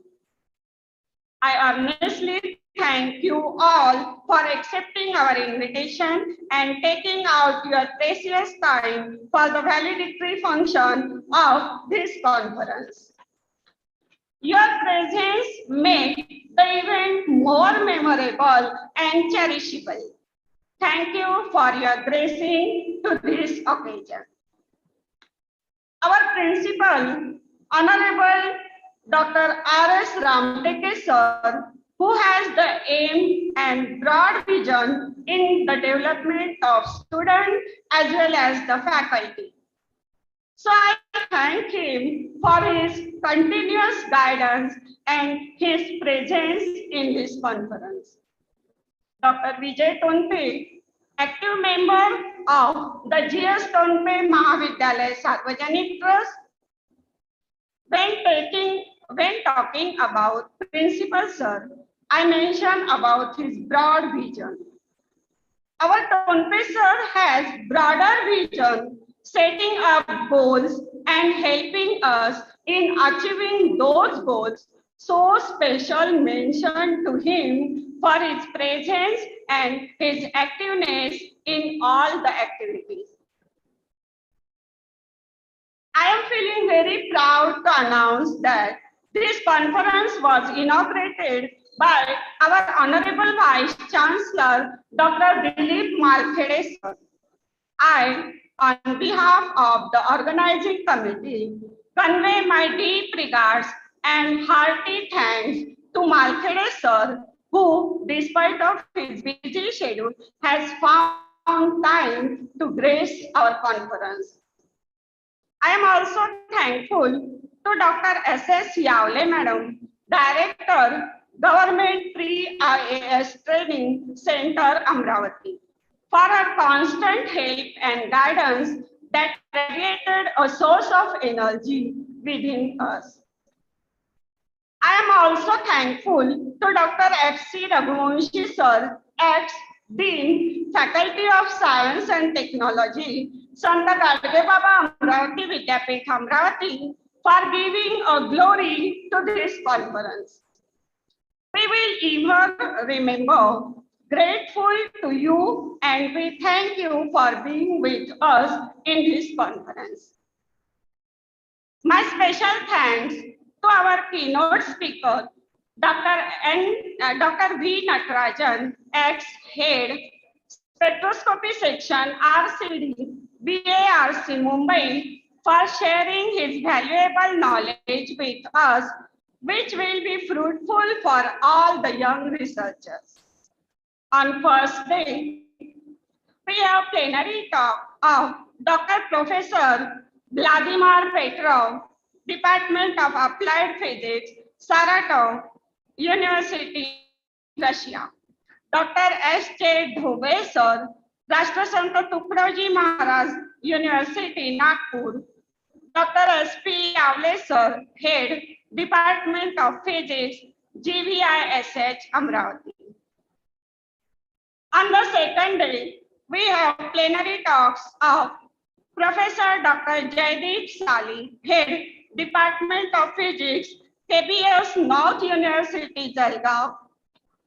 I earnestly thank you all for accepting our invitation and taking out your precious time for the valedictory function of this conference. Your presence makes the event more memorable and cherishable. Thank you for your gracing to this occasion. Our principal, Honorable Dr. R.S. Ramteke Sir, who has the aim and broad vision in the development of students as well as the faculty. So I thank him for his continuous guidance and his presence in this conference. Dr. Vijay Tonpe, active member of the GS Tonpe Mahavidyalaya Sarvajanik Trust. When talking about Principal Sir, I mentioned about his broad vision. Our Tonpe Sir has broader vision, setting up goals and helping us in achieving those goals. So special mention to him for his presence and his activeness in all the activities. I am feeling very proud to announce that this conference was inaugurated by our Honorable Vice Chancellor, Dr. Dilip Malkhede Sir. I, on behalf of the organizing committee, convey my deep regards and hearty thanks to Malkhede Sir, who, despite of his busy schedule, has found time to grace our conference. I am also thankful to Dr. S.S. Yavle Madam, Director, Government Pre-IAS Training Center, Amravati, for her constant help and guidance that created a source of energy within us. I am also thankful to Dr. F.C. Raghuvanshi Sir, ex-Dean, Faculty of Science and Technology, Sant Gadge Baba Amravati Vidyapith Amravati, for giving a glory to this conference. We will ever remember, grateful to you, and we thank you for being with us in this conference. My special thanks to our keynote speaker, Dr. V. Natarajan, ex-head, Spectroscopy Section, RCD, BARC, Mumbai, for sharing his valuable knowledge with us, which will be fruitful for all the young researchers. On first day, we have plenary talk of Dr. Professor Vladimir Petrov, Department of Applied Physics, Saratov University, Russia. Dr. S.J. Dhube Sir, Rashtrasanta Tukraji Maharaj University, Nagpur. Dr. S.P. Yavle Sir, Head, Department of Physics, GVISH, Amravati. On the second day, we have plenary talks of Professor Dr. Jaideep Sali, Head, Department of Physics, KBS North University, Jalgaon.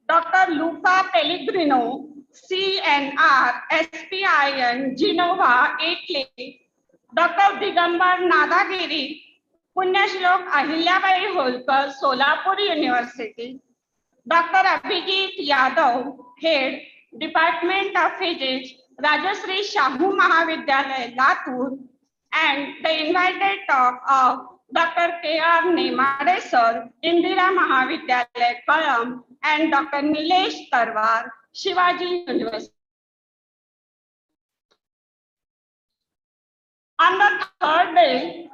Dr. Luca Pellegrino, CNR, SPIN, Genova, Italy. Dr. Digambar Nadagiri, Punyashlok Ahilyabai Holkar, Solapur University. Dr. Abhijit Yadav, Head, Department of Physics, Rajashree Shahu Mahavidyalaya, Latur, and the invited talk of Dr. K.R. Nemade Sir, Indira Mahavidyalaya, Kollam, and Dr. Nilesh Tarwar, Shivaji University. On the third day,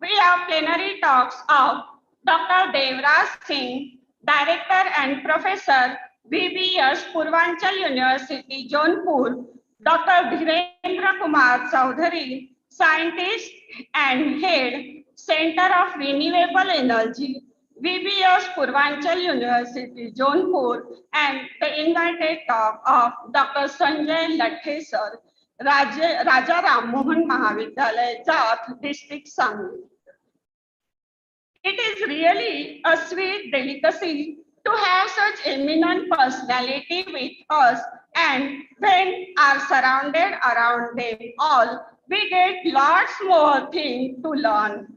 we have plenary talks of Dr. Devraj Singh, Director and Professor, BBS Purvanchal University, Jaunpur, Dr. Dhirendra Kumar Chaudhary, Scientist and Head, Center of Renewable Energy, BBS Purvanchal University, Jaunpur, and the invited talk of Dr. Sanjay Lathe Sir, Raja Ram Mohan Mahavidyalaya, Jat, District Sangli. It is really a sweet delicacy to have such eminent personality with us, and when are surrounded around them all, we get lots more things to learn.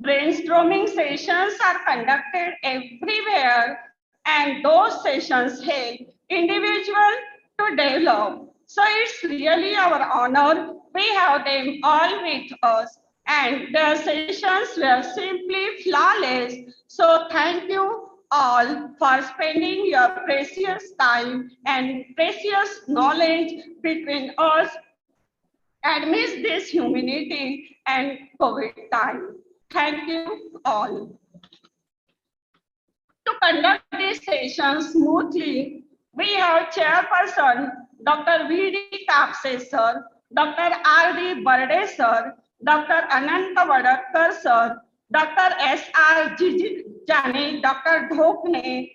Brainstorming sessions are conducted everywhere, and those sessions help individuals to develop. So it's really our honor. We have them all with us, and their sessions were simply flawless. So thank you all for spending your precious time and precious knowledge between us amidst this humanity and COVID time. Thank you all. To conduct this session smoothly, we have Chairperson Dr. V.D. Kapse Sir, Dr. R.D. Barde Sir, Dr. Ananta Vadakkar Sir, Dr. S.R. Jani, Dr. Dhokne.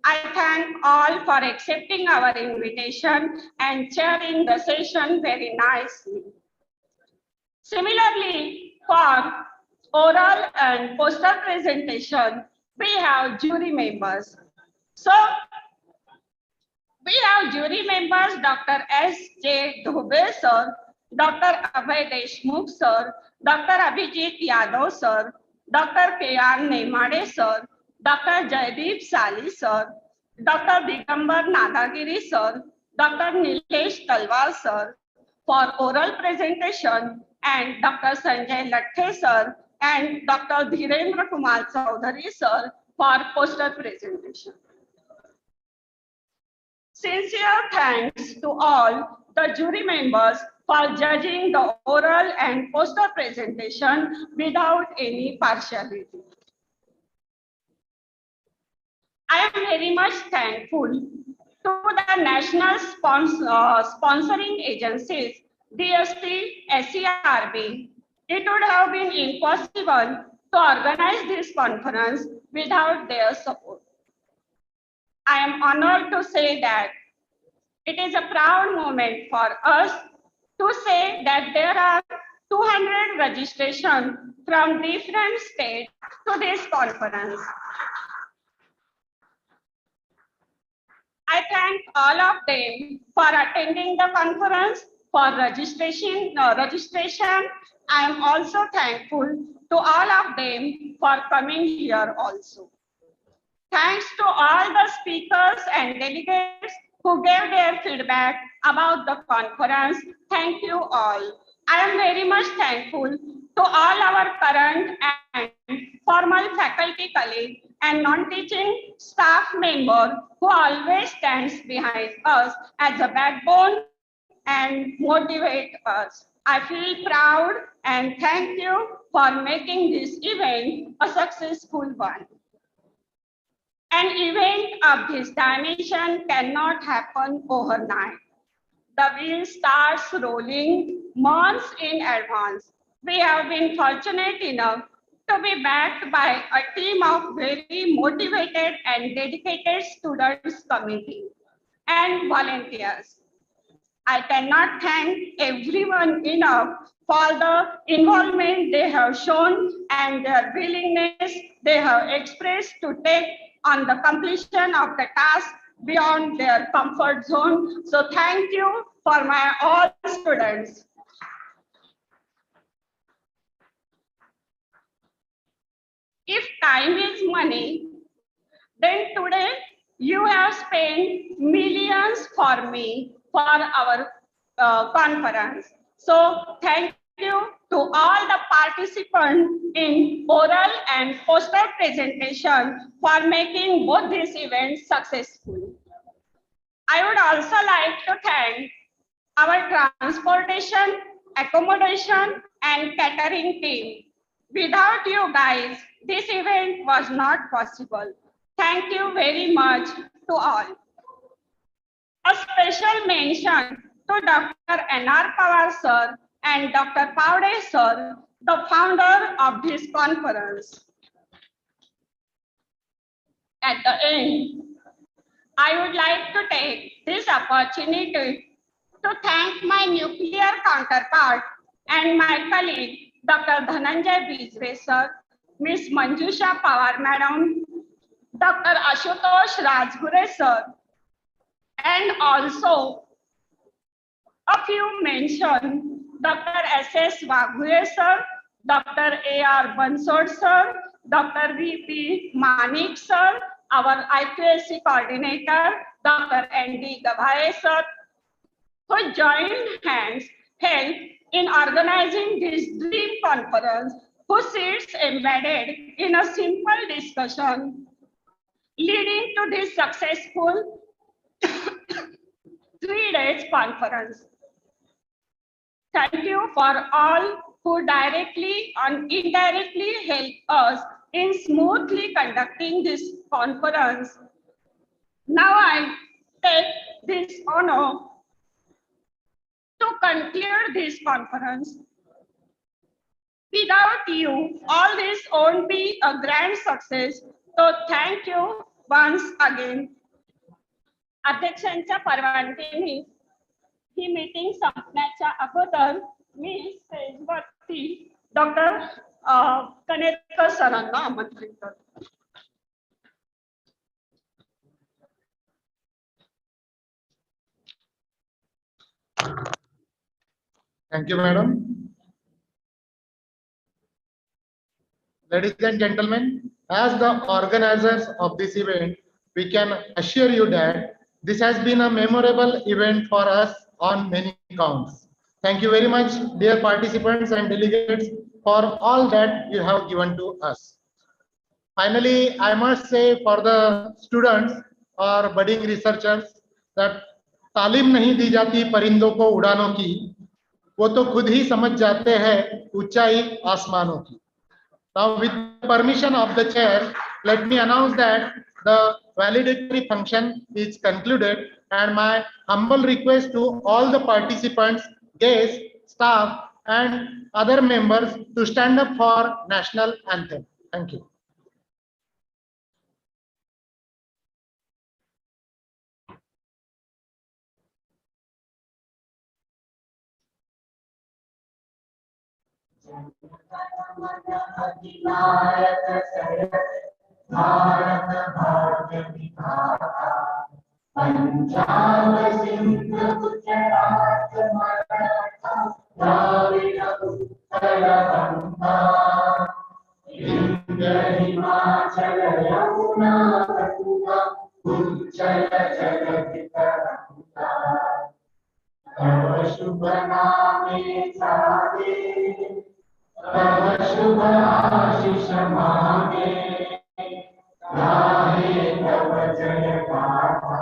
I thank all for accepting our invitation and chairing the session very nicely. Similarly, for oral and poster presentation, we have jury members. So, we have jury members Dr. S.J. Dhobe Sir, Dr. Abhay Deshmukh Sir, Dr. Abhijit Yadav Sir, Dr. K.R. Nemade Sir, Dr. Jaideep Sali Sir, Dr. Digambar Nadagiri Sir, Dr. Nilesh Talwar Sir for oral presentation, and Dr. Sanjay Lathe Sir and Dr. Dhirendra Kumar Chaudhary Sir for poster presentation. Sincere thanks to all the jury members for judging the oral and poster presentation without any partiality. I am very much thankful to the national sponsoring agencies, DST, SERB. It would have been impossible to organize this conference without their support. I am honored to say that it is a proud moment for us to say that there are 200 registrations from different states to this conference. I thank all of them for attending the conference, for registration. I am also thankful to all of them for coming here also. Thanks to all the speakers and delegates who gave their feedback about the conference. Thank you all. I am very much thankful to all our current and formal faculty colleagues and non-teaching staff member who always stands behind us as a backbone and motivate us. I feel proud and thank you for making this event a successful one. An event of this dimension cannot happen overnight. The wheel starts rolling months in advance. We have been fortunate enough to be backed by a team of very motivated and dedicated students committee and volunteers. I cannot thank everyone enough for the involvement they have shown and their willingness they have expressed to take on the completion of the task beyond their comfort zone. So thank you for my all students. If time is money, then today spent millions for me for our conference. So thank you to all the participants in oral and poster presentation for making both these events successful. I would also like to thank our transportation, accommodation, and catering team. Without you guys, this event was not possible. Thank you very much to all. A special mention to Dr. N.R. Pawar sir and Dr. Pawde sir, the founder of this conference. At the end, I would like to take this opportunity to thank my nuclear counterpart and my colleague, Dr. Dhananjay Bijre sir, Ms. Manjusha Pawar madam, Dr. Ashutosh Rajgure sir, and also a few mention Dr. S.S. Waghure sir, Dr. A.R. Bansod sir, Dr. V.P. Manik sir, our IQSC coordinator, Dr. N.D. Gabhaye sir, who joined hands help in organizing this dream conference, who sits embedded in a simple discussion leading to this successful 3 days conference. Thank you for all who directly and indirectly help us in smoothly conducting this conference. Now I take this honor to conclude this conference. Without you, all this won't be a grand success. So thank you once again. अध्यक्षांच्या परवानगीने ही meeting संपण्याच्या अगोदर मी स्टेजवरती doctor कनेरकर सरांना आमंत्रित करतो. Thank you, madam. Ladies and gentlemen, as the organizers of this event, we can assure you that this has been a memorable event for us on many counts. Thank you very much, dear participants and delegates, for all that you have given to us. Finally, I must say for the students or budding researchers that तालीम नहीं दी जाती परिंदों को उड़ानों की, वो तो खुद ही समझ जाते हैं ऊंचाई आसमानों की. Now, with the permission of the chair, let me announce that the valedictory function is concluded, and my humble request to all the participants, guests, staff, and other members to stand up for national anthem. Thank you. Bharat भाग्य विधाता पंजाब सिंध गुजरात मराठा द्राविड़ उत्कल गंगा विंध्य हिमाचल यमुना गंगा उज्जल जगति तरंगा तव शुभ नामे सारे तव शुभ आशीष मांगे गाहे तव जय गाथा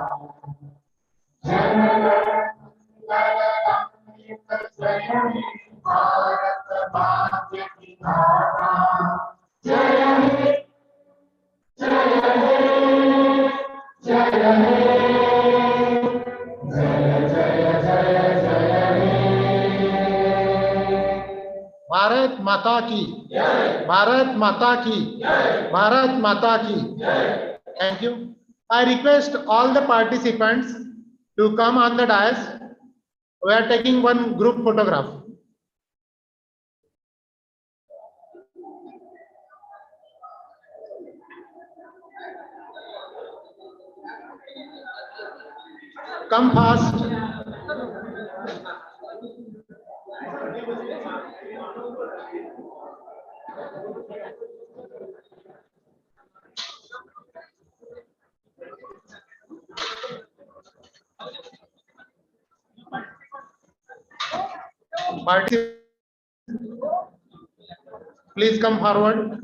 स्वयं भारत भाग्य विधाता जय हे जय हे जय हे जय जय जय जय हे भारत माता की भारत माता की भारत माता की. Thank you. I request all the participants to come on the dais. We are taking one group photograph. Come fast. Party, please come forward.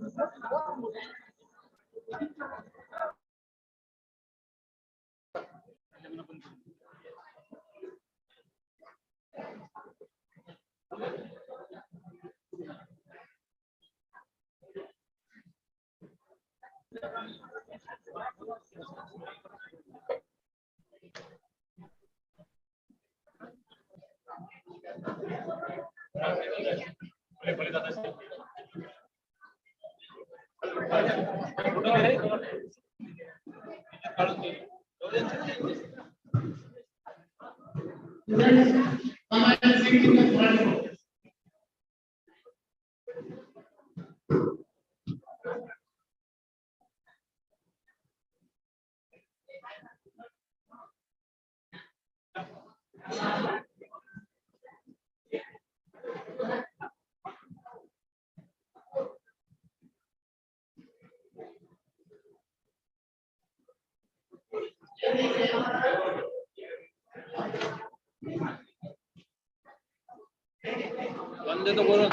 Students, come and sit in the front row. वंदे तो बोलो